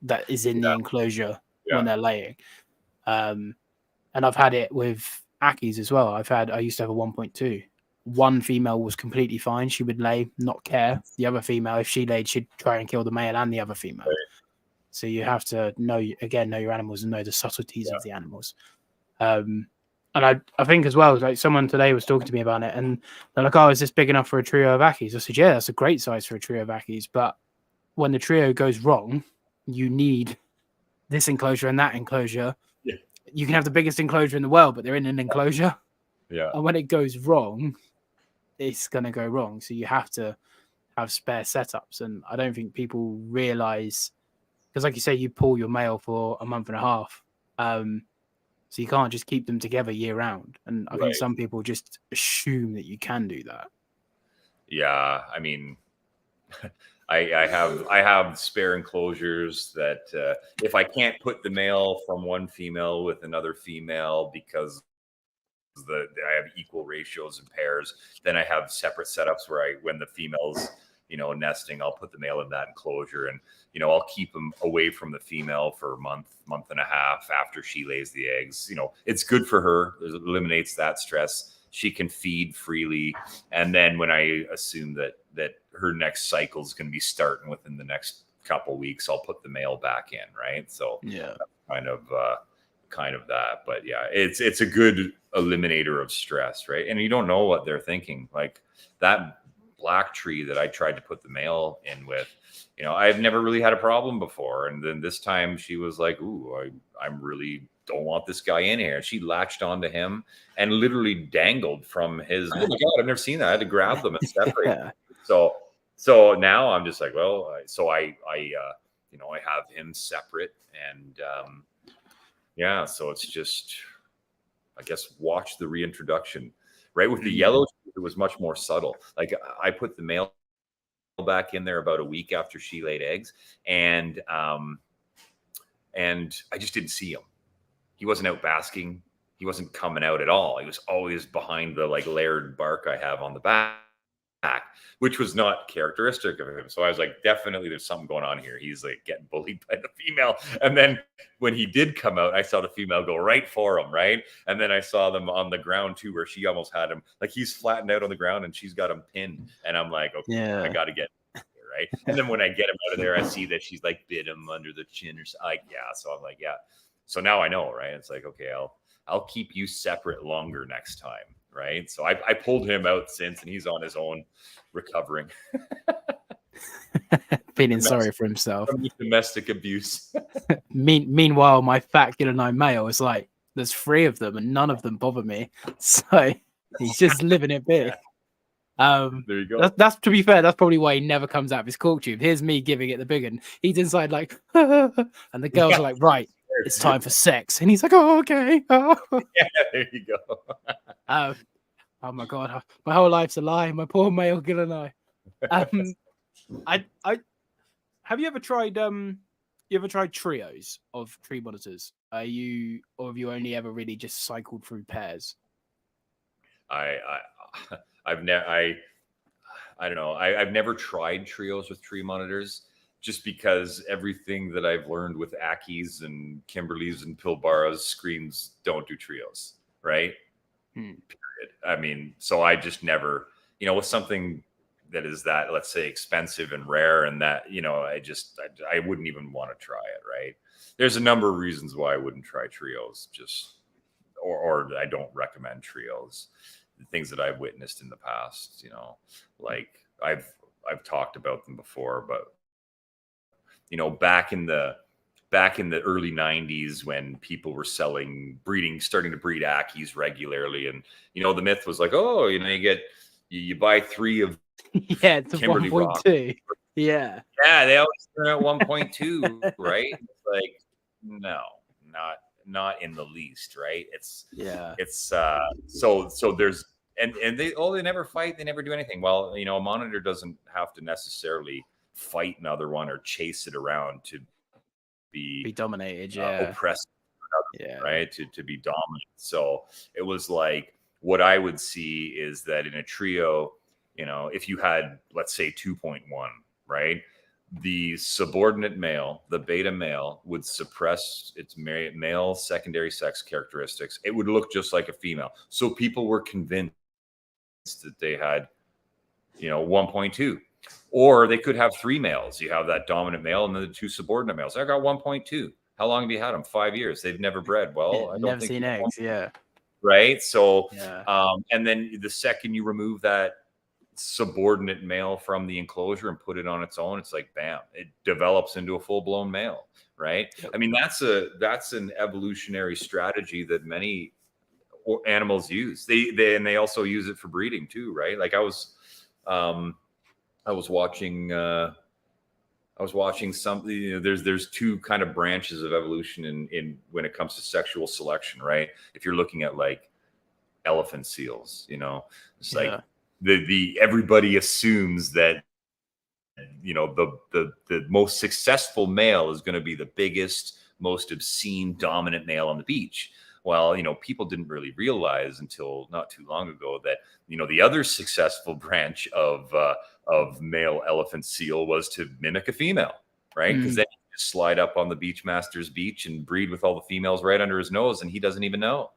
that is in the enclosure when they're laying. And I've had it with Ackies as well. I used to have a 1.2. One female was completely fine. She would lay, not care. The other female, if she laid, she'd try and kill the male and the other female. Right. So you have to know your animals and know the subtleties of the animals. And I think as well, like someone today was talking to me about it, and they're like, "Oh, is this big enough for a trio of Ackies?" I said, "Yeah, that's a great size for a trio of Ackies, but when the trio goes wrong, you need this enclosure and that enclosure. Yeah. You can have the biggest enclosure in the world, but they're in an enclosure. Yeah. And when it goes wrong, it's going to go wrong. So you have to have spare setups. And I don't think people realize, because like you say, you pull your male for a month and a half. So you can't just keep them together year round. And I think some people just assume that you can do that. Yeah. I mean, I have spare enclosures that if I can't put the male from one female with another female because I have equal ratios and pairs, then I have separate setups where when the female's nesting, I'll put the male in that enclosure, and I'll keep them away from the female for a month and a half after she lays the eggs. It's good for her. It eliminates that stress. She can feed freely, and then when I assume that her next cycle is going to be starting within the next couple weeks, I'll put the male back in, right? So kind of that. But yeah, it's a good eliminator of stress, right? And you don't know what they're thinking. Like that black tree that I tried to put the male in with, I've never really had a problem before, and then this time she was like, "Ooh, I'm really don't want this guy in here." She latched onto him and literally dangled from his. Oh my God, I've never seen that. I had to grab them and separate. So now I'm just like, well, so I have him separate, and so it's just, I guess, watch the reintroduction. Right with the yellow, it was much more subtle. Like I put the male back in there about a week after she laid eggs, and I just didn't see him. He wasn't out basking. He wasn't coming out at all. He was always behind the layered bark I have on the back, which was not characteristic of him. So I was like, definitely there's something going on here. He's like getting bullied by the female. And then when he did come out, I saw the female go right for him, right? And then I saw them on the ground too, where she almost had him. Like he's flattened out on the ground and she's got him pinned. And I'm like, okay, I got to get him here, right? And then when I get him out of there, I see that she's like bit him under the chin or something. So I'm like, yeah. So now I know, right? It's like, okay, I'll keep you separate longer next time, right? So I pulled him out since, and he's on his own, recovering. Feeling sorry for himself. From domestic abuse. Meanwhile, my fat Gillenite male is like, there's 3 of them, and none of them bother me. So he's just living it big. There you go. That's to be fair, that's probably why he never comes out of his cork tube. Here's me giving it the big one. He's inside like, and the girls are like, right, it's time for sex. And he's like, oh, okay. Oh. Yeah, there you go. Oh my God, my whole life's a lie. My poor male Gillenite. I have you ever tried trios of tree monitors? Or have you only ever really just cycled through pairs? I've never I don't know. I've never tried trios with tree monitors just because everything that I've learned with Ackies and Kimberleys and Pilbaras screams don't do trios, right? Period. I mean, so I just never, with something that is that, let's say, expensive and rare, and that, I wouldn't even want to try it, right? There's a number of reasons why I wouldn't try trios, or I don't recommend trios. The things that I've witnessed in the past, like I've talked about them before, but back in the early 90s when people were starting to breed Ackies regularly, and the myth was like, oh, you buy 3 of Yeah, it's a Kimberly Rock. 1.2. Yeah, they always turn out 1.2, right? It's like, no, not in the least, right? It's so there's and they never fight, they never do anything. Well, a monitor doesn't have to necessarily fight another one or chase it around to be dominated, oppressed, yeah, right? To be dominant. So it was like, what I would see is that in a trio, if you had, let's say, 2.1, right? The subordinate male, the beta male, would suppress its male secondary sex characteristics. It would look just like a female. So people were convinced that they had, 1.2. Or they could have 3 males. You have that dominant male and then the 2 subordinate males. I got 1.2. How long have you had them? 5 years. They've never bred. Well, I don't never think seen eggs. Yeah, right. So, yeah. And then the second you remove that subordinate male from the enclosure and put it on its own, it's like, bam, it develops into a full-blown male, right? Yep. I mean, that's an evolutionary strategy that many animals use. They also use it for breeding too, right? Like I was watching something. There's 2 kind of branches of evolution in when it comes to sexual selection, right? If you're looking at like elephant seals, it's like the everybody assumes that the most successful male is going to be the biggest, most obscene, dominant male on the beach. Well, people didn't really realize until not too long ago that the other successful branch of male elephant seal was to mimic a female, right? Because then you just slide up on the beachmaster's beach and breed with all the females right under his nose, and he doesn't even know,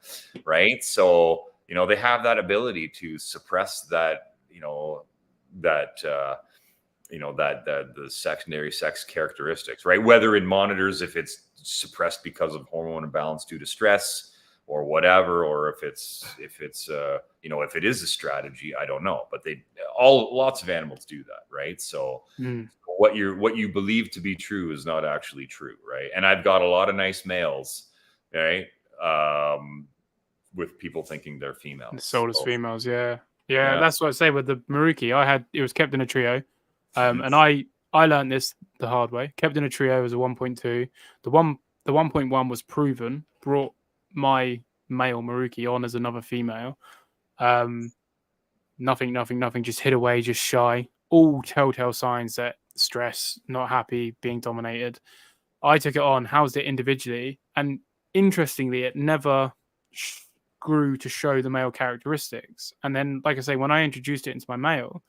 right? So they have that ability to suppress that, the secondary sex characteristics, right? Whether in monitors, if it's suppressed because of hormone imbalance due to stress or whatever, or if it is a strategy, I don't know. But lots of animals do that, right? So what you believe to be true is not actually true, right? And I've got a lot of nice males, right? With people thinking they're females. Sold as females, yeah. That's what I say with the Maruki. It was kept in a trio, and I learned this the hard way. Kept in a trio as a 1.2. The 1.1 was proven. Brought my male Maruki on as another female. Nothing. Just hid away, just shy. All telltale signs that stress, not happy, being dominated. I took it on, housed it individually, and interestingly, it never grew to show the male characteristics. And then, like I say, when I introduced it into my male,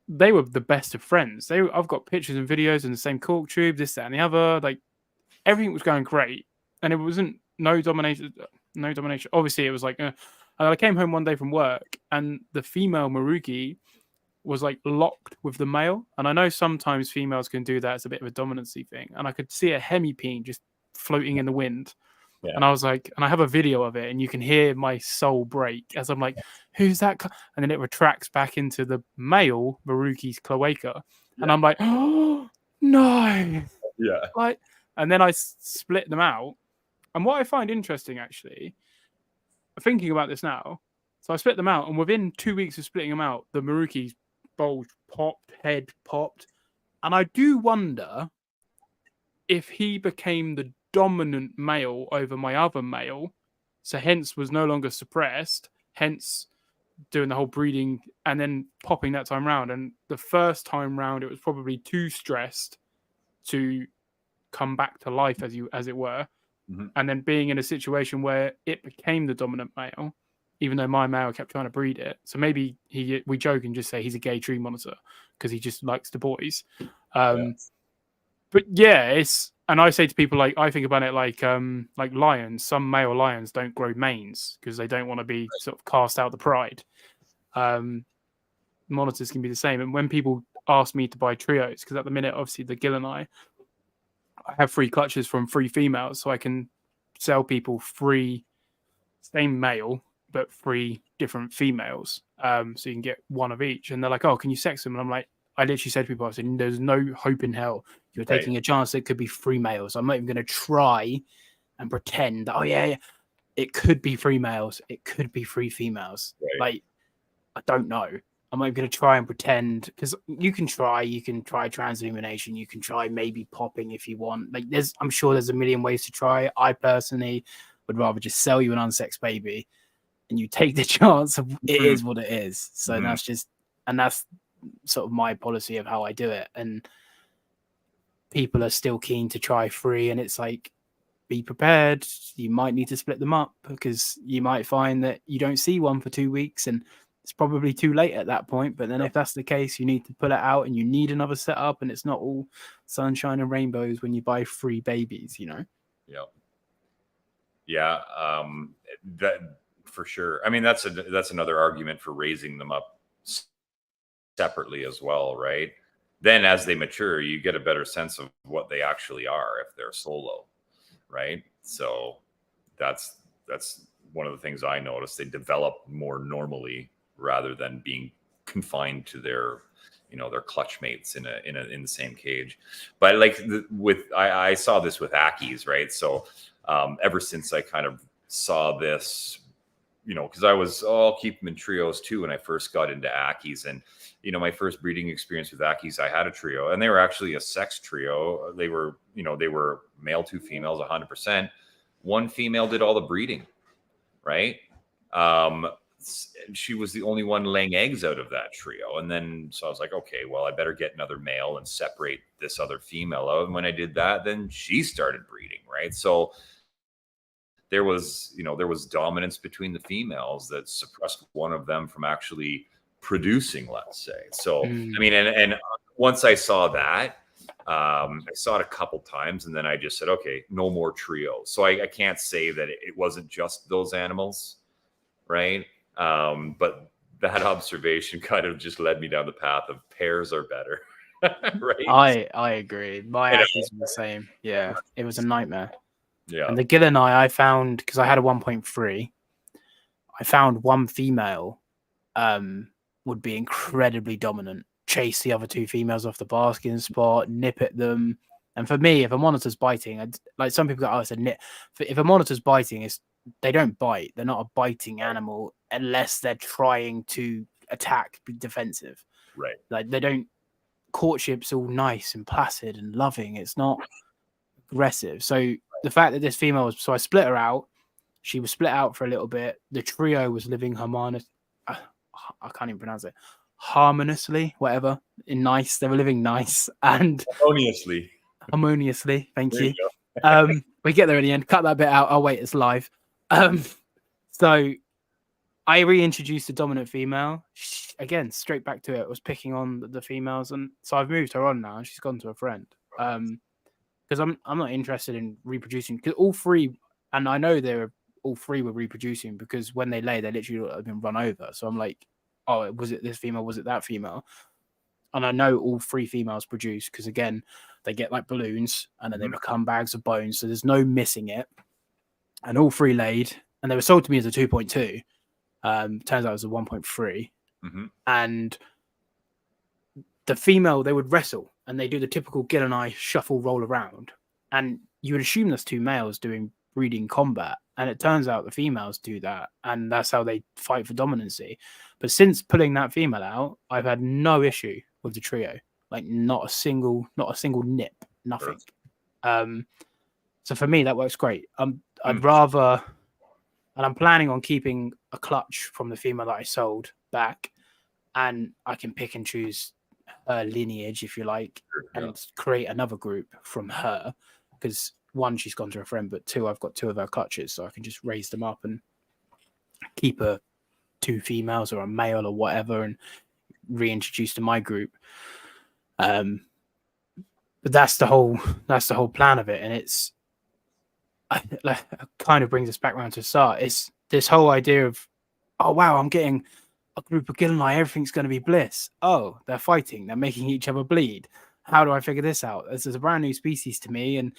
they were the best of friends. I've got pictures and videos in the same cork tube, this, that, and the other. Like everything was going great, and it wasn't no domination. Obviously, it was like, and I came home one day from work, and the female Maruki was like locked with the male. And I know sometimes females can do that as a bit of a dominancy thing. And I could see a hemipene just floating in the wind. Yeah. And I was like, and I have a video of it, and you can hear my soul break as I'm like, who's that? And then it retracts back into the male Maruki's cloaca. Yeah. And I'm like, oh, no. Yeah. Like, and then I split them out. And what I find interesting, actually, thinking about this now, so I split them out, and within 2 weeks of splitting them out, the Maruki's bulge popped, head popped. And I do wonder if he became the dominant male over my other male, so hence was no longer suppressed, hence doing the whole breeding and then popping that time round. And the first time round, it was probably too stressed to come back to life, as it were. Mm-hmm. And then being in a situation where it became the dominant male, even though my male kept trying to breed it. So maybe we joke and just say he's a gay tree monitor because he just likes the boys. But yeah, and I say to people, like, I think about it like lions. Some male lions don't grow manes because they don't want to be sort of cast out the pride. Monitors can be the same. And when people ask me to buy trios, because at the minute, obviously, the Gill and I have 3 clutches from 3 females, so I can sell people 3 same male but 3 different females. So you can get 1 of each. And they're like, "Oh, can you sex them?" And I'm like, I literally said to people, I said, "There's no hope in hell. You're taking a chance that it could be 3 males. I'm not even going to try and pretend that, oh yeah, it could be 3 males. It could be 3 females. Like, I don't know. I'm not going to try and pretend, because you can try transillumination. You can try maybe popping if you want. Like, I'm sure there's a million ways to try. I personally would rather just sell you an unsexed baby and you take the chance of it is what it is. So that's sort of my policy of how I do it. And people are still keen to try 3, and it's like, be prepared. You might need to split them up because you might find that you don't see one for 2 weeks and it's probably too late at that point. But then if that's the case, you need to pull it out and you need another setup, and it's not all sunshine and rainbows when you buy 3 babies, you know? Yeah. That for sure. I mean, that's another argument for raising them up separately as well, right? Then as they mature, you get a better sense of what they actually are if they're solo, right? So that's one of the things I noticed. They develop more normally rather than being confined to their clutch mates in the same cage. But like I saw this with Ackies, right? So ever since I kind of saw this, because I'll keep them in trios too when I first got into Ackies. And my first breeding experience with Ackies, I had a trio, and they were actually a sex trio. They were male, 2 females, 100%. 1 female did all the breeding, right? She was the only one laying eggs out of that trio. And then, so I was like, okay, well, I better get another male and separate this other female out. And when I did that, then she started breeding, right? So there was dominance between the females that suppressed one of them from actually producing, let's say. So, I mean, and once I saw that, I saw it a couple times, and then I just said, okay, no more trios. So I can't say that it wasn't just those animals, right? But that observation kind of just led me down the path of pairs are better, right? I agree. My Ackies were the same. Yeah, it was a nightmare. Yeah. And the Gill and I found, because I had a 1.3, I found 1 female would be incredibly dominant, chase the other 2 females off the basking spot, nip at them. And for me, if a monitor's biting, like some people go, oh, it's a nip. If a monitor's biting, they don't bite. They're not a biting animal unless they're trying to attack, be defensive. Right. Like, they don't. Courtship's all nice and placid and loving. It's not aggressive. So the fact that this female was, so I split her out. She was split out for a little bit. The trio was living I can't even pronounce it. Harmoniously, whatever. Nice. They were living nice and harmoniously. Thank you. We get there in the end. Cut that bit out. Oh wait, it's live. So I reintroduced the dominant female. Again, straight back to it. Was picking on the females, and so I've moved her on now, and she's gone to a friend. Because I'm not interested in reproducing. Because all 3, and I know all 3 were reproducing, because when they lay, they literally have been run over. So I'm like, oh, was it this female? Was it that female? And I know all 3 females produce, because again, they get like balloons and then they become bags of bones. So there's no missing it. And all 3 laid, and they were sold to me as a 2.2. Turns out it was a 1.3. And the female, they would wrestle and they do the typical Gill and I shuffle roll around. And you would assume that's 2 males doing breeding combat. And it turns out the females do that. And that's how they fight for dominancy. But since pulling that female out, I've had no issue with the trio. Like not a single nip, nothing. So for me, that works great. I'd rather, and I'm planning on keeping a clutch from the female that I sold back, and I can pick and choose her lineage, if you like, and create another group from her. Because 1, she's gone to a friend, but 2, I've got 2 of her clutches, so I can just raise them up and keep a 2 females or a male or whatever and reintroduce to my group. But that's the whole plan of it, and it's kind of brings us back around to the start. It's this whole idea of, oh wow, I'm getting a group of Gillenai, everything's going to be bliss. Oh, they're fighting, they're making each other bleed. How do I figure this out? This is a brand new species to me, and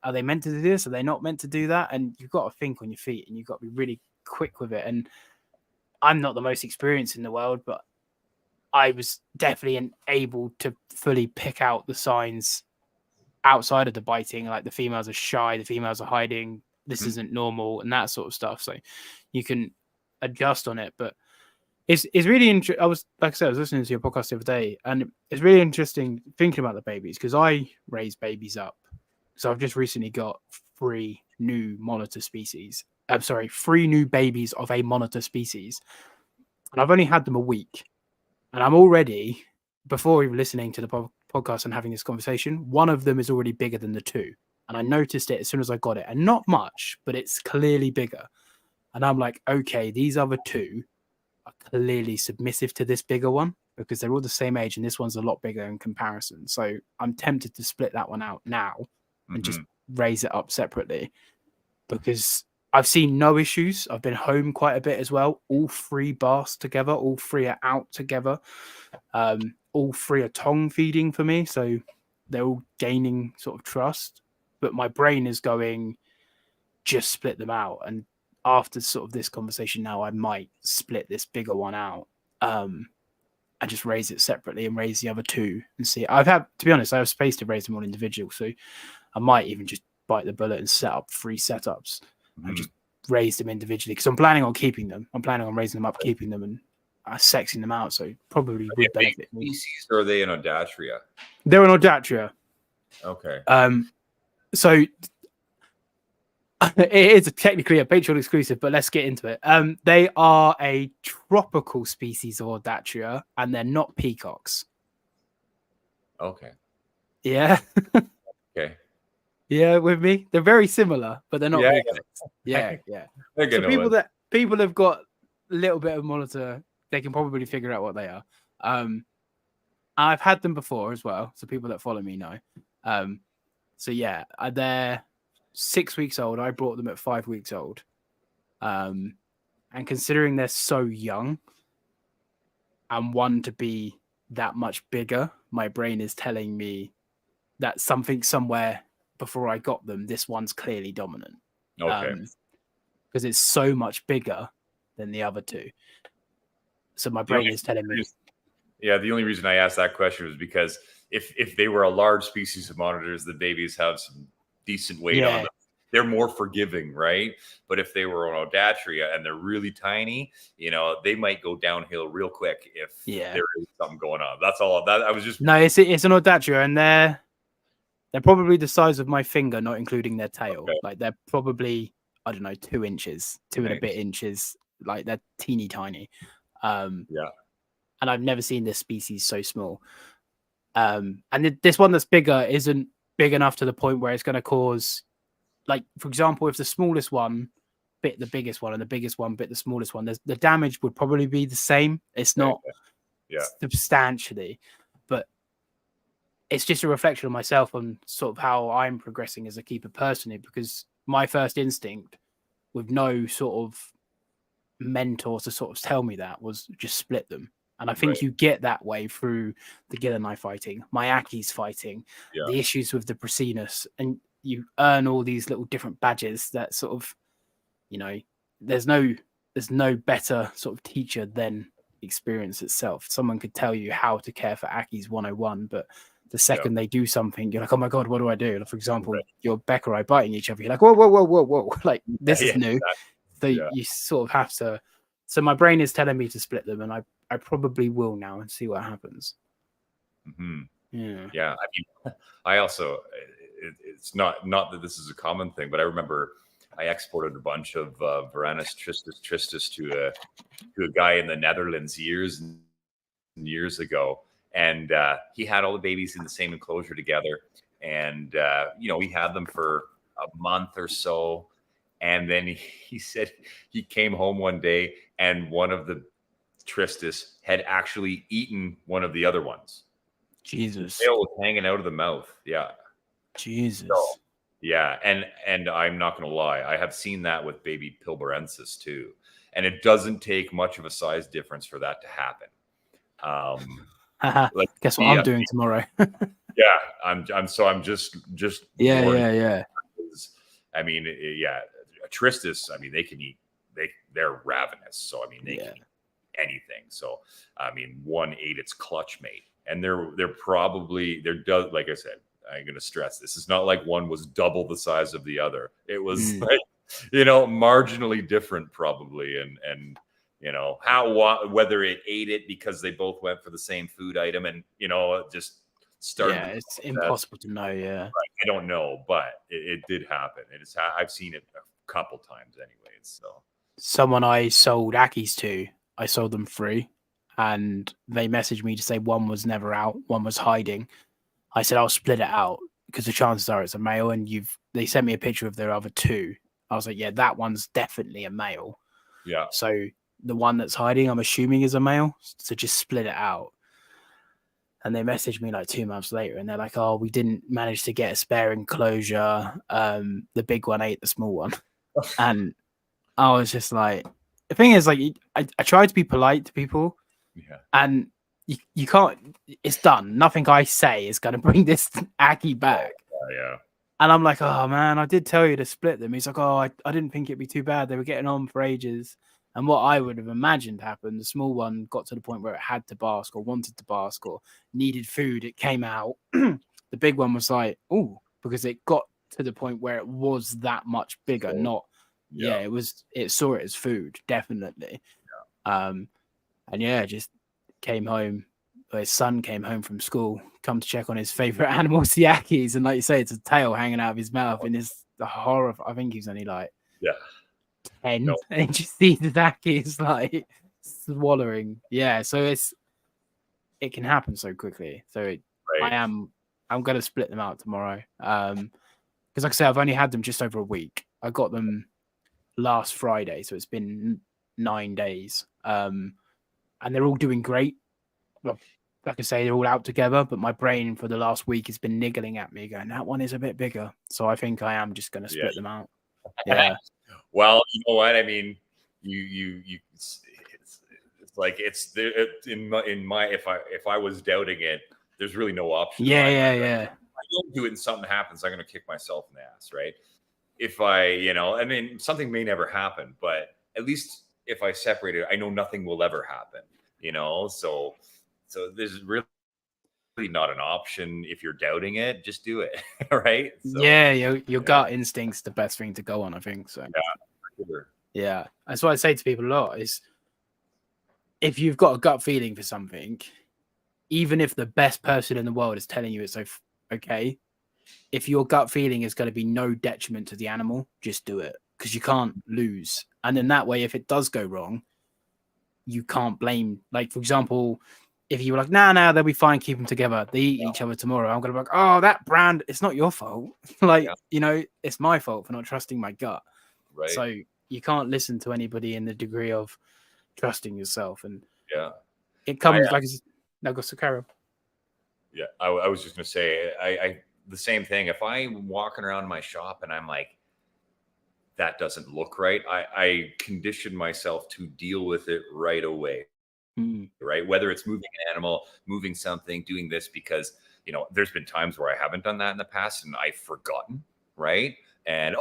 are they meant to do this? Are they not meant to do that? And you've got to think on your feet, and you've got to be really quick with it. And I'm not the most experienced in the world, but I was definitely able to fully pick out the signs outside of the biting, like the females are shy, the females are hiding, this isn't normal, and that sort of stuff. So you can adjust on it. But it's really interesting. I was listening to your podcast the other day, and it's really interesting thinking about the babies, because I raise babies up. So I've just recently got 3 new monitor species. I'm sorry, 3 new babies of a monitor species, and I've only had them a week, and I'm already, before even listening to the podcast and having this conversation, one of them is already bigger than the 2, and I noticed it as soon as I got it, and not much, but it's clearly bigger. And I'm like, okay, these other 2 are clearly submissive to this bigger one, because they're all the same age, and this one's a lot bigger in comparison. So I'm tempted to split that one out now and just raise it up separately, because I've seen no issues. I've been home quite a bit as well. All 3 baths together, all 3 are out together. All 3 are tongue feeding for me, so they're all gaining sort of trust. But my brain is going, just split them out. And after sort of this conversation now, I might split this bigger one out, and just raise it separately and raise the other 2 and see. To be honest, I have space to raise them all individual, so I might even just bite the bullet and set up 3 setups and just raise them individually, because I'm planning on keeping them. I'm planning on raising them up, keeping them, and sexing them out. So probably would benefit me. Species, or are they an Audatria? They're an Audatria. Okay. So it is technically a Patreon exclusive, but let's get into it. They are a tropical species of Audatria, and they're not peacocks. Okay. Yeah. Okay. Yeah, with me, they're very similar, but they're not peacocks. Yeah. So people have got a little bit of monitor, they can probably figure out what they are. I've had them before as well, so people that follow me know. So yeah, they're 6 weeks old. I brought them at 5 weeks old. And considering they're so young, and one to be that much bigger, my brain is telling me that something somewhere before I got them, this one's clearly dominant. Okay. Because it's so much bigger than the other 2. So my brain is telling me. Yeah, the only reason I asked that question was because if they were a large species of monitors, the babies have some decent weight on them. They're more forgiving, right? But if they were an Audatria and they're really tiny, they might go downhill real quick if there is something going on. That's all. That I was just it's an Audatria, and they're probably the size of my finger, not including their tail. Okay. Like they're probably, I don't know, 2 inches, 2 and a bit inches. Like they're teeny tiny. And I've never seen this species so small. And this one that's bigger isn't big enough to the point where it's going to cause, like, for example, if the smallest one bit the biggest one and the biggest one bit the smallest one, the damage would probably be the same. It's not substantially, but it's just a reflection of myself on sort of how I'm progressing as a keeper personally, because my first instinct, with no sort of mentor to sort of tell me that, was just split them. And I think you get that way through the Gillenai fighting, Mayaki's fighting, the issues with the Prasinus, and you earn all these little different badges that sort of, there's no better sort of teacher than experience itself. Someone could tell you how to care for Aki's 101, but the second they do something, you're like, oh my God, what do I do? Like, for example, your Beckerai biting each other, you're like, whoa. Like, this is new. So you sort of have to. So my brain is telling me to split them, and I probably will now and see what happens. Yeah. I mean, I also, it's not that this is a common thing, but I remember I exported a bunch of Varanus tristis to a guy in the Netherlands years and years ago, and he had all the babies in the same enclosure together, and we had them for a month or so. And then he said he came home one day and one of the Tristis had actually eaten one of the other ones. Jesus. The tail was hanging out of the mouth. Yeah. Jesus. So, yeah. And I'm not going to lie. I have seen that with baby Pilbarensis too. And it doesn't take much of a size difference for that to happen. Guess what I'm doing tomorrow? Yeah. I'm just yeah. I mean, yeah, Tristis, I mean, they can eat, they're ravenous. So, I mean, they can eat anything. So, I mean, one ate its clutch mate, and they're like I said, I'm going to stress, this is not like one was double the size of the other. It was like, marginally different probably. And, whether it ate it because they both went for the same food item and, just started. Yeah, it's impossible to know. Yeah. Right. I don't know, but it did happen. I've seen it a couple times anyways. So someone I sold Ackies to, I sold them free, and they messaged me to say one was never out, one was hiding. I said I'll split it out because the chances are it's a male, and they sent me a picture of their other two. I was like, yeah, that one's definitely a male. Yeah. So the one that's hiding, I'm assuming is a male. So just split it out. And they messaged me like 2 months later, and they're like, "Oh, we didn't manage to get a spare enclosure. The big one ate the small one." And I was just like, the thing is, like, I try to be polite to people, and you can't. It's done. Nothing I say is going to bring this Ackie back. Yeah. And I'm like, oh man, I did tell you to split them. He's like, oh, I didn't think it'd be too bad. They were getting on for ages. And what I would have imagined happened, the small one got to the point where it had to bask or wanted to bask or needed food. It came out. The big one was like, oh, because it got to the point where it was that much bigger. It saw it as food, definitely. And just came home. His son came home from school, come to check on his favorite animal, Siakis, and like you say, it's a tail hanging out of his mouth, and it's the horror. I think he's only like 10, and you just see the Siakis like swallowing. Yeah, so it can happen so quickly. So I'm gonna split them out tomorrow. Because like I said, I've only had them just over a week. I got them last Friday, so it's been 9 days. And they're all doing great. Well, like I say, they're all out together, but my brain for the last week has been niggling at me, going, that one is a bit bigger. So I think I am just going to split them out. Yeah. Well, you know what? I mean, it's like in my if I was doubting it, there's really no option. Yeah. If I don't do it and something happens, I'm going to kick myself in the ass, right? If I mean, something may never happen, but at least if I separate it, I know nothing will ever happen, So there's really not an option. If you're doubting it, just do it. Right. So, your gut instinct's the best thing to go on, I think. So yeah. That's what I say to people a lot is if you've got a gut feeling for something, even if the best person in the world is telling you it's okay, if your gut feeling is going to be no detriment to the animal, just do it, because you can't lose. And in that way, if it does go wrong, you can't blame. Like, for example, if you were like, nah, they'll be fine, keep them together, they eat each other tomorrow, I'm going to be like, oh, that brand, it's not your fault. It's my fault for not trusting my gut. Right. So you can't listen to anybody in the degree of trusting yourself. And it comes Carol. Yeah, I was just going to say, I the same thing. If I'm walking around my shop and I'm like, that doesn't look right, I condition myself to deal with it right away. Right. Whether it's moving an animal, moving something, doing this, because, there's been times where I haven't done that in the past and I've forgotten. Right. And,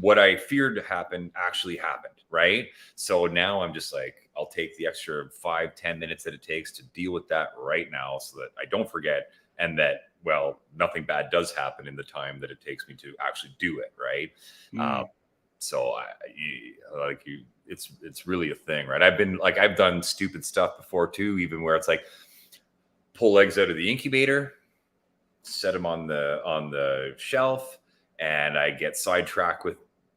what I feared to happen actually happened. Right. So now I'm just like, I'll take the extra 5-10 minutes that it takes to deal with that right now so that I don't forget. And that, nothing bad does happen in the time that it takes me to actually do it. Right. So it's really a thing, right? I've done stupid stuff before too, even where it's like pull eggs out of the incubator, set them on the shelf, and I get sidetracked with,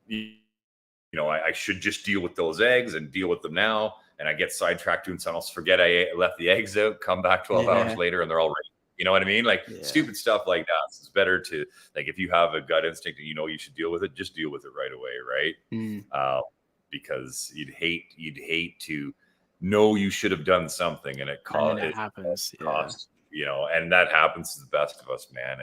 I should just deal with those eggs and deal with them now. And I get sidetracked doing something else, forget I left the eggs out, come back 12 hours later and they're all ready. You know what I mean? Like Yeah. stupid stuff like that. So it's better to, like, if you have a gut instinct and you know you should deal with it, just deal with it right away, right? Because you'd hate to know you should have done something and it happens. costs, you know, and that happens to the best of us, man.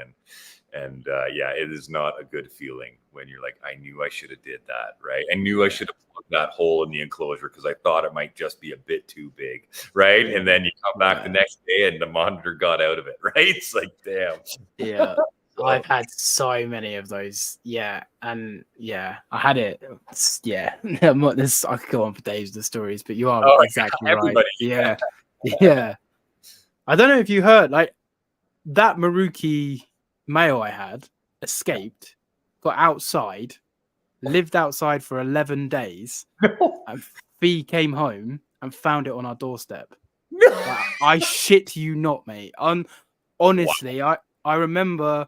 And yeah, it is not a good feeling when you're like, I knew I should have did that, right? I knew I should have plugged that hole in the enclosure because I thought it might just be a bit too big, right? And then you come back the next day and the monitor got out of it, right? It's like, damn. Yeah. I've had so many of those. Yeah. And yeah, I had it. Yeah. I could go on for days with the stories, but you are exactly right. Yeah. Yeah. I don't know if you heard, like, that Maruki male I had escaped, got outside, lived outside for 11 days, and Fee came home and found it on our doorstep. Like, I shit you not, mate. Honestly, wow. I remember,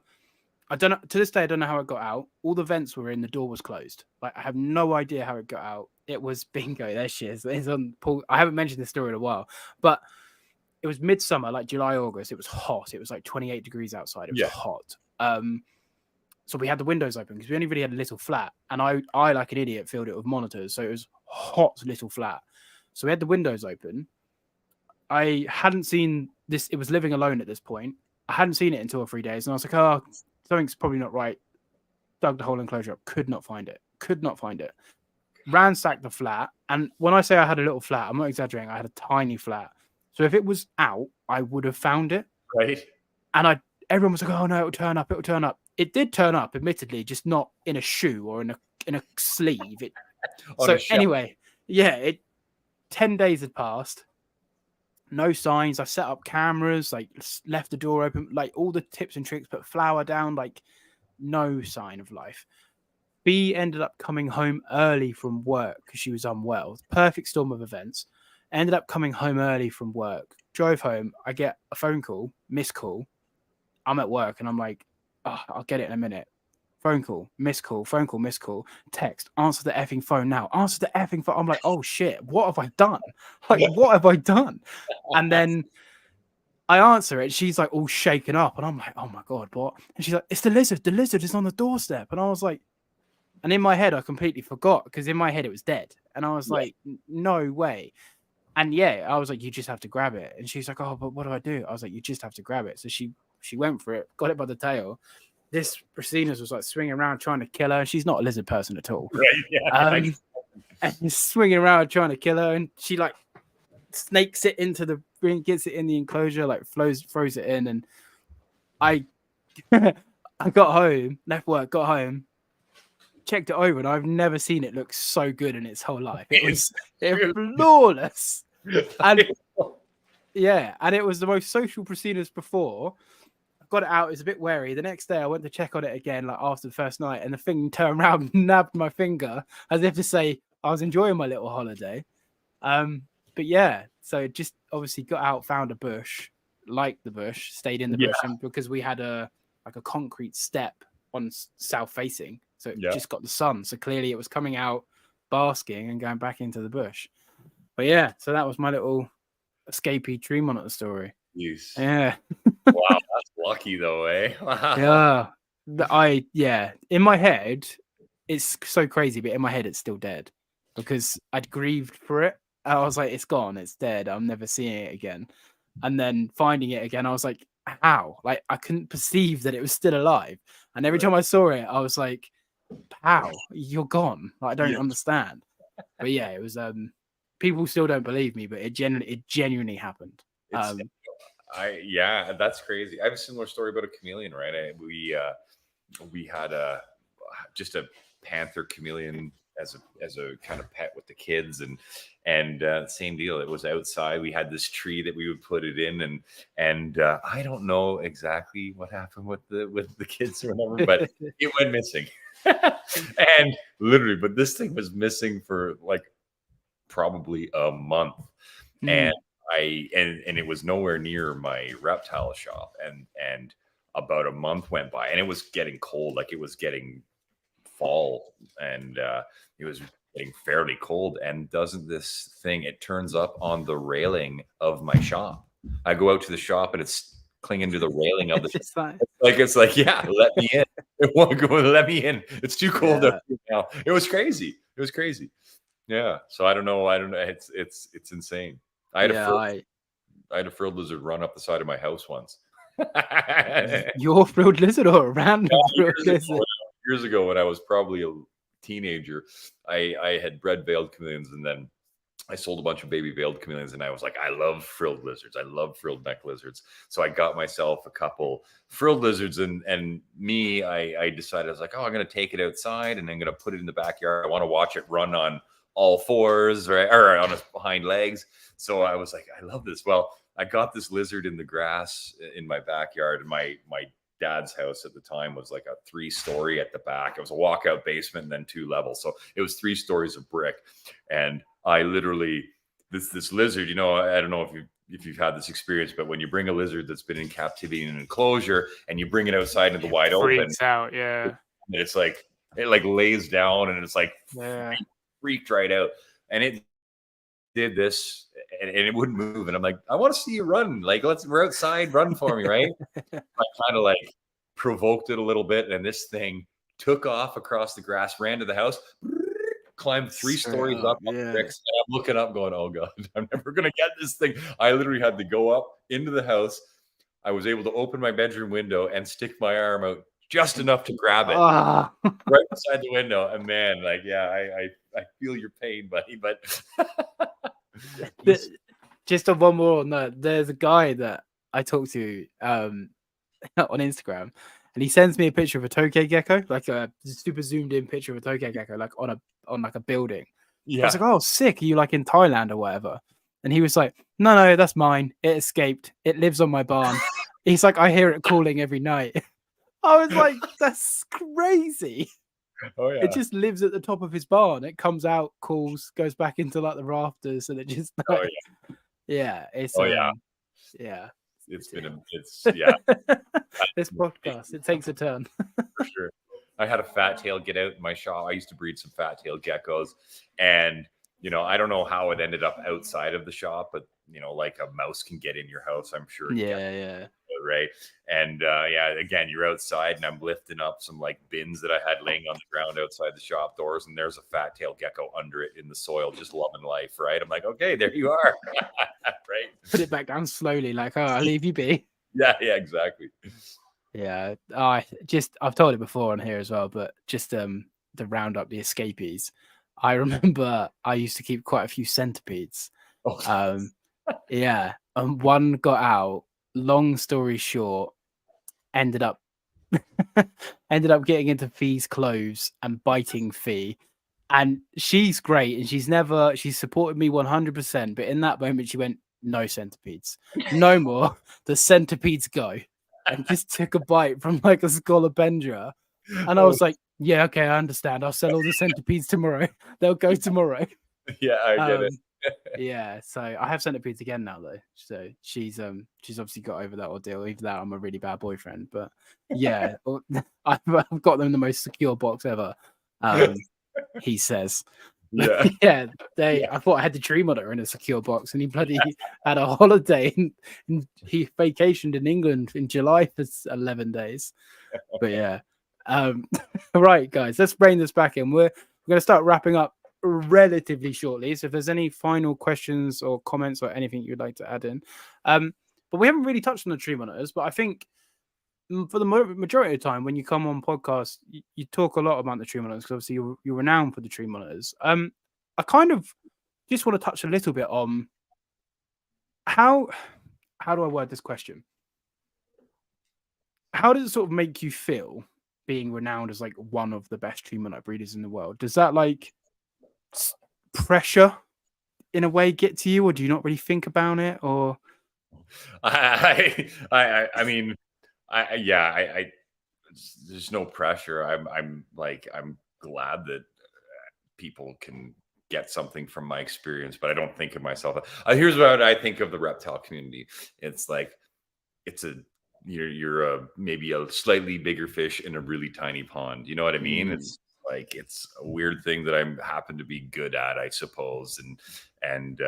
I don't know, to this day, I don't know how it got out. All the vents were in, the door was closed. Like, I have no idea how it got out. It was bingo. There she is. It's on Paul. I haven't mentioned this story in a while, but it was midsummer, like July, August. It was hot. It was like 28 degrees outside. It was hot. So we had the windows open because we only really had a little flat. And I, like an idiot, filled it with monitors. So it was hot little flat. So we had the windows open. I hadn't seen this. It was living alone at this point. I hadn't seen it in 2 or 3 days. And I was like, oh, something's probably not right. Dug the whole enclosure up. Could not find it. Ransacked the flat. And when I say I had a little flat, I'm not exaggerating. I had a tiny flat. So if it was out, I would have found it. Right. And everyone was like, oh no, it'll turn up. It did turn up, admittedly, just not in a shoe or in a sleeve. So anyway, 10 days had passed. No signs. I set up cameras, like left the door open, like all the tips and tricks, put flour down, like no sign of life. B ended up coming home early from work because she was unwell. Perfect storm of events. Ended up coming home early from work. Drove home. I get a phone call, missed call. I'm at work and I'm like, oh, I'll get it in a minute. Phone call, missed call, phone call, missed call. Text, answer the effing phone now. Answer the effing phone. I'm like, oh shit, what have I done? What have I done? And then I answer it. She's like all shaken up. And I'm like, oh my God, what? And she's like, it's the lizard. The lizard is on the doorstep. And I was like, and in my head, I completely forgot because in my head it was dead. And I was like, no way. And I was like, you just have to grab it. And she's like, oh, but what do I do? I was like, you just have to grab it. So she went for it, got it by the tail. This Prasinus was like swinging around trying to kill her. And she's not a lizard person at all. Right, yeah. And he's swinging around trying to kill her. And she like snakes it into the ring, gets it in the enclosure, like throws it in. And I got home, left work, got home, checked it over, and I've never seen it look so good in its whole life. It was flawless. And and it was the most social Prasinus before. I got it out, it was a bit wary. The next day I went to check on it again, like after the first night, and the thing turned around and nabbed my finger as if to say I was enjoying my little holiday. But so it just obviously got out, found a bush, liked the bush, stayed in the bush, and because we had a concrete step on south facing, so it just got the sun, so clearly it was coming out, basking and going back into the bush. But so that was my little escapee tree monitor story. Yes. Yeah. Wow, that's lucky though, eh? Wow. Yeah. In my head, it's so crazy, but in my head, it's still dead because I'd grieved for it. I was like, it's gone, it's dead. I'm never seeing it again. And then finding it again, I was like, how? Like, I couldn't perceive that it was still alive. And every time I saw it, I was like, how? You're gone. Like, I don't understand. But it was people still don't believe me, but it genuinely happened. That's crazy. I have a similar story about a chameleon, right? We had just a panther chameleon as a kind of pet with the kids, and same deal. It was outside. We had this tree that we would put it in, and I don't know exactly what happened with the kids or whatever, but it went missing. And literally, but this thing was missing for like probably a month, and it was nowhere near my reptile shop, and about a month went by, and it was getting cold, like it was getting fall, and it was getting fairly cold, and doesn't this thing, it turns up on the railing of my shop. I go out to the shop and it's clinging to the railing of the. It's just like, It's like, yeah, let me in. It won't go. Let me in. It's too cold Yeah. out here now. It was crazy. It was crazy. Yeah. So I don't know. It's insane. I had a frilled lizard run up the side of my house once. Your frilled lizard or a random frilled lizard? Years ago, when I was probably a teenager, I had bred veiled chameleons, and then I sold a bunch of baby veiled chameleons, and I was like, I love frilled lizards. I love frilled neck lizards. So I got myself a couple frilled lizards, and I decided, I was like, oh, I'm going to take it outside and I'm going to put it in the backyard. I want to watch it run on all fours, right, or on its behind legs. So I was like, I love this. Well, I got this lizard in the grass in my backyard, and my dad's house at the time was like a 3-story at the back. It was a walkout basement and then 2 levels. So it was 3 stories of brick. And I literally, this lizard, I don't know if you've had this experience, but when you bring a lizard that's been in captivity in an enclosure and you bring it outside into the wide open, Freaks out, yeah. It's like, it like lays down and it's like freaked right out. And it did this and it wouldn't move. And I'm like, I want to see you run. Like, we're outside, run for me, right? I kind of like provoked it a little bit, and this thing took off across the grass, ran to the house, climbed 3 stories up the bricks, and I'm looking up going, oh God, I'm never going to get this thing. I literally had to go up into the house. I was able to open my bedroom window and stick my arm out just enough to grab it right beside the window. And man, like, yeah, I feel your pain, buddy, but just on one more note, there's a guy that I talked to on Instagram, and he sends me a picture of a tokay gecko, like a super zoomed in picture of a tokay gecko, like on like a building. Yeah. I was like, oh, sick. Are you like in Thailand or whatever? And he was like, no, that's mine. It escaped. It lives on my barn. He's like, I hear it calling every night. I was like, that's crazy. Oh yeah. It just lives at the top of his barn. It comes out, calls, goes back into like the rafters, and it just like, it's yeah. It's this podcast, it takes a turn. For sure. I had a fat tail get out in my shop. I used to breed some fat tail geckos, and I don't know how it ended up outside of the shop, but like a mouse can get in your house, I'm sure. Yeah. Right. And again, you're outside, and I'm lifting up some like bins that I had laying on the ground outside the shop doors, and there's a fat tail gecko under it in the soil, just loving life. Right. I'm like, okay, there you are. Right. Put it back down slowly, like, oh, I'll leave you be. Yeah, exactly. Yeah. I've told it before on here as well, but just to round up the escapees. I remember I used to keep quite a few centipedes. And one got out. Long story short, ended up getting into Fee's clothes and biting Fee. And she's great, and she's supported me 100%. But in that moment, she went, no centipedes, no more. The centipedes go, and just took a bite from like a scolopendra. And I was like, yeah, okay, I understand. I'll sell all the centipedes tomorrow. They'll go tomorrow. Yeah, I get it. Yeah, so I have centipedes again now though. So she's obviously got over that ordeal. Even though I'm a really bad boyfriend, but yeah, I've got them in the most secure box ever. He says, I thought I had the tree monitor in a secure box, and he bloody had a holiday and he vacationed in England in July for 11 days. But yeah, right, guys, let's bring this back in. We're going to start wrapping up relatively shortly, so if there's any final questions or comments or anything you'd like to add in, but we haven't really touched on the tree monitors. But I think for the majority of the time when you come on podcasts, you talk a lot about the tree monitors, because obviously you're renowned for the tree monitors. I kind of just want to touch a little bit on how do I word this question? How does it sort of make you feel being renowned as like one of the best tree monitor breeders in the world? Does that like pressure in a way get to you, or do you not really think about it? Or I mean, there's no pressure. I'm glad that people can get something from my experience, but I don't think of myself. Here's what I think of the reptile community. It's like, you're maybe a slightly bigger fish in a really tiny pond. You know what I mean? It's like, it's a weird thing that I happen to be good at, I suppose. And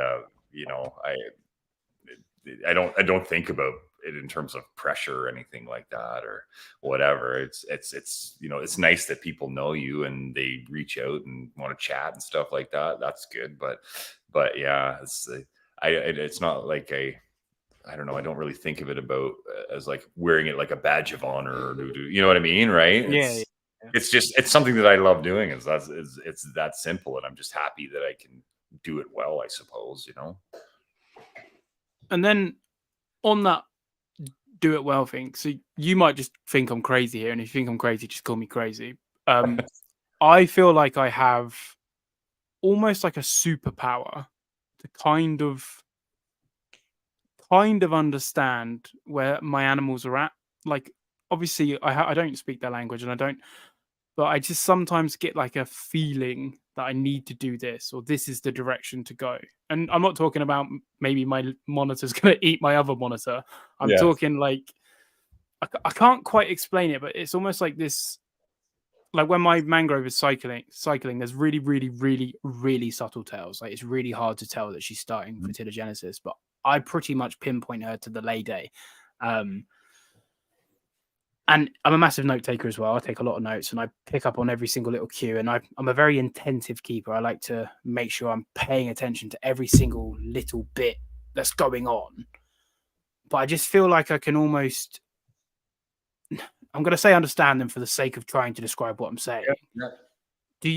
I don't think about in terms of pressure or anything like that or whatever. It's you know, it's nice that people know you and they reach out and want to chat and stuff like that. That's good. But yeah, it's not like I don't know. I don't really think of it about as like wearing it like a badge of honor, or you know what I mean, right? Yeah, yeah. It's just it's something that I love doing. It's that simple, and I'm just happy that I can do it well. I suppose, you know. And then on that do it well thing, so you might just think I'm crazy here, and if you think I'm crazy, just call me crazy. I feel like I have almost like a superpower to kind of understand where my animals are at. Like, obviously, I don't speak their language, and I don't, but I just sometimes get like a feeling that I need to do this, or this is the direction to go. And I'm not talking about maybe my monitor's going to eat my other monitor. I'm Yeah. talking like I can't quite explain it, but it's almost like this. Like when my mangrove is cycling, there's really, really, really, really subtle tells. Like it's really hard to tell that she's starting fertilogenesis, but I pretty much pinpoint her to the lay day. And I'm a massive note taker as well. I take a lot of notes and I pick up on every single little cue. And I'm a very intensive keeper. I like to make sure I'm paying attention to every single little bit that's going on. But I just feel like I can almost, I'm going to say understand them for the sake of trying to describe what I'm saying. Yeah. Do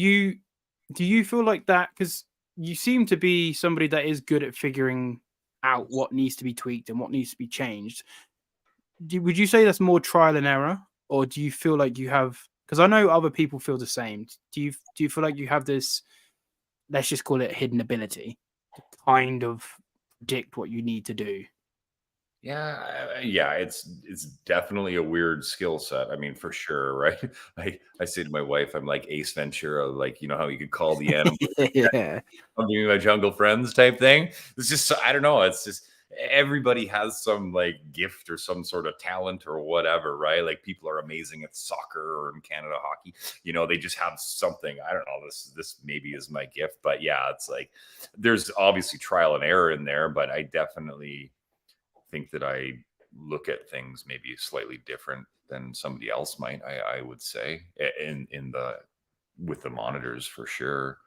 you feel like that? Because you seem to be somebody that is good at figuring out what needs to be tweaked and what needs to be changed. Would you say that's more trial and error, or do you feel like you have? Because I know other people feel the same. Do you feel like you have this? Let's just call it hidden ability to kind of predict what you need to do. Yeah, it's definitely a weird skill set. I mean, for sure, right? I say to my wife, I'm like Ace Ventura, like you know how you could call the animal, Yeah. I'm being my jungle friends type thing. It's just I don't know. It's just everybody has some like gift or some sort of talent or whatever, right? Like people are amazing at soccer or in Canada hockey. You know, they just have something. I don't know. This maybe is my gift, but yeah, it's like there's obviously trial and error in there, but I definitely think that I look at things maybe slightly different than somebody else might. I would say in the with the monitors for sure.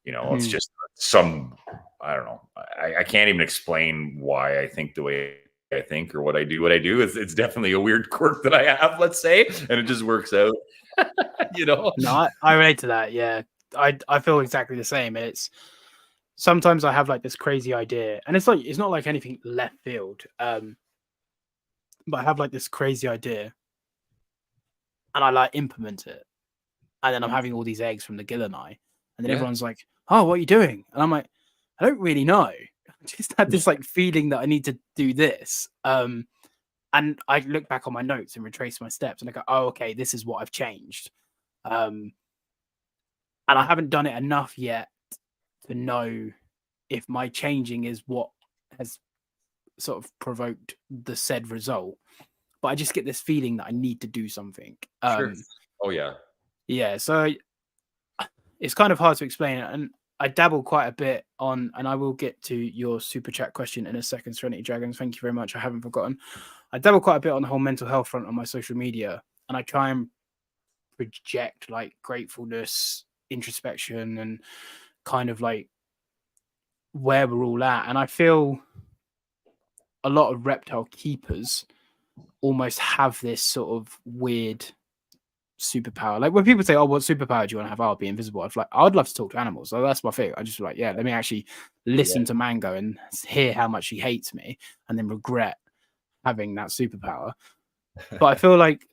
You know, it's just some I don't know. I can't even explain why I think the way I think or what I do. It's definitely a weird quirk that I have, let's say, and it just works out. You know. No, I relate to that. Yeah, I feel exactly the same. It's sometimes I have like this crazy idea, and it's not like anything left field. But I have like this crazy idea, and I like implement it, and then I'm having all these eggs from the Gillanai, and then everyone's like, "Oh, what are you doing?" And I'm like, "I don't really know. I just had this like feeling that I need to do this." And I look back on my notes and retrace my steps, and I go, "Oh, okay, this is what I've changed." And I haven't done it enough yet to know if my changing is what has sort of provoked the said result. But I just get this feeling that I need to do something. Sure. Oh yeah. Yeah, so it's kind of hard to explain it, and I dabble quite a bit on, and I will get to your super chat question in a second, Serenity Dragons. Thank you very much. I haven't forgotten. I dabble quite a bit on the whole mental health front on my social media, and I try and project like gratefulness, introspection, and kind of like where we're all at. And I feel a lot of reptile keepers almost have this sort of weird superpower. Like when people say, "Oh, what superpower do you want to have?" I'll be invisible. I'd love to talk to animals. So that's my thing. I just like, yeah, let me actually listen to Mango and hear how much he hates me, and then regret having that superpower. But I feel like,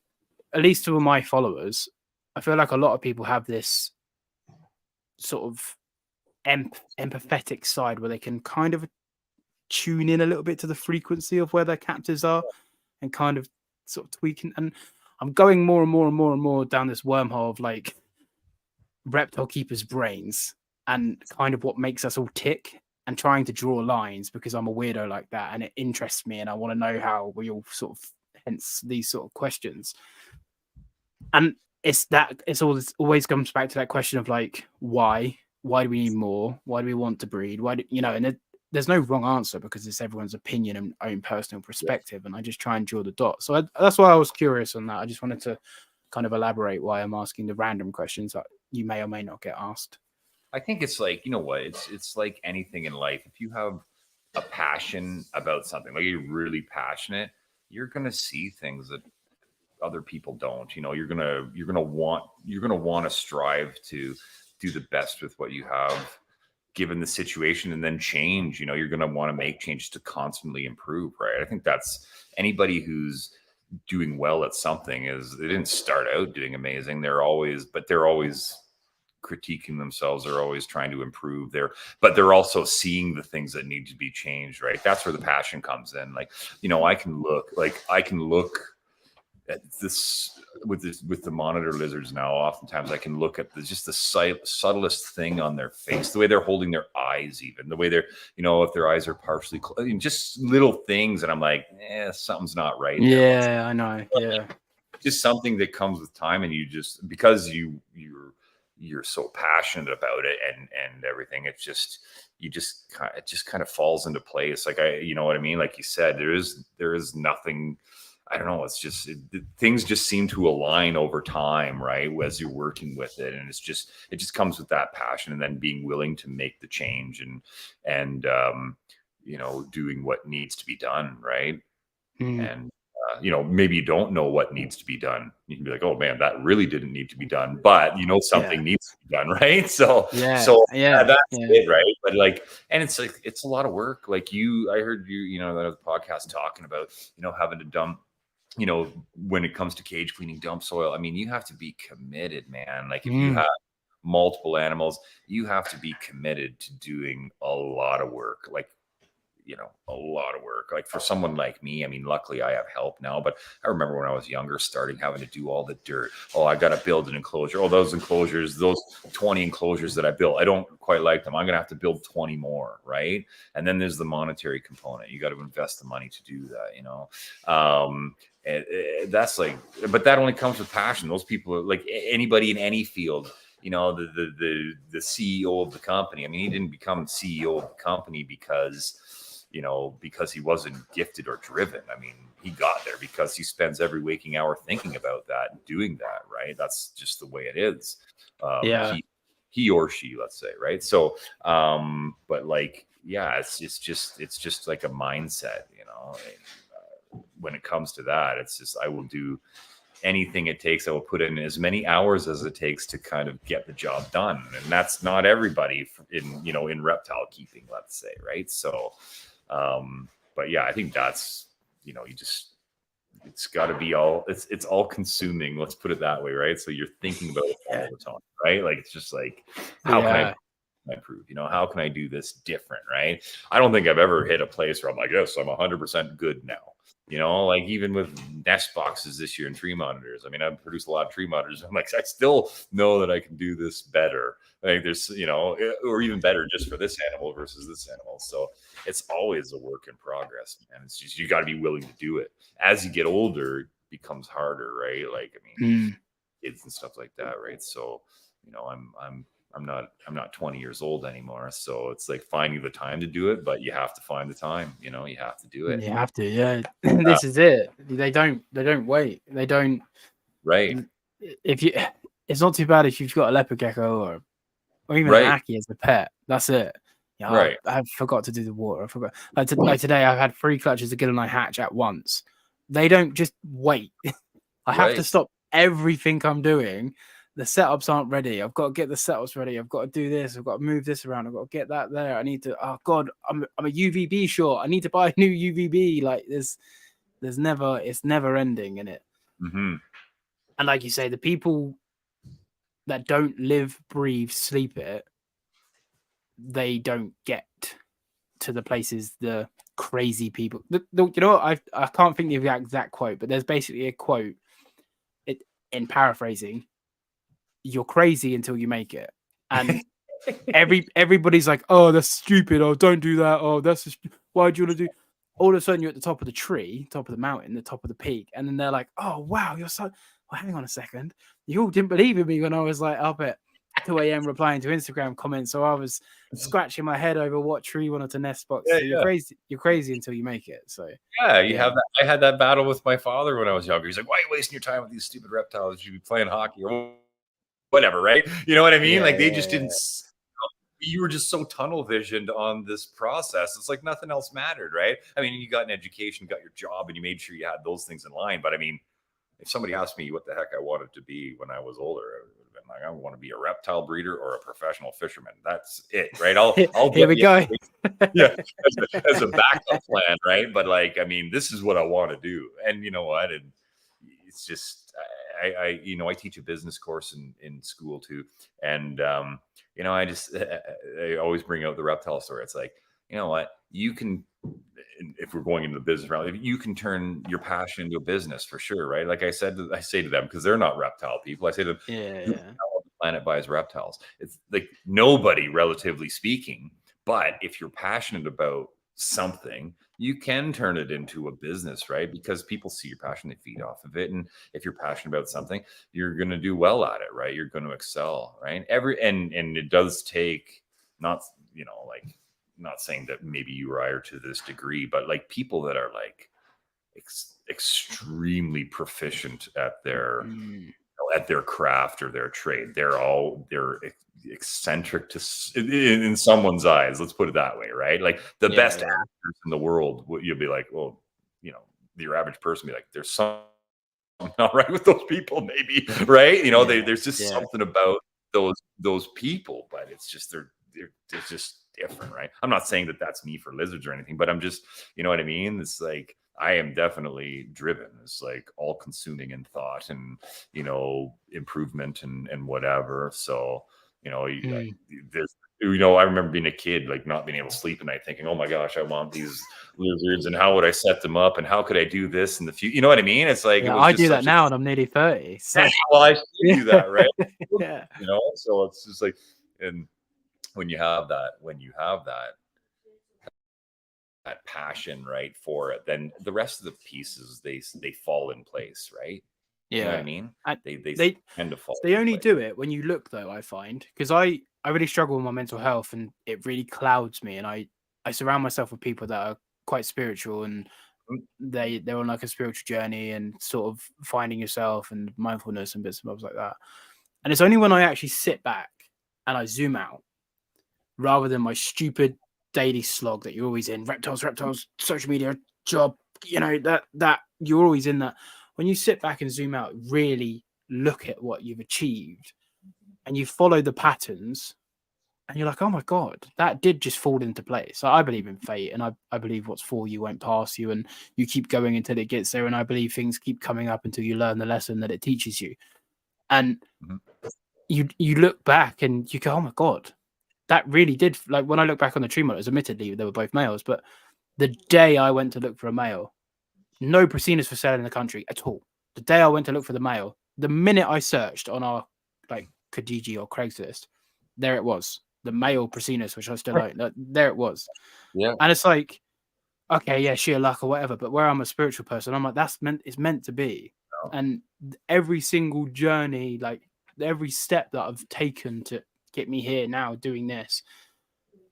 at least to my followers, I feel like a lot of people have this sort of empathetic side where they can kind of tune in a little bit to the frequency of where their captives are and kind of sort of tweaking. And I'm going more and more and more and more down this wormhole of like reptile keepers' brains and kind of what makes us all tick and trying to draw lines because I'm a weirdo like that and it interests me and I want to know how we all sort of, hence these sort of questions. And it's always comes back to that question of like, why do we need more? Why do we want to breed? Why do you know? And there's no wrong answer because it's everyone's opinion and own personal perspective, and I just try and draw the dots. So that's why I was curious on that. I just wanted to kind of elaborate why I'm asking the random questions that you may or may not get asked. I think it's like, you know what, it's like anything in life. If you have a passion about something, like you're really passionate, you're gonna see things that other people don't. You know, you're gonna want to strive to do the best with what you have given the situation, and then change. You know, you're going to want to make changes to constantly improve, right? I think that's anybody who's doing well at something is they didn't start out doing amazing. They're always critiquing themselves. They're always trying to improve but they're also seeing the things that need to be changed, right? That's where the passion comes in. Like, you know, I can look at this with the monitor lizards now. Oftentimes I can look at just the subtlest thing on their face, the way they're holding their eyes, even the way they're, you know, if their eyes are partially closed, just little things. And I'm like, something's not right. Yeah, I know. Yeah. Just something that comes with time, and you just, because you're so passionate about it and everything, it just kind of falls into place. Like, you know what I mean? Like you said, there is nothing, I don't know. It's just things just seem to align over time, right? As you're working with it, and it just comes with that passion, and then being willing to make the change and you know, doing what needs to be done, right? And you know, maybe you don't know what needs to be done. You can be like, oh man, that really didn't need to be done, but you know, something needs to be done, right? So that's it, right? But like, and it's like, it's a lot of work. Like I heard you know, that podcast talking about, you know, having to dump, you know, when it comes to cage cleaning, dump soil. I mean, you have to be committed, man. Like if you have multiple animals, you have to be committed to doing a lot of work. Like, you know, a lot of work. Like for someone like me, I mean, luckily I have help now, but I remember when I was younger, starting having to do all the dirt. Oh, I got to build an enclosure. Oh, those 20 enclosures that I built, I don't quite like them. I'm going to have to build 20 more. Right. And then there's the monetary component. You got to invest the money to do that, you know? That's like, but that only comes with passion. Those people are like anybody in any field. You know, the CEO of the company. I mean, he didn't become CEO of the company because he wasn't gifted or driven. I mean, he got there because he spends every waking hour thinking about that and doing that, right? That's just the way it is. He or she, let's say, right? So, but like, yeah, it's just like a mindset, you know. When it comes to that, it's just, I will do anything it takes. I will put in as many hours as it takes to kind of get the job done, and that's not everybody in reptile keeping, let's say, right? So. But yeah, I think that's, you know, it's got to be it's all consuming. Let's put it that way, right? So you're thinking about it all the time, right? Like, it's just like, how can I improve? You know, how can I do this different, right? I don't think I've ever hit a place where I'm like, yes, I'm 100% good now. You know, like even with nest boxes this year and tree monitors. I mean, I've produced a lot of tree monitors. I'm like, I still know that I can do this better. Like there's, you know, or even better just for this animal versus this animal. So it's always a work in progress, man. It's just, you got to be willing to do it. As you get older, it becomes harder, right? Like, I mean, kids and stuff like that, right? So, you know, I'm not 20 years old anymore. So it's like finding the time to do it, but you have to find the time, you know, you have to do it. You have to, yeah. This is it. They don't wait. They don't. Right. It's not too bad if you've got a leopard gecko or even an Aki as a pet. That's it. Yeah, right. I forgot to do the water. I forgot. Like today, I've had 3 clutches of Gillenite hatch at once. They don't just wait. I have to stop everything I'm doing. The setups aren't ready. I've got to get the setups ready. I've got to do this. I've got to move this around. I've got to get that there. I need to. Oh God, I'm a UVB short. I need to buy a new UVB. Like it's never ending in it. Mm-hmm. And like you say, the people that don't live, breathe, sleep it, they don't get to the places the crazy people. You know what? I can't think of the exact quote, but there's basically a quote. In paraphrasing, you're crazy until you make it, and everybody's like, "Oh, that's stupid. Oh, don't do that. Oh, that's why do you want to do?" All of a sudden, you're at the top of the tree, top of the mountain, the top of the peak, and then they're like, "Oh, wow, you're so." Well, hang on a second. You all didn't believe in me when I was like up at 2 a.m. replying to Instagram comments, so I was scratching my head over what tree you wanted to nest box. Yeah, So you're crazy. You're crazy until you make it. So yeah, you have that. I had that battle with my father when I was younger. He's like, "Why are you wasting your time with these stupid reptiles? You should be playing hockey or whatever, right?" You know what I mean? Like they just didn't. You were just so tunnel visioned on this process. It's like nothing else mattered, right? I mean, you got an education, got your job, and you made sure you had those things in line. But I mean, if somebody asked me what the heck I wanted to be when I was older, I would have been like, I want to be a reptile breeder or a professional fisherman. That's it, right? I'll here we go. Yeah, as a backup plan, right? But like, I mean, this is what I want to do, and you know what? And it's just, I teach a business course in school too, and I always bring out the reptile story. It's like, you know what? You can, if we're going into the business realm, you can turn your passion into a business for sure, right? Like I say to them, because they're not reptile people. I say to them, the planet buys reptiles. It's like nobody, relatively speaking. But if you're passionate about something, you can turn it into a business, right? Because people see your passion, they feed off of it. And if you're passionate about something, you're going to do well at it, right? You're going to excel, right? And it does take not saying that maybe you or I are to this degree, but like people that are like extremely proficient at their craft or their trade, they're eccentric in someone's eyes. Let's put it that way, right? Like the best actors in the world, you'll be like, well, your average person be like, there's something not right with those people, maybe, right? There's just something about those people, but it's just they're just different, right? I'm not saying that that's me for lizards or anything, but I'm just, you know what I mean? It's like I am definitely driven. It's like all consuming in thought and improvement and whatever. So I remember being a kid, like not being able to sleep at night, thinking, "Oh my gosh, I want these lizards, and how would I set them up, and how could I do this in the future?" You know what I mean? It's like it was I just do that now, and I'm nearly 30. So. Well, I still do that, right? Yeah. So it's just like, and when you have that passion, right, for it, then the rest of the pieces they fall in place, right? You know what I mean? They tend to fall. They only do it when you look, though, I find, because I really struggle with my mental health, and it really clouds me. And I surround myself with people that are quite spiritual, and they're on like a spiritual journey and sort of finding yourself and mindfulness and bits and bobs like that. And it's only when I actually sit back and I zoom out, rather than my stupid daily slog that you're always in, reptiles, social media, job, that you're always in that. When you sit back and zoom out, really look at what you've achieved and you follow the patterns, and you're like, oh my God, that did just fall into place. So I believe in fate, and I believe what's for you won't pass you, and you keep going until it gets there. And I believe things keep coming up until you learn the lesson that it teaches you. And you look back and you go, oh my God, that really did. Like when I look back on the tree models, admittedly they were both males, but the day I went to look for a male, no Prasinus for sale in the country at all. The day I went to look for the male, the minute I searched on our like Kijiji or Craigslist, there it was, the male Prasinus, which I still own. There it was. Yeah. And it's like, okay, yeah, sheer luck or whatever. But where I'm a spiritual person, I'm like, it's meant to be. Oh. And every single journey, like every step that I've taken to get me here now doing this,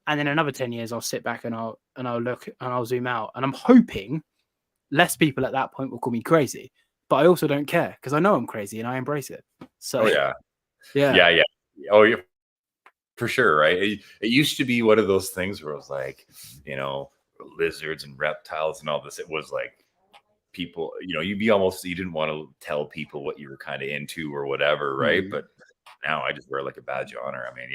and in another 10 years I'll sit back and I'll look and I'll zoom out, and I'm hoping less people at that point will call me crazy, but I also don't care because I know I'm crazy and I embrace it. So yeah. Oh yeah, for sure, right? It used to be one of those things where it was like, lizards and reptiles and all this. It was like people, you didn't want to tell people what you were kind of into or whatever, right? But now I just wear like a badge of honor. I mean,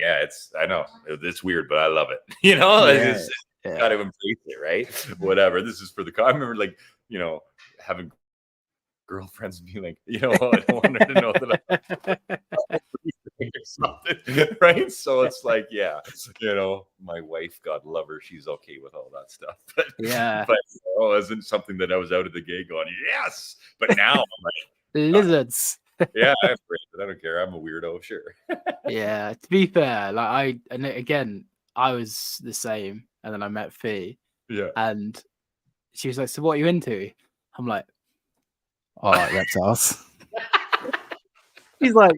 I know it's weird, but I love it. It's got to embrace it, right? Whatever. This is for the car. I remember like, having girlfriends be like, I don't want her to know that I'm something, right? So it's like, my wife, God love her, she's okay with all that stuff. But it wasn't something that I was out of the gate going, yes. But now I'm like, lizards. Yeah, I embrace it. I don't care. I'm a weirdo, sure. Yeah, to be fair, like I was the same, and then I met Fee. Yeah. And she was like, so what are you into? I'm like, all right, reptiles. He's like,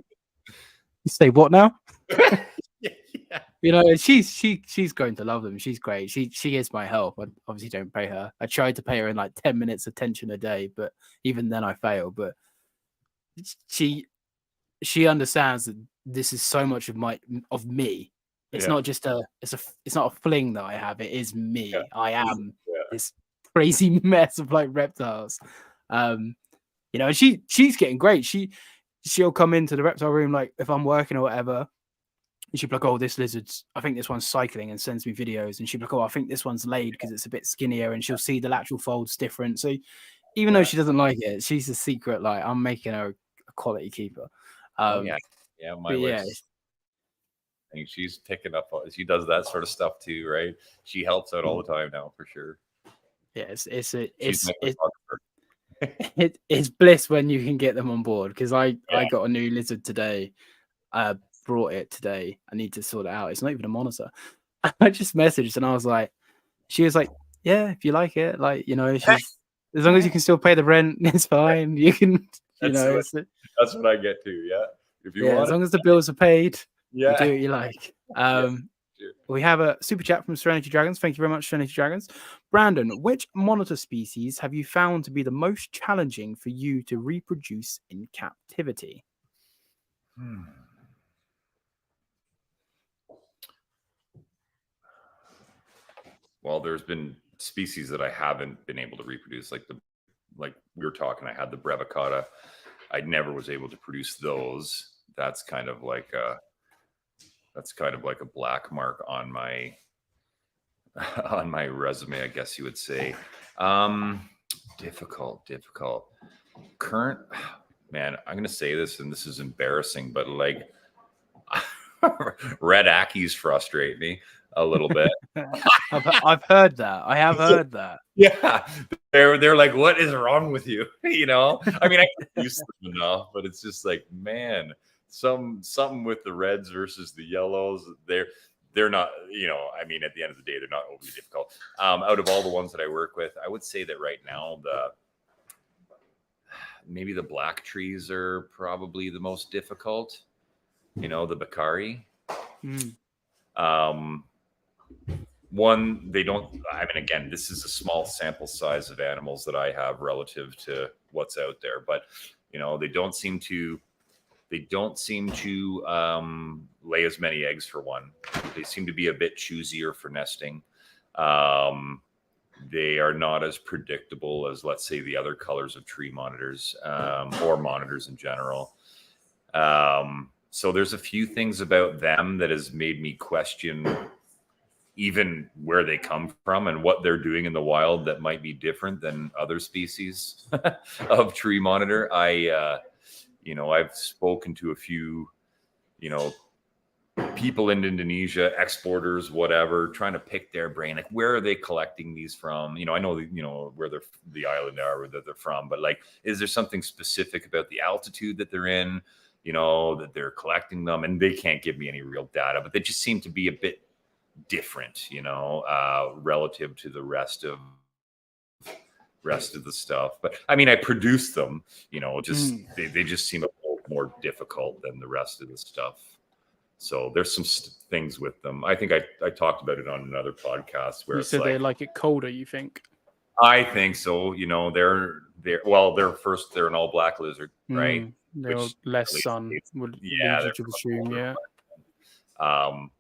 you say what now? Yeah. You know, she's going to love them. She's great. She is my help. I obviously don't pay her. I tried to pay her in like 10 minutes attention a day, but even then I fail. But she understands that this is so much of me. It's Yeah. not just it's not a fling that I have. It is Yeah. me. I am Yeah. this crazy mess of like reptiles. You know, and she's getting great. She'll come into the reptile room like if I'm working or whatever. And she'd be like, "Oh, this lizard's. I think this one's cycling," and sends me videos. And she'd be like, "Oh, I think this one's laid because it's a bit skinnier." And she'll see the lateral folds different. So even though she doesn't like it, she's a secret. Like I'm making her a quality keeper. Oh yeah. Yeah. My But yeah, wife's. I think she's picking up. She does that sort of stuff too, right? She helps out all the time now, for sure. yeah, She's my photographer. it's bliss when you can get them on board. Because I got a new lizard today. I brought it today. I need to sort it out. It's not even a monitor. I just messaged and I was like, she was like, "Yeah, if you like it, like you know, she's as long as you can still pay the rent, it's fine. You can, you know, That's what I get to. Yeah, if you want, as long as the bills are paid, yeah, you do what you like." We have a super chat from Serenity Dragons. Thank you very much, Serenity Dragons. Brandon, which monitor species have you found to be the most challenging for you to reproduce in captivity? Well, there's been species that I haven't been able to reproduce, like we were talking. I had the brevicata. I never was able to produce those. That's kind of like a black mark on my resume, I guess you would say. Difficult. Current, man, I'm gonna say this, and this is embarrassing, but like red Ackies frustrate me a little bit. I've heard that. I have heard that. Yeah, they're like, what is wrong with you? You know, I mean, I can use them enough, but it's just like, man, something with the reds versus the yellows. They're not, you know, I mean, at the end of the day, they're not overly difficult. Out of all the ones that I work with, I would say that right now maybe the black trees are probably the most difficult. You know, the Bakari. One, they don't, I mean, again, this is a small sample size of animals that I have relative to what's out there, but you know, they don't seem to lay as many eggs, for one. They seem to be a bit choosier for nesting. They are not as predictable as, let's say, the other colors of tree monitors, or monitors in general. So there's a few things about them that has made me question even where they come from and what they're doing in the wild that might be different than other species of tree monitor. You know, I've spoken to a few, you know, people in Indonesia, exporters, whatever, trying to pick their brain. Like, where are they collecting these from? You know, I know, you know, where the island are, where they're from, but like, is there something specific about the altitude that they're in, you know, that they're collecting them? And they can't give me any real data, but they just seem to be a bit different, you know, relative to the rest of the stuff. But I mean, I produce them, you know, just they just seem a little more difficult than the rest of the stuff. So there's some things with them. I think I talked about it on another podcast where you said they like it colder, you think? I think so. You know, they're an all black lizard, right? They're less sun. Yeah, lead you to assume, yeah.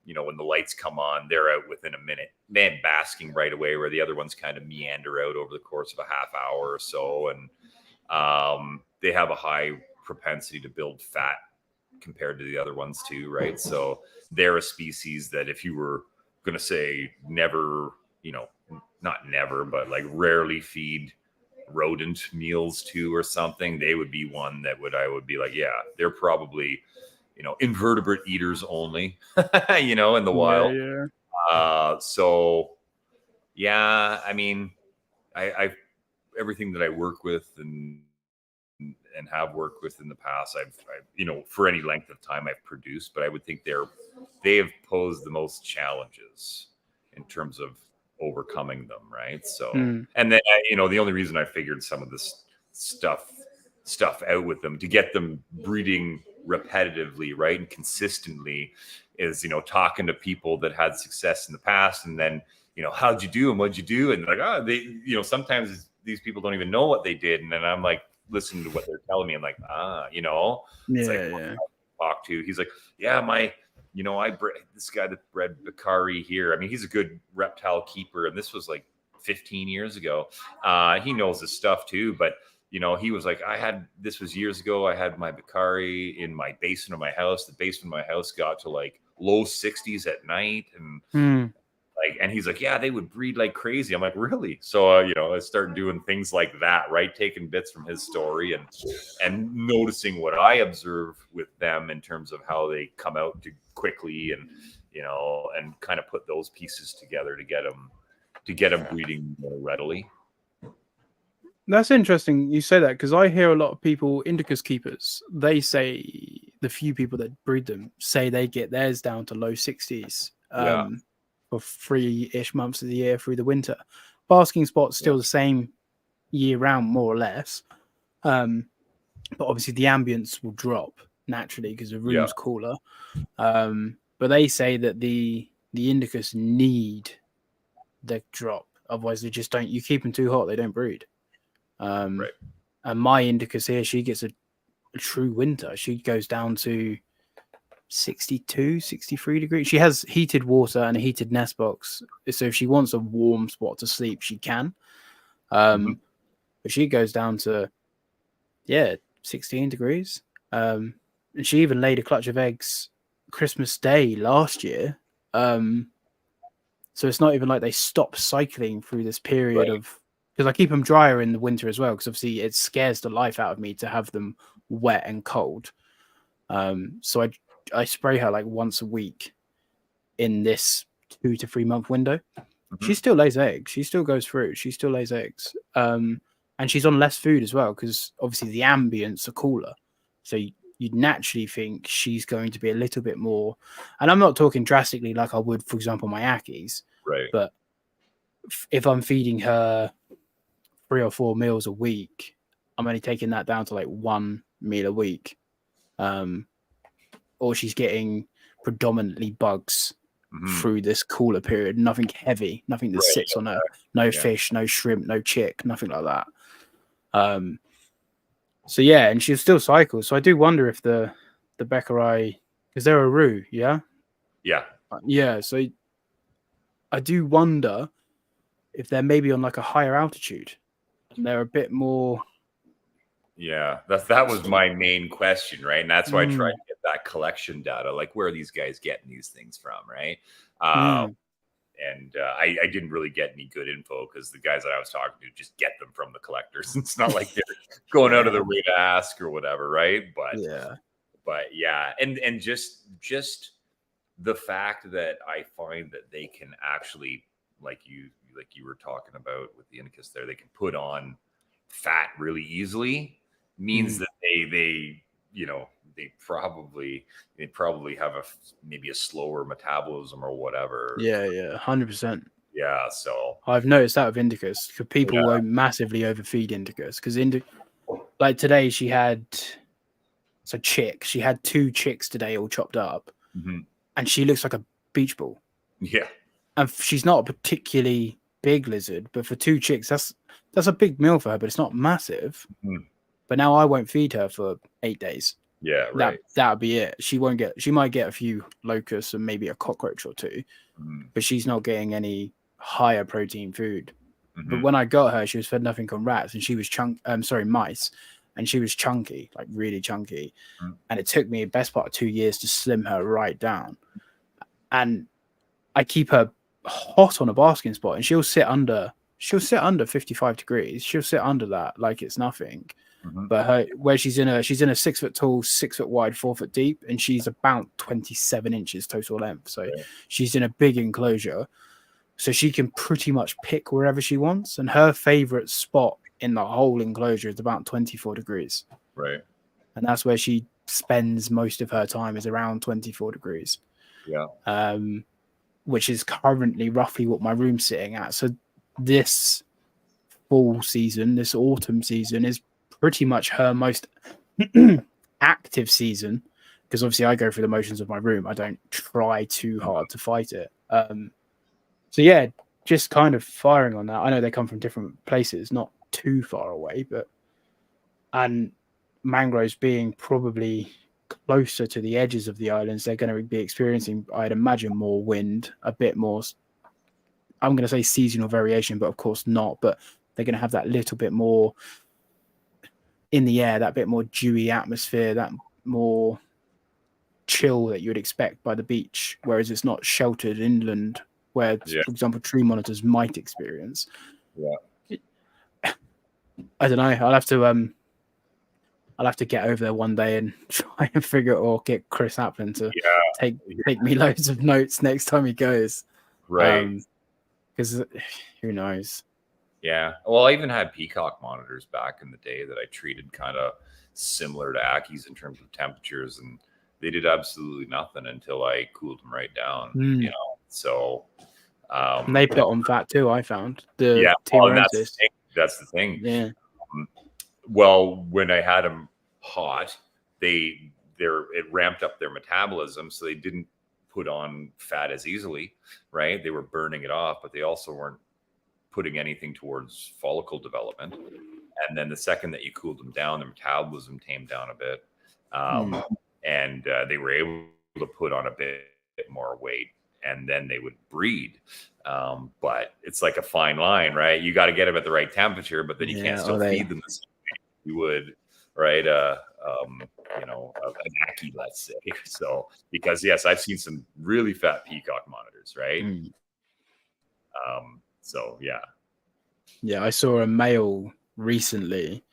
You know, when the lights come on, they're out within a minute, then basking right away, where the other ones kind of meander out over the course of a half hour or so. And they have a high propensity to build fat compared to the other ones too, right? So they're a species that if you were going to say never, you know, not never, but like rarely feed rodent meals to or something, they would be one that I would be like, yeah, they're probably, you know, invertebrate eaters only, you know, in the wild. Yeah. So yeah, I mean, I everything that I work with and have worked with in the past, I've you know, for any length of time I've produced, but I would think they have posed the most challenges in terms of overcoming them, right? So and then you know, the only reason I figured some of this stuff out with them to get them breeding repetitively, right, and consistently, is, you know, talking to people that had success in the past, and then, you know, how'd you do and what'd you do, and like, oh, they, you know, sometimes these people don't even know what they did, and then I'm like listening to what they're telling me, and like, you know, it's like, talk to, he's like, yeah, my, you know, this guy that bred Bakari here, I mean, he's a good reptile keeper, and this was like 15 years ago. He knows his stuff too, but you know, he was like, this was years ago, I had my Bakari in my basement of my house. The basement of my house got to like low 60s at night, and like, and he's like, yeah, they would breed like crazy. I'm like, really? So you know, I started doing things like that, right, taking bits from his story, and noticing what I observe with them in terms of how they come out to quickly, and, you know, and kind of put those pieces together to get them breeding more readily. That's interesting you say that, because I hear a lot of people, Indicus keepers, they say, the few people that breed them say they get theirs down to low 60s for 3-ish months of the year through the winter. Basking spot's still the same year round, more or less. But obviously the ambience will drop naturally because the room's cooler. But they say that the Indicus need the drop. Otherwise they just don't, you keep them too hot, they don't breed. And my Indicus here, she gets a true winter. She goes down to 62, 63 degrees. She has heated water and a heated nest box, so if she wants a warm spot to sleep, she can. But she goes down to 16 degrees. And she even laid a clutch of eggs Christmas Day last year. So it's not even like they stop cycling through this period of, because I keep them drier in the winter as well, because obviously it scares the life out of me to have them wet and cold. So I spray her like once a week in this 2 to 3 month window. She still lays eggs. She still goes through. She still lays eggs. And she's on less food as well, because obviously the ambience are cooler. So you'd naturally think she's going to be a little bit more. And I'm not talking drastically like I would, for example, my Ackies. But if I'm feeding her 3 or 4 meals a week, I'm only taking that down to like 1 meal a week. Or she's getting predominantly bugs through this cooler period, nothing heavy, nothing that sits on her, no fish, no shrimp, no chick, nothing like that. So yeah, and she'll still cycle. So I do wonder if the Beckerai, because they're a roux, yeah? So I do wonder if they're maybe on like a higher altitude and they're a bit more. That was my main question, right? And that's why I tried to get that collection data, like where are these guys getting these things from, right? And I didn't really get any good info, because the guys that I was talking to just get them from the collectors. It's not like they're going out of their way to ask or whatever, right? But and just the fact that I find that they can actually, like you were talking about with the Indicus there, they can put on fat really easily, means that they you know, they probably have maybe a slower metabolism or whatever. 100%. So I've noticed that with Indicus, because people won't massively overfeed Indicus, because like today she had a chick. She had 2 chicks today, all chopped up, and she looks like a beach ball. And she's not a particularly big lizard, but for 2 chicks, that's a big meal for her, but it's not massive. But now I won't feed her for 8 days. That'll be it. She might get a few locusts and maybe a cockroach or 2, but she's not getting any higher protein food. But when I got her, she was fed nothing on rats, and she was mice, and she was chunky, like really chunky. And it took me the best part of 2 years to slim her right down. And I keep her hot on a basking spot, and she'll sit under 55 degrees. She'll sit under that like it's nothing. But where she's in a 6 foot tall, 6 foot wide, 4 foot deep, and she's about 27 inches total length. So she's in a big enclosure, so she can pretty much pick wherever she wants. And her favorite spot in the whole enclosure is about 24 degrees. And that's where she spends most of her time, is around 24 degrees. Which is currently roughly what my room's sitting at. So this fall season, this autumn season, is pretty much her most active season. because obviously I go through the motions of my room. I don't try too hard to fight it. So yeah, just kind of firing on that. I know they come from different places, not too far away, and mangroves being probably closer to the edges of the islands, they're going to be experiencing, I'd imagine, more wind, a bit more, I'm going to say seasonal variation, but of course not. But they're going to have that little bit more in the air, that bit more dewy atmosphere, that more chill that you would expect by the beach, whereas it's not sheltered inland where, for example, tree monitors might experience. Yeah. I don't know. I'll have to get over there one day and try and figure it, or get Chris Applin to take me loads of notes next time he goes. Right. Because who knows? Yeah. Well, I even had peacock monitors back in the day that I treated kind of similar to Ackies in terms of temperatures, and they did absolutely nothing until I cooled them right down. You know, so and they put on fat too. I found that's the thing. Yeah. Well, when I had them hot, it ramped up their metabolism, so they didn't put on fat as easily, right? They were burning it off, but they also weren't putting anything towards follicle development. And then the second that you cooled them down, their metabolism tamed down a bit, and they were able to put on a bit more weight, and then they would breed. But it's like a fine line, right? You got to get them at the right temperature, but then you can't still feed them the same way you would, right? You know, an Ackie, let's say. So, because yes, I've seen some really fat peacock monitors, right? So yeah, I saw a male recently.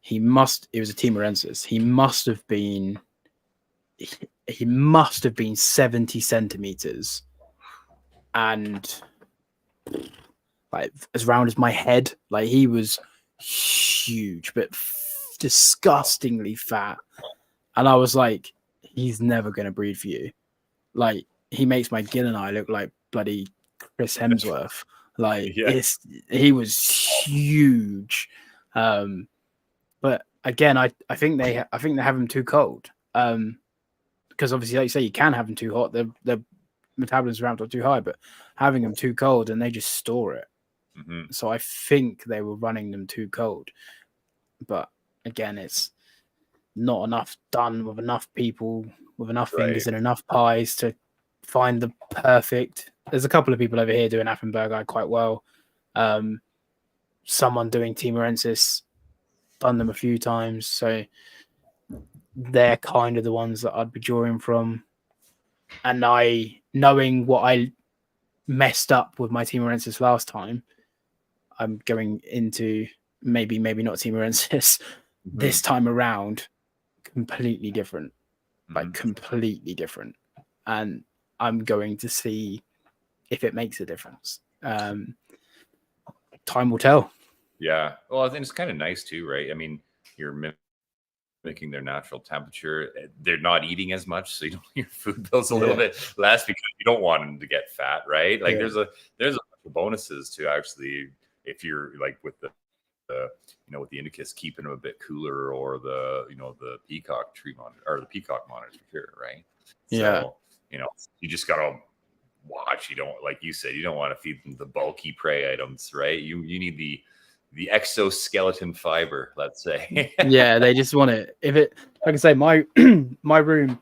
It was a Timorensis. He must have been 70 centimeters and like as round as my head. Like, he was huge, but disgustingly fat. And I was like, he's never going to breed for you. Like, he makes my Gil and I look like bloody Chris Hemsworth. Like, he was huge. But again, I think they have him too cold. Because obviously, like you say, you can have them too hot. The metabolism ramped up too high, but having them too cold and they just store it. So I think they were running them too cold. But again, it's not enough done with enough people, with enough fingers and enough pies to find the perfect. There's a couple of people over here doing Affenbergi quite well. Someone doing Timorensis, done them a few times. So they're kind of the ones that I'd be drawing from. And knowing what I messed up with my Timorensis last time, I'm going into maybe not Timorensis this time around, completely different, like completely different. And I'm going to see if it makes a difference. Time will tell. Yeah. Well, I think it's kind of nice too, right? I mean, you're mimicking their natural temperature. They're not eating as much, so your food bill's a little bit less because you don't want them to get fat, right? Like there's a bunch of bonuses to actually, if you're like with the with the Indicus, keeping them a bit cooler, or the peacock tree monitor or the peacock monitors for sure, right? So, you just gotta watch. You don't, like you said, you don't want to feed them the bulky prey items, right? You need the exoskeleton fiber, let's say. Yeah, they just want it. Like I say, my room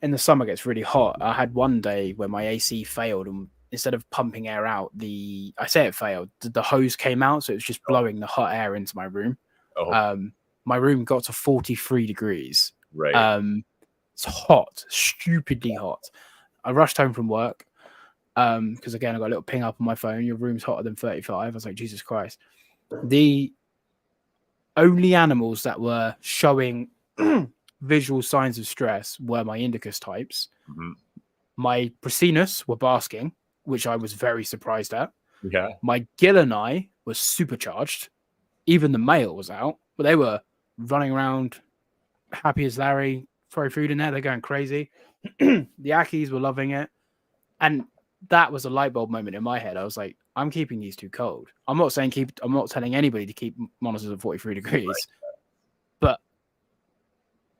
in the summer gets really hot. I had one day where my AC failed, and instead of pumping air out, the hose came out, so it was just blowing the hot air into my room. My room got to 43 degrees. Right. It's hot, stupidly hot. I rushed home from work because again, I got a little ping up on my phone. Your room's hotter than 35. I was like, Jesus Christ. The only animals that were showing visual signs of stress were my Indicus types. My Prasinus were basking, which I was very surprised at. Yeah. My Gil and I was supercharged. Even the male was out, but they were running around happy as Larry, throw food in there. They're going crazy. The Ackies were loving it. And that was a light bulb moment in my head. I was like, I'm keeping these too cold. I'm not telling anybody to keep monitors at 43 degrees, but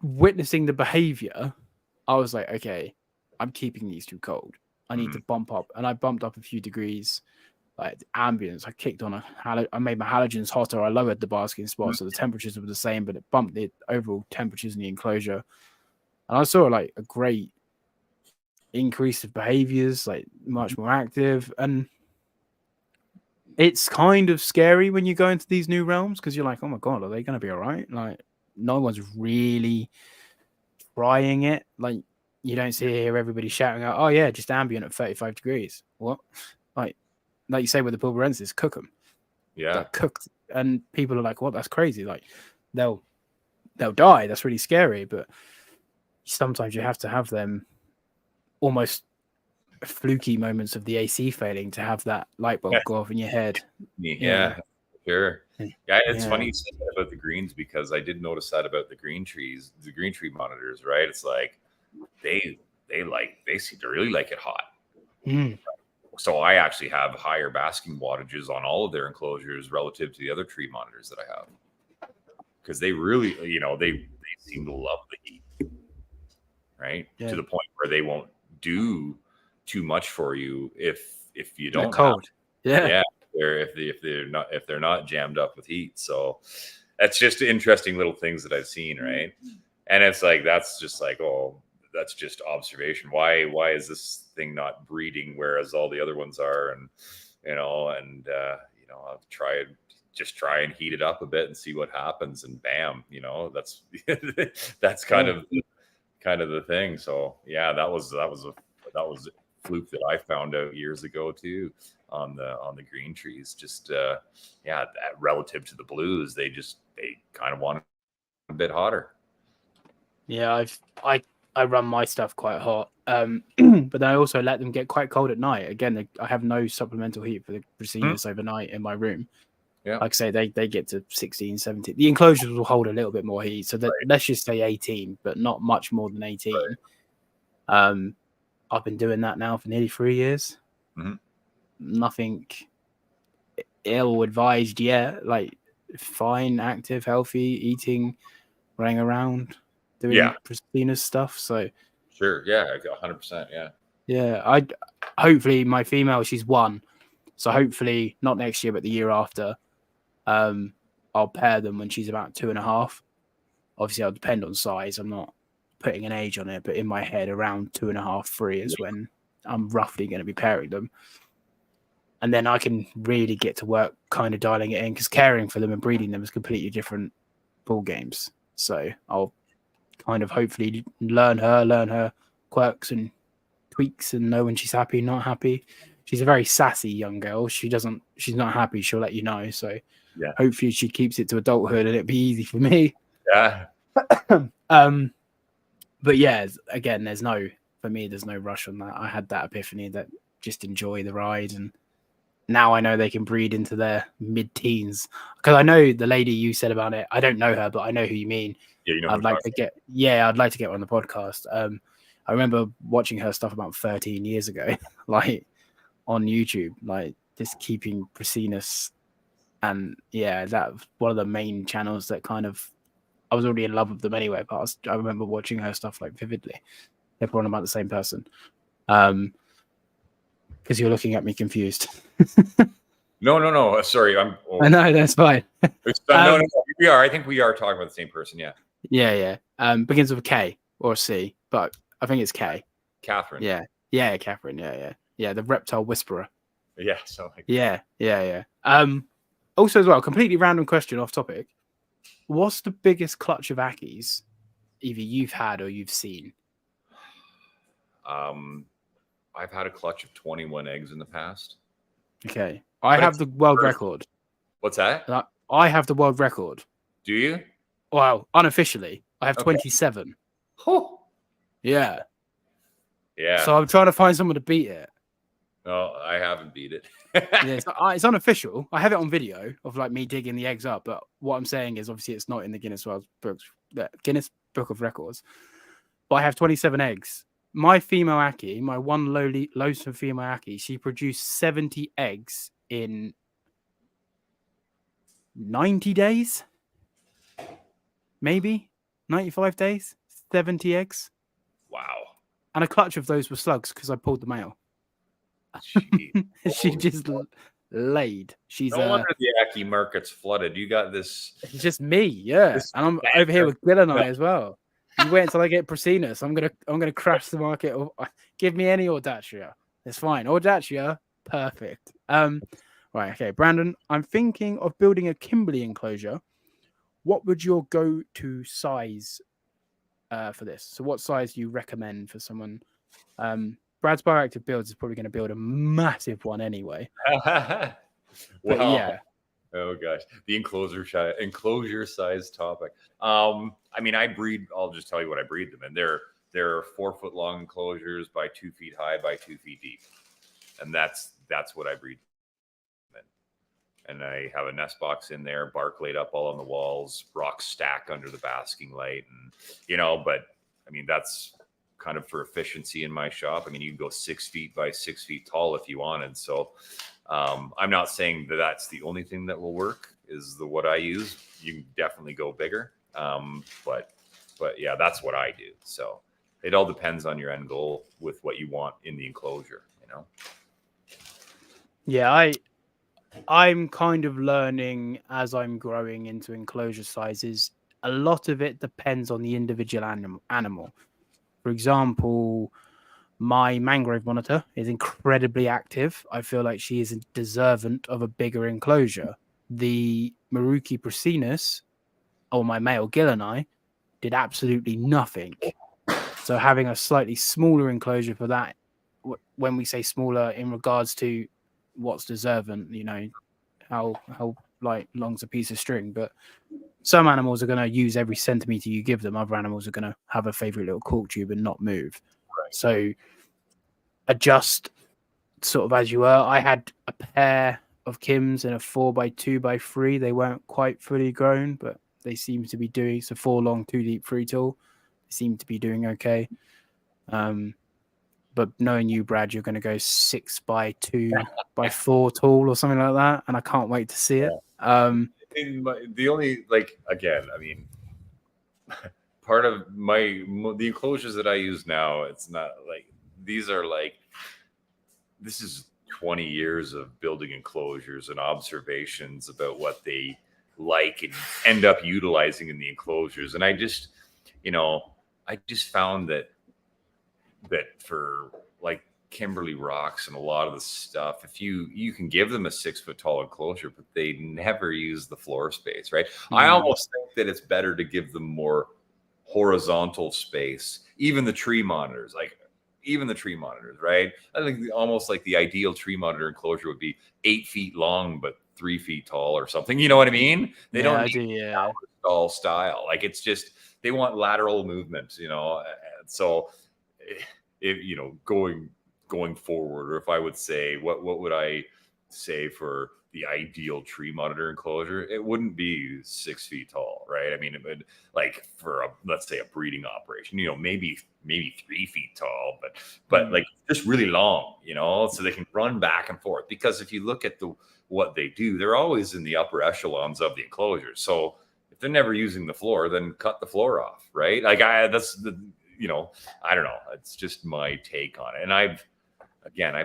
witnessing the behavior, I was like, okay, I'm keeping these too cold. I need to bump up, and I bumped up a few degrees. Like the ambience, I kicked on I made my halogens hotter. I lowered the basking spot, so the temperatures were the same, but it bumped the overall temperatures in the enclosure. And I saw like a great increase of behaviors, like much more active. And it's kind of scary when you go into these new realms because you're like, oh my god, are they going to be all right? Like, no one's really trying it. Like, you don't hear everybody shouting out, oh yeah, just ambient at 35 degrees. What? Like you say with the pulverensis, cook them. Yeah. They're cooked, and people are like, "What? That's crazy!" Like they'll die. That's really scary. But sometimes you have to have them almost fluky moments of the AC failing to have that light bulb go off in your head. Yeah, sure. Yeah, it's funny Yeah. you said that about the greens because I did notice that about the green tree monitors, right? It's like they seem to really like it hot. So I actually have higher basking wattages on all of their enclosures relative to the other tree monitors that I have. Because they really, they seem to love the heat. Right? Yeah. To the point where they won't do too much for you if you don't They're cold. if they're not jammed up with heat. So that's just interesting little things that I've seen, right? And it's like that's just like, oh, that's just observation. Why is this thing not breeding whereas all the other ones are? And I'll try and heat it up a bit and see what happens, and bam, that's that's kind of the thing. So yeah, that was a fluke that I found out years ago too on the green trees. Just that relative to the blues, they kind of want it a bit hotter. Yeah, I run my stuff quite hot, but then I also let them get quite cold at night. Again, I have no supplemental heat for the Dracaenas overnight in my room. Yeah, like I say, they get to 16, 17. The enclosures will hold a little bit more heat, so that let's just say 18, but not much more than 18. Right. I've been doing that now for nearly 3 years. Nothing ill advised yet. Like fine, active, healthy, eating, running around, doing Christina's stuff. So sure, yeah, 100%, yeah. I hopefully my female, she's 1, so hopefully not next year, but the year after. I'll pair them when she's about 2.5. Obviously, I'll depend on size. I'm not putting an age on it, but in my head, around 2.5, 3 is when I'm roughly going to be pairing them. And then I can really get to work kind of dialing it in, because caring for them and breeding them is completely different ball games. So I'll kind of hopefully learn her quirks and tweaks and know when she's happy, not happy. She's a very sassy young girl. She's not happy, she'll let you know. So hopefully she keeps it to adulthood and it'd be easy for me. Yeah. But yeah, again, there's no rush on that. I had that epiphany that just enjoy the ride, and now I know they can breed into their mid-teens. Because I know the lady you said about it. I don't know her, but I know who you mean. Yeah, I'd like to get her on the podcast. I remember watching her stuff about 13 years ago, like on YouTube, like just keeping Prasinus. And yeah, that was one of the main channels that kind of, I was already in love with them anyway, but I remember watching her stuff like vividly. They're probably about the same person. Because you're looking at me confused. No. Sorry, I know, that's fine. No, we are. I think we are talking about the same person. Yeah. Yeah. Begins with a K or a C, but I think it's K. Catherine. Yeah, Catherine. Yeah. The reptile whisperer. Yeah. So. Yeah. Also, as well, completely random question off topic. What's the biggest clutch of Ackies either you've had or you've seen? I've had a clutch of 21 eggs in the past. Okay. I have the world record. What's that? I have the world record. Do you? Well, unofficially, I have 27. Oh. Yeah. Yeah. So I'm trying to find someone to beat it. No, I haven't beat it. Yeah, it's unofficial. I have it on video of like me digging the eggs up, but what I'm saying is obviously it's not in the Guinness Book of Records. But I have 27 eggs. My female Ackie, my one loathsome female Ackie, she produced 70 eggs in 90 days, maybe. 95 days, 70 eggs. Wow. And a clutch of those were slugs because I pulled the male. Gee. She Holy just fuck. laid. She's No wonder the Aki market's flooded. You got this. it's just me, yeah. This And I'm over here with standard. Gil and I as well. You wait until I get Prasinus. I'm gonna crash the market. Give me any Audacia. It's fine. Audacia, perfect. Right, okay, Brandon. I'm thinking of building a Kimberley enclosure. What would your go-to size for this? So, what size do you recommend for someone? Brad's Bioactive Builds is probably going to build a massive one anyway. But Wow. yeah, Oh gosh, the enclosure size topic. I mean, I'll just tell you what I breed them in. They're 4 foot long enclosures by 2 feet high by 2 feet deep, and that's what I breed them in. And I have a nest box in there, bark laid up all on the walls, rocks stacked under the basking light, and But I mean, that's kind of for efficiency in my shop. I mean, you can go 6 feet by 6 feet tall if you wanted. So I'm not saying that that's the only thing that will work is what I use. You can definitely go bigger. But yeah, that's what I do. So it all depends on your end goal with what you want in the enclosure, Yeah, I'm kind of learning as I'm growing into enclosure sizes. A lot of it depends on the individual animal. For example, my mangrove monitor is incredibly active. I feel like she is deserving of a bigger enclosure. The Maruki Prasinus, or my male Gil and I, did absolutely nothing. So having a slightly smaller enclosure for that, when we say smaller in regards to what's deserving, how like long's a piece of string, but some animals are going to use every centimeter you give them. Other animals are going to have a favorite little cork tube and not move. Right. So adjust sort of as you were. I had a pair of Kims in a 4x2x3. They weren't quite fully grown, but they seem to be doing. So 4 long, 2 deep, 3 tall. They seem to be doing okay. But knowing you, Brad, you're going to go 6x2x4 tall or something like that, and I can't wait to see it. The only again, I mean, part of the enclosures that I use now, it's not like these are like this is 20 years of building enclosures and observations about what they like and end up utilizing in the enclosures, and I just found that for like Kimberly rocks and a lot of the stuff, if you can give them a 6 foot tall enclosure, but they never use the floor space, right? I almost think that it's better to give them more horizontal space. Even the tree monitors, right? I think almost like the ideal tree monitor enclosure would be 8 feet long, but 3 feet tall or something. You know what I mean? They don't need stall style. Like it's just, they want lateral movement, so if going forward, or if I would say what would I say for the ideal tree monitor enclosure, it wouldn't be 6 feet tall, right? I mean, it would, like for let's say a breeding operation, maybe 3 feet tall, but like just really long, so they can run back and forth. Because if you look at what they do, they're always in the upper echelons of the enclosure. So if they're never using the floor, then cut the floor off, right? Like I don't know. It's just my take on it. And I've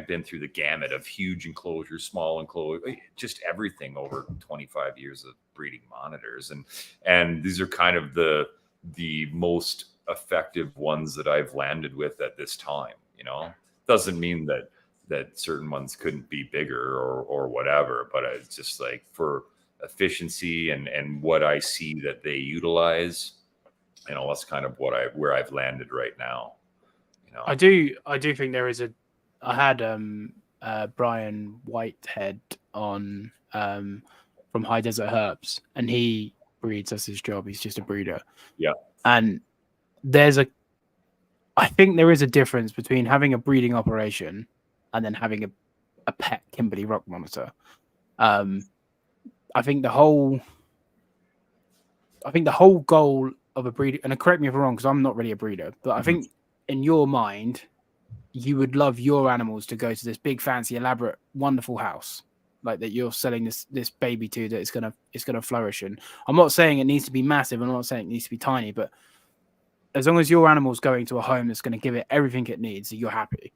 been through the gamut of huge enclosures, small enclosures, just everything over 25 years of breeding monitors. And these are kind of the most effective ones that I've landed with at this time. Doesn't mean that certain ones couldn't be bigger or whatever, but it's just like for efficiency and what I see that they utilize, that's kind of where I've landed right now. I do think there is I had Brian Whitehead on from High Desert Herbs, and he breeds. That's his job. He's just a breeder. Yeah. And I think there is a difference between having a breeding operation and then having a pet Kimberley rock monitor. I think the whole goal of a breeder, and correct me if I'm wrong, because I'm not really a breeder, but I think in your mind, you would love your animals to go to this big, fancy, elaborate, wonderful house. like that you're selling this baby to, that it's gonna flourish. And I'm not saying it needs to be massive. I'm not saying it needs to be tiny, but as long as your animal's going to a home that's going to give it everything it needs, you're happy.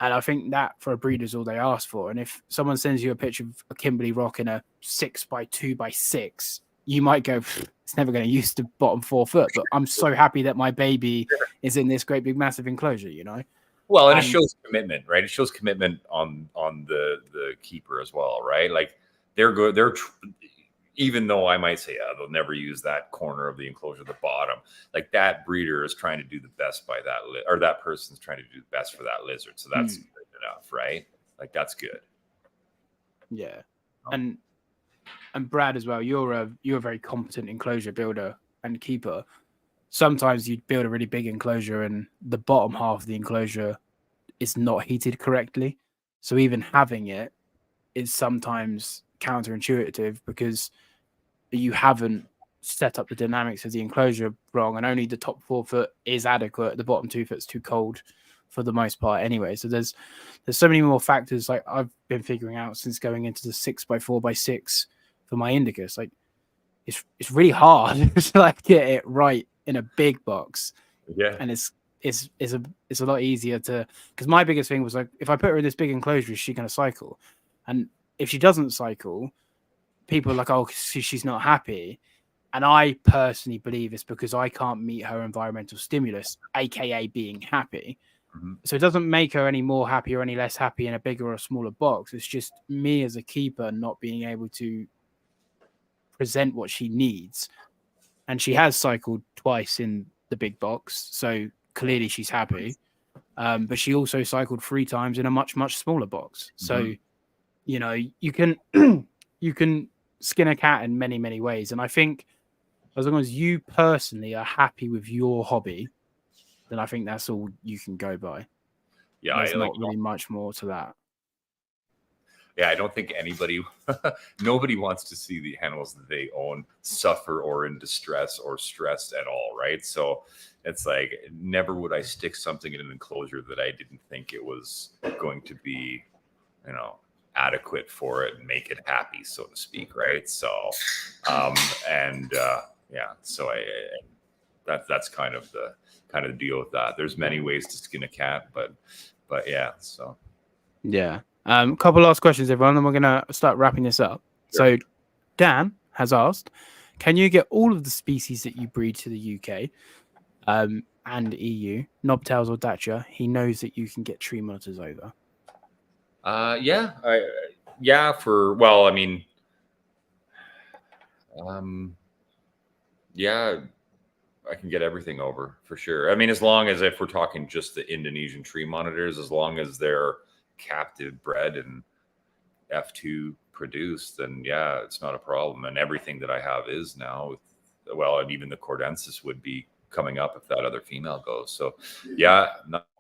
And I think that for a breeder is all they ask for. And if someone sends you a picture of a Kimberley Rock in a 6x2x6, you might go, it's never going to use the bottom 4 foot. But I'm so happy that my baby is in this great big massive enclosure, you know? Well, and it shows commitment, right? It shows commitment on the keeper as well, right? Like they're good. Even though I might say, they'll never use that corner of the enclosure, the bottom, like that breeder is trying to do the best by that, or that person's trying to do the best for that lizard. So that's good enough, right? Like that's good. Yeah. And Brad as well, you're a very competent enclosure builder and keeper. Sometimes you build a really big enclosure and the bottom half of the enclosure is not heated correctly. So even having it is sometimes counterintuitive because you haven't set up the dynamics of the enclosure wrong, and only the top 4 foot is adequate. The bottom 2 foot's too cold for the most part anyway. So there's so many more factors like I've been figuring out since going into the 6x4x6 for my Indicus. Like it's really hard to like get it right in a big box. Yeah. And it's a lot easier to, because my biggest thing was like, if I put her in this big enclosure, is she going to cycle? And if she doesn't cycle, people are like, oh, she's not happy. And I personally believe it's because I can't meet her environmental stimulus, aka being happy. So it doesn't make her any more happy or any less happy in a bigger or smaller box. It's just me as a keeper not being able to present what she needs. And she has cycled twice in the big box, so clearly she's happy. But she also cycled 3 times in a much, much smaller box. So, you know, you can you can skin a cat in many, many ways. And I think as long as you personally are happy with your hobby, then I think that's all you can go by. Yeah, there's not really much more to that. Yeah, I don't think nobody wants to see the animals that they own suffer or in distress or stressed at all, right? So it's like, never would I stick something in an enclosure that I didn't think it was going to be, you know, adequate for it and make it happy, so to speak, right? So, yeah, so that's kind of the deal with that. There's many ways to skin a cat, but yeah, so yeah. A couple last questions, everyone, and we're gonna start wrapping this up. Sure. So, Dan has asked, can you get all of the species that you breed to the UK and EU, knobtails or dacia? He knows that you can get tree monitors over. Yeah, yeah, I can get everything over for sure. I mean, as long as, if we're talking just the Indonesian tree monitors, as long as they're captive bred and F2 produced, then yeah, it's not a problem. And everything that I have is now, well, and even the Cordensis would be coming up if that other female goes. So yeah,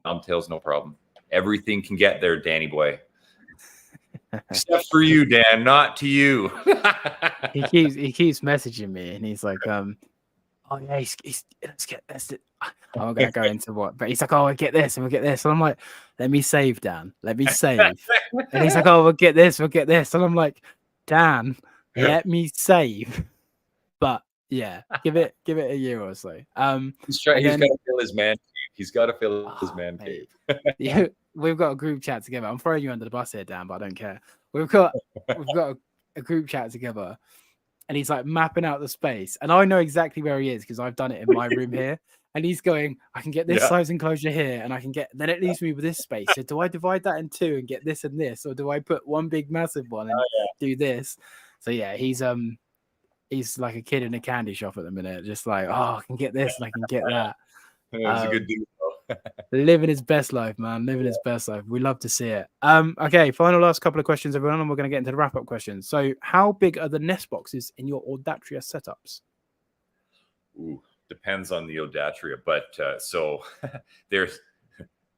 knobtails, no problem. Everything can get there, Danny boy. Except for you, Dan, not to you. he keeps messaging me and he's like, oh yeah, let's get this. I'm not gonna go into what, but he's like, oh, we'll get this and we'll get this. And I'm like, let me save, Dan. Let me save. And he's like, oh, we'll get this. And I'm like, Dan, let me save. But yeah, give it a year or so. He's got to fill his man cave. He's got to fill his man cave. Yeah, we've got a group chat together. I'm throwing you under the bus here, Dan, but I don't care. We've got a group chat together. And he's like mapping out the space. And I know exactly where he is because I've done it in my room here. And he's going, I can get this size enclosure here. And I can get, then it leaves me with this space. So do I divide that in 2 and get this and this? Or do I put one big massive one and do this? So yeah, he's like a kid in a candy shop at the minute. Just like, oh, I can get this and I can get that. It's a good deal. Living his best life, man. Living his best life. We love to see it. Okay, last couple of questions, everyone, and we're going to get into the wrap-up questions. So, how big are the nest boxes in your Audatria setups? Ooh, depends on the Audatria, but so there's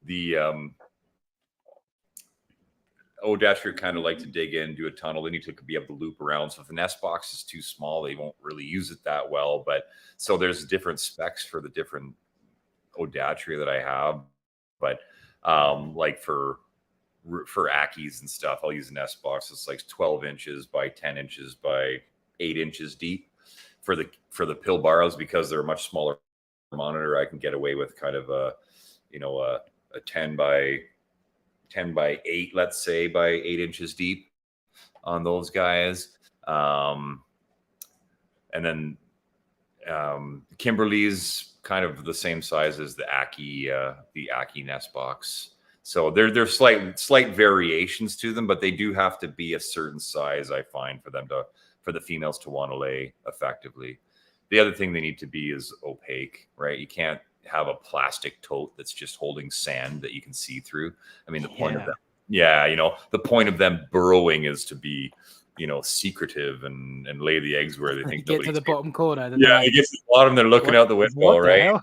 the Audatria kind of like to dig in, do a tunnel. They need to be able to loop around. So if the nest box is too small, they won't really use it that well. But so there's different specs for the different Audatria that I have, but like for for Ackies and stuff, I'll use a nest box that's like 12 inches by 10 inches by 8 inches deep. For the pill barrows, because they're a much smaller monitor, I can get away with kind of a 10 by 8, let's say, by 8 inches deep on those guys. And then Kimberly's kind of the same size as the Ackie nest box. So there's slight variations to them, but they do have to be a certain size, I find, for the females to want to lay effectively. The other thing they need to be is opaque, right? You can't have a plastic tote that's just holding sand that you can see through. I mean, the point of them, the point of them burrowing is to be, secretive and lay the eggs where they think get to the bottom corner. Yeah, like, it gets to the bottom. They're looking out the window, right?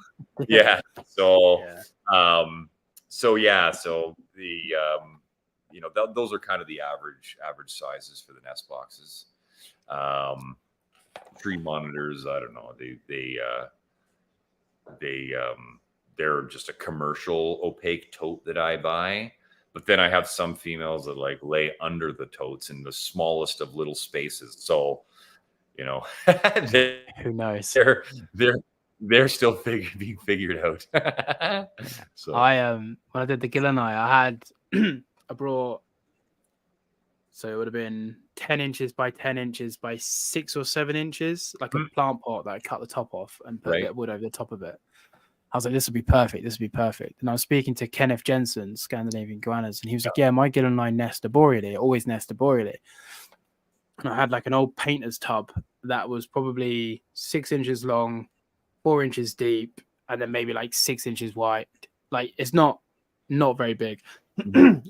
Yeah. So, so the those are kind of the average sizes for the nest boxes. Tree monitors, I don't know. They're just a commercial opaque tote that I buy. But then I have some females that like lay under the totes in the smallest of little spaces. So, who knows? They're still being figured out. So when I did the gill and I brought, so it would have been 10 inches by 10 inches by 6 or 7 inches, like a plant pot that I cut the top off and put a bit of wood over the top of it. I was like, this would be perfect. This would be perfect. And I was speaking to Kenneth Jensen, Scandinavian Iguanas, and he was like, yeah, my gill and I nest arboreally, always nest arboreally. And I had like an old painter's tub that was probably 6 inches long, 4 inches deep, and then maybe like 6 inches wide. Like, it's not very big.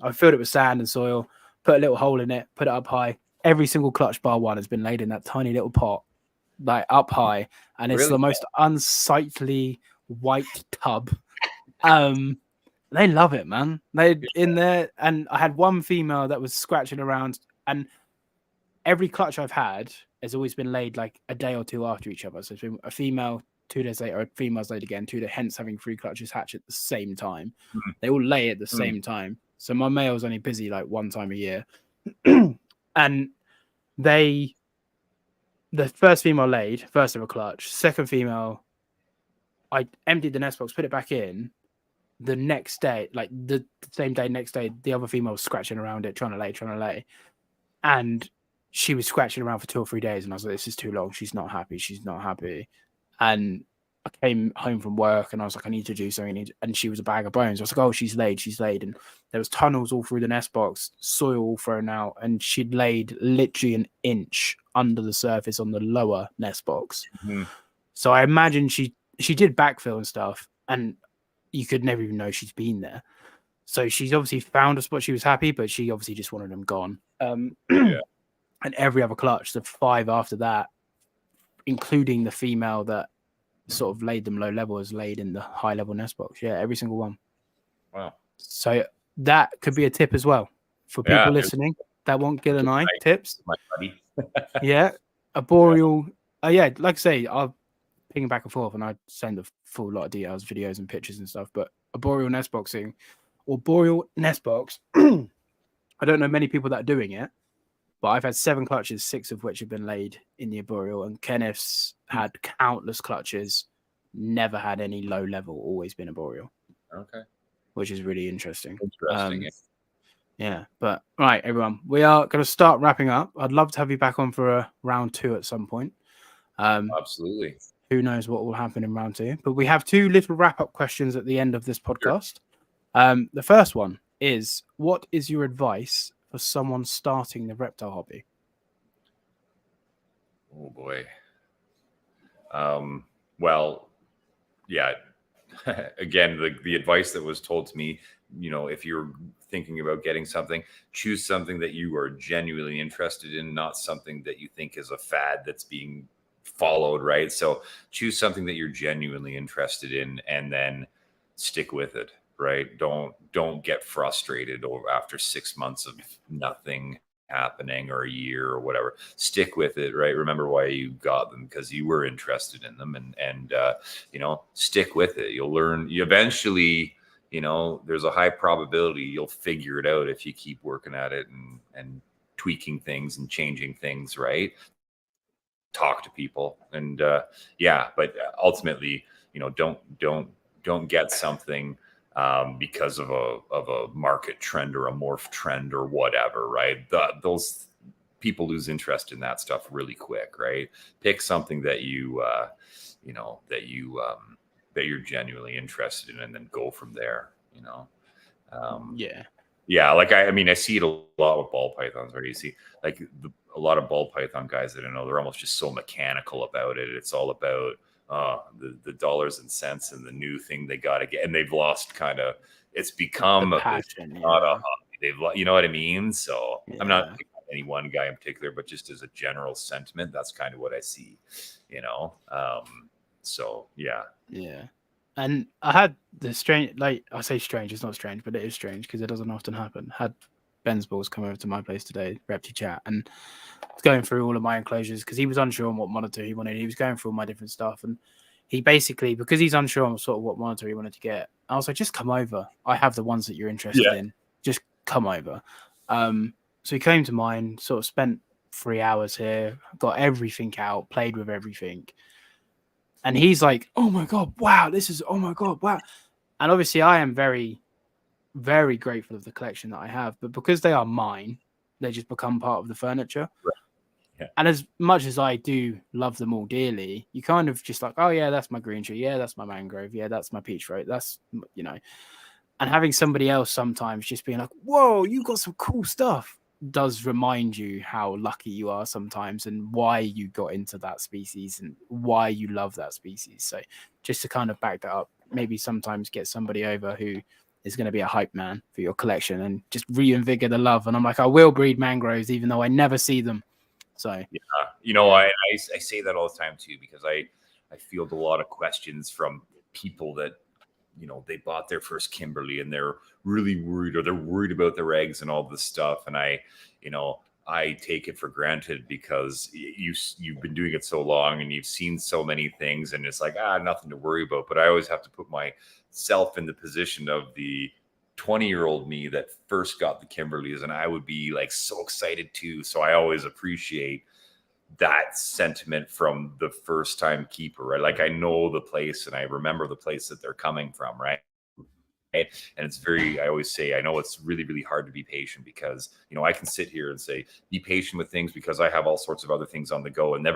I filled it with sand and soil, put a little hole in it, put it up high. Every single clutch bar one has been laid in that tiny little pot, like up high. And it's the most unsightly white tub. They love it, man. They in there, and I had one female that was scratching around, and every clutch I've had has always been laid like a day or two after each other. So it's been a female 2 days later, a female's laid again 2 days, hence having 3 clutches hatch at the same time. They all lay at the same time. So my male's only busy like one time a year. And the first female laid, first ever clutch, second female, I emptied the nest box, put it back in. The next day, like the same day, next day, the other female was scratching around it, trying to lay. And she was scratching around for 2 or 3 days. And I was like, this is too long. She's not happy. And I came home from work and I was like, I need to do something. And she was a bag of bones. I was like, oh, she's laid. And there was tunnels all through the nest box, soil all thrown out. And she'd laid literally an inch under the surface on the lower nest box. So I imagine she did backfill and stuff. And you could never even know she's been there. So she's obviously found a spot. She was happy, but she obviously just wanted them gone. And every other clutch, the 5 after that, including the female that sort of laid them low level, is laid in the high level nest box. Yeah, every single one. Wow. So that could be a tip as well for people listening that want gill and eye tips. My buddy. Yeah, arboreal. Like I say, I'll ping back and forth and I send a full lot of details, videos and pictures and stuff. But arboreal nest boxing, arboreal nest box. I don't know many people that are doing it, but I've had 7 clutches, 6 of which have been laid in the arboreal, and Kenneth's had countless clutches, never had any low level, always been arboreal. Okay. Which is really interesting. Yeah. But right, everyone, we are going to start wrapping up. I'd love to have you back on for a round 2 at some point. Absolutely. Who knows what will happen in round 2? But we have 2 little wrap-up questions at the end of this podcast. Sure. The first one is, what is your advice for someone starting the reptile hobby? Oh boy. Well, yeah. Again, the advice that was told to me, if you're thinking about getting something, choose something that you are genuinely interested in, not something that you think is a fad that's being followed, right? So choose something that you're genuinely interested in and then stick with it, right? Don't get frustrated after 6 months of nothing happening or a year or whatever. Stick with it, right? Remember why you got them, because you were interested in them, and stick with it. You'll learn. You eventually, you know, there's a high probability you'll figure it out if you keep working at it and tweaking things and changing things, right? Talk to people, and yeah, but ultimately, you know, don't get something because of a market trend or a morph trend or whatever, right? Those people lose interest in that stuff really quick, right? Pick something that you know, that you're genuinely interested in, and then go from there, you know. Yeah. Yeah, like I mean, I see it a lot with ball pythons, where you see like a lot of ball python guys that I know, they're almost just so mechanical about it. It's all about the dollars and cents and the new thing they got to get, and they've lost kind of. It's become The it's passion. not a Yeah. hobby. You know what I mean? So I'm not Yeah. picking on any one guy in particular, but just as a general sentiment, that's kind of what I see. You know, so yeah, Yeah. And I had the strange, like I say strange, it's not strange, but it is strange because it doesn't often happen. Had Ben's balls come over to my place today, Repti chat, and was going through all of my enclosures because he was unsure on what monitor he wanted. He was going through all my different stuff, and he basically, because he's unsure on sort of what monitor he wanted to get, I was like, just come over. I have the ones that you're interested in. Just come over. So he came to mine, sort of spent 3 hours here, got everything out, played with everything. And he's like, oh my God, wow, this is, oh my God, wow. And obviously I am very, very grateful of the collection that I have, but because they are mine, they just become part of the furniture. right. Yeah. And as much as I do love them all dearly, you kind of just like, oh yeah, that's my green tree. Yeah, that's my mangrove. Yeah, that's my peach throat. That's, you know, and having somebody else sometimes just being like, whoa, you got some cool stuff, does remind you how lucky you are sometimes and why you got into that species and why you love that species. So just to kind of back that up, maybe sometimes get somebody over who is going to be a hype man for your collection and just reinvigorate the love. And I'm like, I will breed mangroves even though I never see them. So yeah, you know, I say that all the time too, because I field a lot of questions from people that, you know, they bought their first Kimberly and they're really worried, or they're worried about their eggs and all this stuff. And you know, I take it for granted because you've been doing it so long and you've seen so many things, and it's like, nothing to worry about. But I always have to put myself in the position of the 20-year-old me that first got the Kimberleys, and I would be like so excited too. So I always appreciate that sentiment from the first time keeper, right? Like I know the place and I remember the place that they're coming from, right? And it's very, I always say, I know it's really, really hard to be patient because, you know, I can sit here and say, be patient with things because I have all sorts of other things on the go, and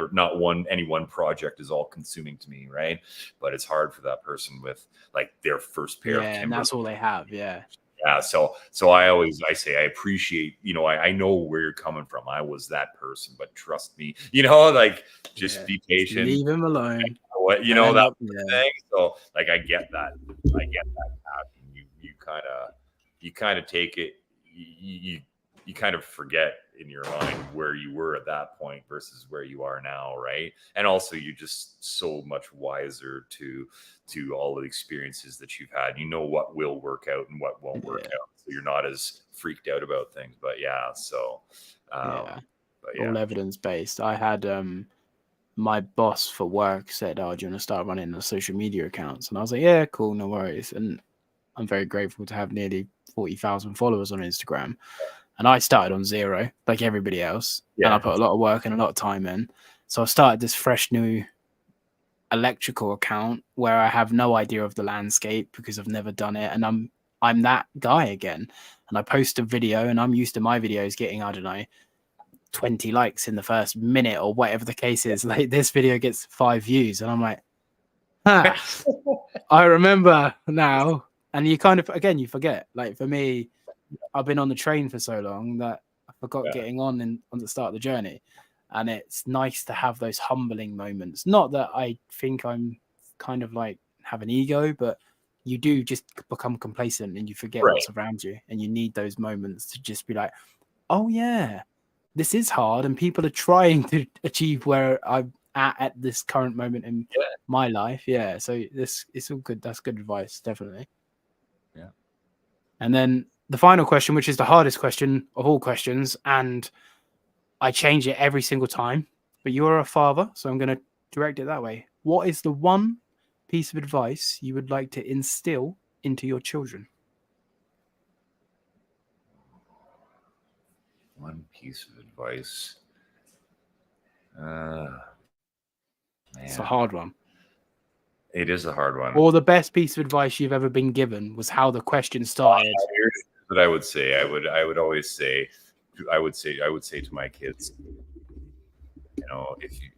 any one project is all consuming to me, right? But it's hard for that person with like their first pair of Kimberly. and that's all they have. Yeah. Yeah. So I say, I appreciate, you know, I know where you're coming from. I was that person, but trust me, you know, like just be patient. Leave him alone. What, you know, that thing. So like, I get that. You kind of take it, you kind of forget in your mind where you were at that point versus where you are now, right? And also you're just so much wiser to all the experiences that you've had. You know what will work out and what won't work out, so you're not as freaked out about things. But yeah, so all evidence based. I had my boss for work said, oh, do you want to start running the social media accounts? And I was like, yeah, cool, no worries. And I'm very grateful to have nearly 40,000 followers on Instagram. And I started on 0, like everybody else. And I put a lot of work and a lot of time in. So I started this fresh new electrical account where I have no idea of the landscape because I've never done it. And I'm that guy again. And I post a video, and I'm used to my videos getting, I don't know, 20 likes in the first minute or whatever the case is. Like this video gets 5 views, and I'm like, I remember now. And you kind of, again, you forget. Like for me, I've been on the train for so long that I forgot getting on the start of the journey. And it's nice to have those humbling moments. Not that I think I'm kind of like have an ego, but you do just become complacent and you forget what's around you. And you need those moments to just be like, oh yeah, this is hard, and people are trying to achieve where I'm at this current moment in my life. Yeah. So it's all good. That's good advice. Definitely. Yeah. And then the final question, which is the hardest question of all questions, and I change it every single time, but you're a father, so I'm going to direct it that way. What is the one piece of advice you would like to instill into your children? One piece of advice. Man. It's a hard one. It is a hard one. Or the best piece of advice you've ever been given was how the question started. Here's what I would say. I would always say, I would say to my kids, you know, if you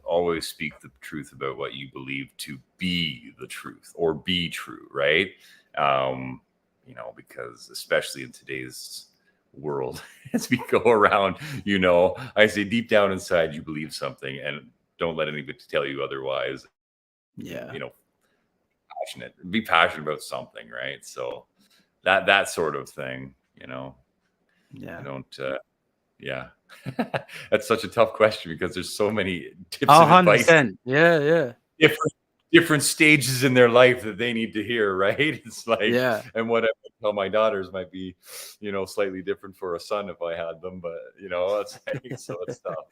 always speak the truth about what you believe to be the truth or be true, right? You know, because especially in today's world, as we go around, you know, I say deep down inside you believe something, and don't let anybody tell you otherwise. Yeah. You know, be passionate about something, right? So that sort of thing, you know. Yeah. I don't yeah. That's such a tough question because there's so many tips Oh, and advice. 100%. Yeah. Different stages in their life that they need to hear, right? It's like, Yeah. and what I tell my daughters might be, you know, slightly different for a son if I had them, but you know, it's like, so it's tough.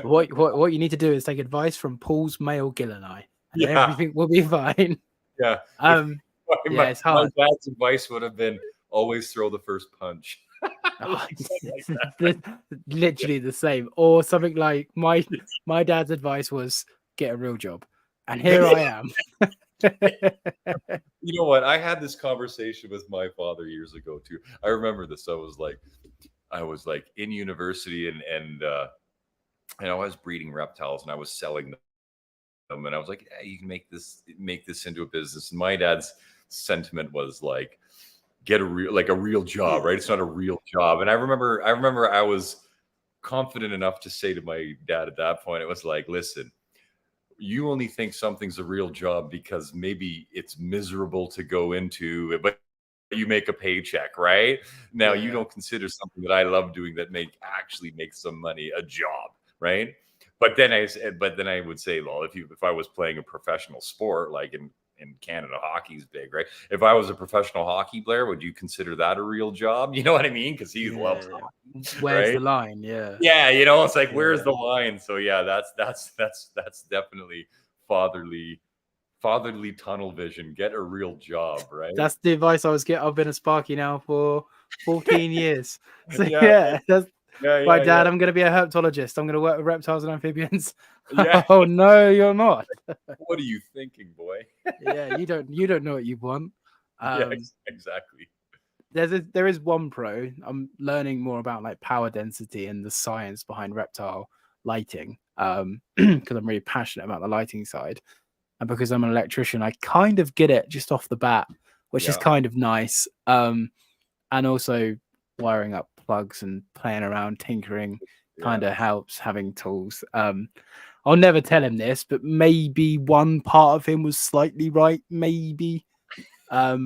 What you need to do is take advice from Paul's male Gilleneye, and Yeah. everything will be fine. Yeah. Yeah, it's my hard. dad's advice would have been always throw the first punch. Literally the same, or something like my dad's advice was get a real job, and here I am. You know what? I had this conversation with my father years ago too. I remember this. I was like in university and I was breeding reptiles and I was selling them, and I was like, yeah, you can make this into a business. And my dad's sentiment was like, get a real job, right? It's not a real job. And I remember I was confident enough to say to my dad at that point, it was like, listen, you only think something's a real job because maybe it's miserable to go into, but you make a paycheck, right? Now you don't consider something that I love doing that actually makes some money a job, right? But then I would say, well, if I was playing a professional sport, like in Canada, hockey's big, right? If I was a professional hockey player, would you consider that a real job? You know what I mean? Because he loves hockey. Where's right? the line? Yeah. Yeah, you know, it's like, where's the line? So yeah, that's definitely fatherly tunnel vision. Get a real job, right? That's the advice I was getting. I've been a Sparky now for 14 years. So Yeah. that's Yeah, right, Dad. I'm going to be a herpetologist. I'm going to work with reptiles and amphibians. Yeah. Oh no, you're not. What are you thinking, boy? Yeah, you don't know what you want. Yeah, exactly. There is one pro. I'm learning more about like power density and the science behind reptile lighting. Because I'm really passionate about the lighting side. And because I'm an electrician, I kind of get it just off the bat, which is kind of nice. And also wiring up plugs and playing around, tinkering kind of helps, having tools. I'll never tell him this, but maybe one part of him was slightly right, maybe. But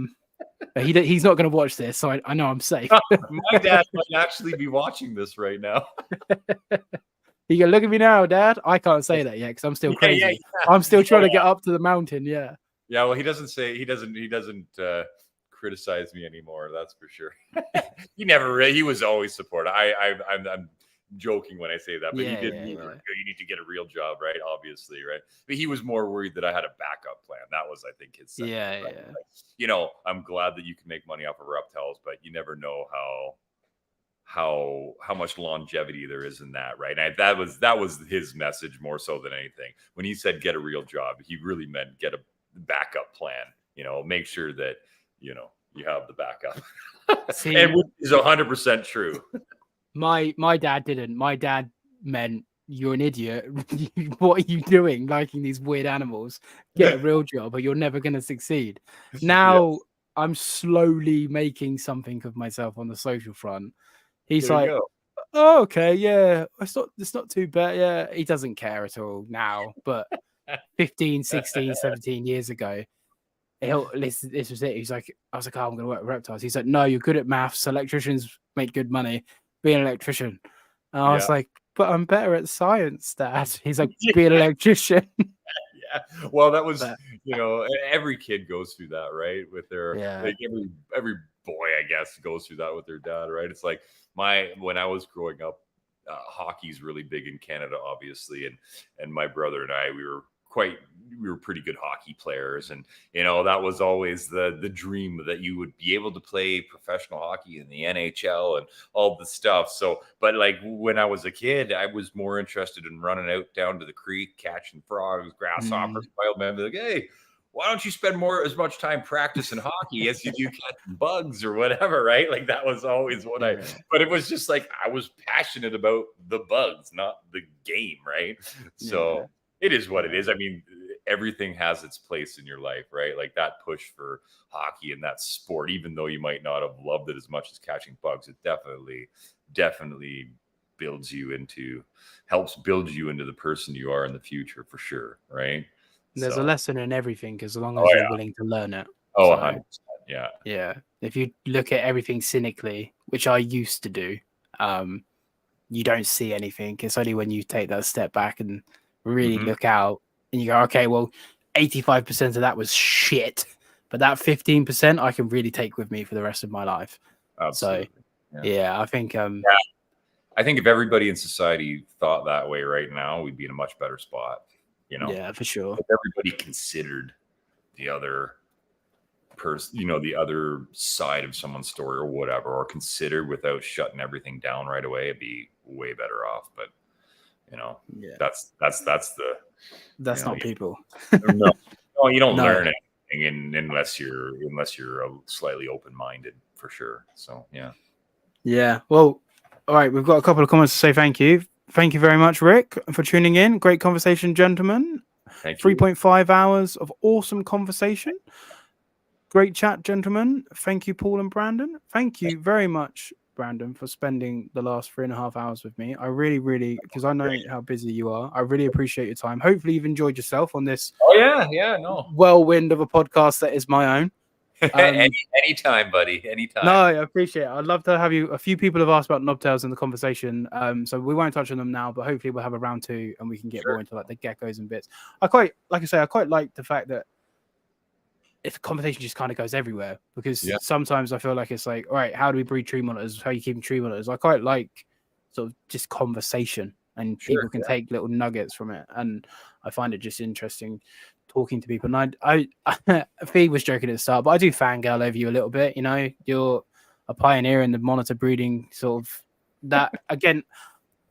he's not going to watch this, so I know I'm safe. My dad might actually be watching this right now. You can look at me now, Dad. I can't say that yet because I'm still crazy. Yeah. I'm still trying to get up to the mountain. Yeah. Yeah. Well, he doesn't criticize me anymore. That's for sure. He was always supportive. I'm joking when I say that, but he did. You need to get a real job, right? Obviously, right? But he was more worried that I had a backup plan. That was, I think, his sentiment, right? Like, you know, I'm glad that you can make money off of reptiles, but you never know how much longevity there is in that, right? And that was his message more so than anything. When he said get a real job, he really meant get a backup plan. You know, make sure that you know you have the backup. See, and which is 100% true. My dad didn't. My dad meant you're an idiot. What are you doing liking these weird animals? Get a real job or you're never going to succeed. Now I'm slowly making something of myself on the social front. He's like, oh, okay, yeah, it's not too bad. Yeah, he doesn't care at all now, but 15, 16, 17 years ago, this was it. He's like, I was like, oh, I'm going to work with reptiles. He's like, no, you're good at maths. Electricians make good money. Be an electrician. And I was like, but I'm better at science, Dad. He's like, be an electrician. Yeah. Well, that was, you know, every kid goes through that, right? With their, like every boy, I guess, goes through that with their dad, right? It's like when I was growing up, hockey's really big in Canada, obviously. And my brother and I, we were we were pretty good hockey players, and that was always the dream, that you would be able to play professional hockey in the NHL and all the stuff. So, but like when I was a kid, I was more interested in running out down to the creek, catching frogs, grasshoppers, wild men. Be like, hey, why don't you spend as much time practicing hockey as you do catching bugs or whatever, right? Like that was always what but it was just like I was passionate about the bugs, not the game, right? So it is what it is. I mean, everything has its place in your life, right? Like that push for hockey and that sport, even though you might not have loved it as much as catching bugs, it definitely helps build you into the person you are in the future, for sure, right? There's a lesson in everything as long as you're willing to learn it. Oh, 100%. Yeah. Yeah. If you look at everything cynically, which I used to do, you don't see anything. It's only when you take that step back and really look out and you go, okay, well, 85% of that was shit, but that 15% I can really take with me for the rest of my life. Absolutely. So, I think I think if everybody in society thought that way right now, we'd be in a much better spot. Yeah, for sure. If everybody considered the other person, the other side of someone's story or whatever, or considered without shutting everything down right away, it'd be way better off. But that's not people. No, you don't learn anything unless you're slightly open-minded, for sure. So yeah. Well, all right, we've got a couple of comments to say thank you. Thank you very much, Rick, for tuning in. Great conversation, gentlemen. Thank you. 3.5 hours of awesome conversation. Great chat, gentlemen. Thank you, Paul and Brandon. Thank you very much, Brandon, for spending the last 3.5 hours with me. I really, really, because I know how busy you are, I really appreciate your time. Hopefully you've enjoyed yourself on this whirlwind of a podcast that is my own. Anytime, buddy. Anytime. No, I appreciate it. I'd love to have you. A few people have asked about knobtails in the conversation, so we won't touch on them now. But hopefully, we'll have a round 2 and we can get more into like the geckos and bits. I quite like the fact that if the conversation just kind of goes everywhere, because sometimes I feel like it's like, all right, how do we breed tree monitors? How are you keeping tree monitors? I quite like sort of just conversation, and people can take little nuggets from it, and I find it just interesting talking to people. And I Fee was joking at the start, but I do fangirl over you a little bit. You're a pioneer in the monitor breeding sort of that. Again,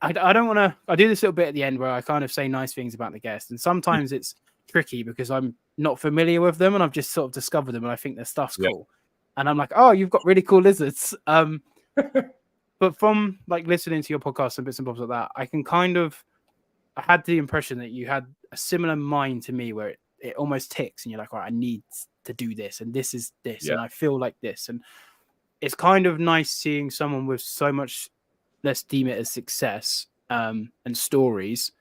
I don't want to. I do this little bit at the end where I kind of say nice things about the guest, and sometimes it's tricky because I'm not familiar with them and I've just sort of discovered them and I think their stuff's cool, and I'm like, oh, you've got really cool lizards. But from like listening to your podcast and bits and bobs like that, I had the impression that you had a similar mind to me where it almost ticks and you're like, all right, I need to do this and this is this and I feel like this. And it's kind of nice seeing someone with so much, let's deem it as success and stories,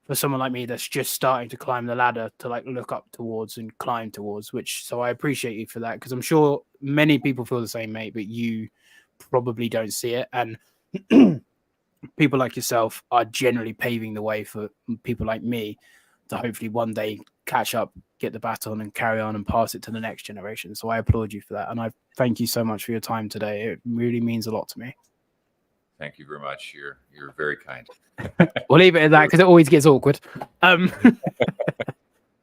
for someone like me that's just starting to climb the ladder to like look up towards and climb towards, so I appreciate you for that, because I'm sure many people feel the same, mate, but you probably don't see it. And people like yourself are generally paving the way for people like me to hopefully one day catch up, get the baton and carry on and pass it to the next generation. So I applaud you for that. And I thank you so much for your time today. It really means a lot to me. Thank you very much. You're very kind. We'll leave it at that because it always gets awkward. All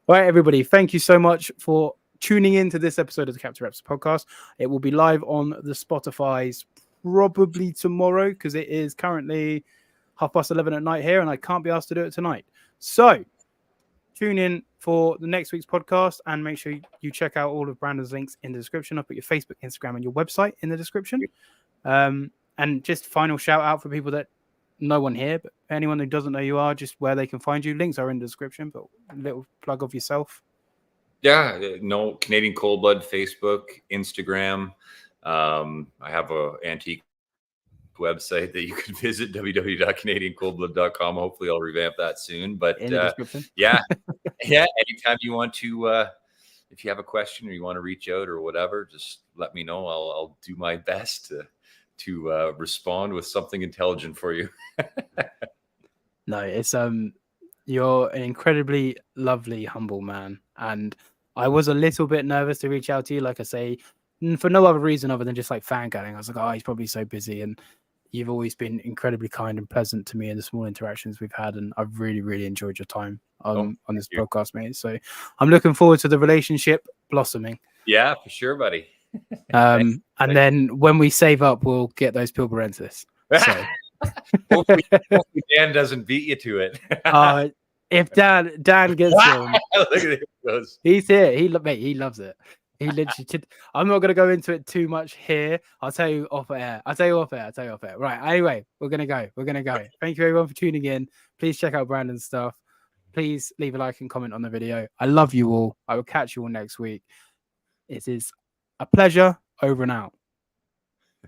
right, everybody. Thank you so much for tuning in to this episode of the Capture Reps podcast. It will be live on the Spotify's probably tomorrow because it is currently 11:30 at night here and I can't be asked to do it tonight. So tune in for the next week's podcast and make sure you check out all of Brandon's links in the description. I'll put your Facebook, Instagram, and your website in the description. And just final shout out for people that no one here, but anyone who doesn't know you are, just where they can find you. Links are in the description, but a little plug of yourself. Yeah, no, Canadian Cold Blood, Facebook, Instagram. I have a antique website that you can visit, www.canadiancoldblood.com. Hopefully I'll revamp that soon. But in the description. yeah, anytime you want to, if you have a question or you want to reach out or whatever, just let me know. I'll do my best to respond with something intelligent for you. No, it's you're an incredibly lovely, humble man, and I was a little bit nervous to reach out to you, like I say, for no other reason other than just like fangirling. I was like, oh, he's probably so busy, and you've always been incredibly kind and pleasant to me in the small interactions we've had, and I've really, really enjoyed your time on this podcast, mate. So I'm looking forward to the relationship blossoming. Yeah, for sure, buddy. And then when we save up, we'll get those Pilbarensis. So hopefully Dan doesn't beat you to it. If Dan gets them, look at it goes. He's here. He loves it. He literally. I'm not gonna go into it too much here. I'll tell you off air. Right. Anyway, we're gonna go. Thank you everyone for tuning in. Please check out Brandon's stuff. Please leave a like and comment on the video. I love you all. I will catch you all next week. It is a pleasure. Over and out.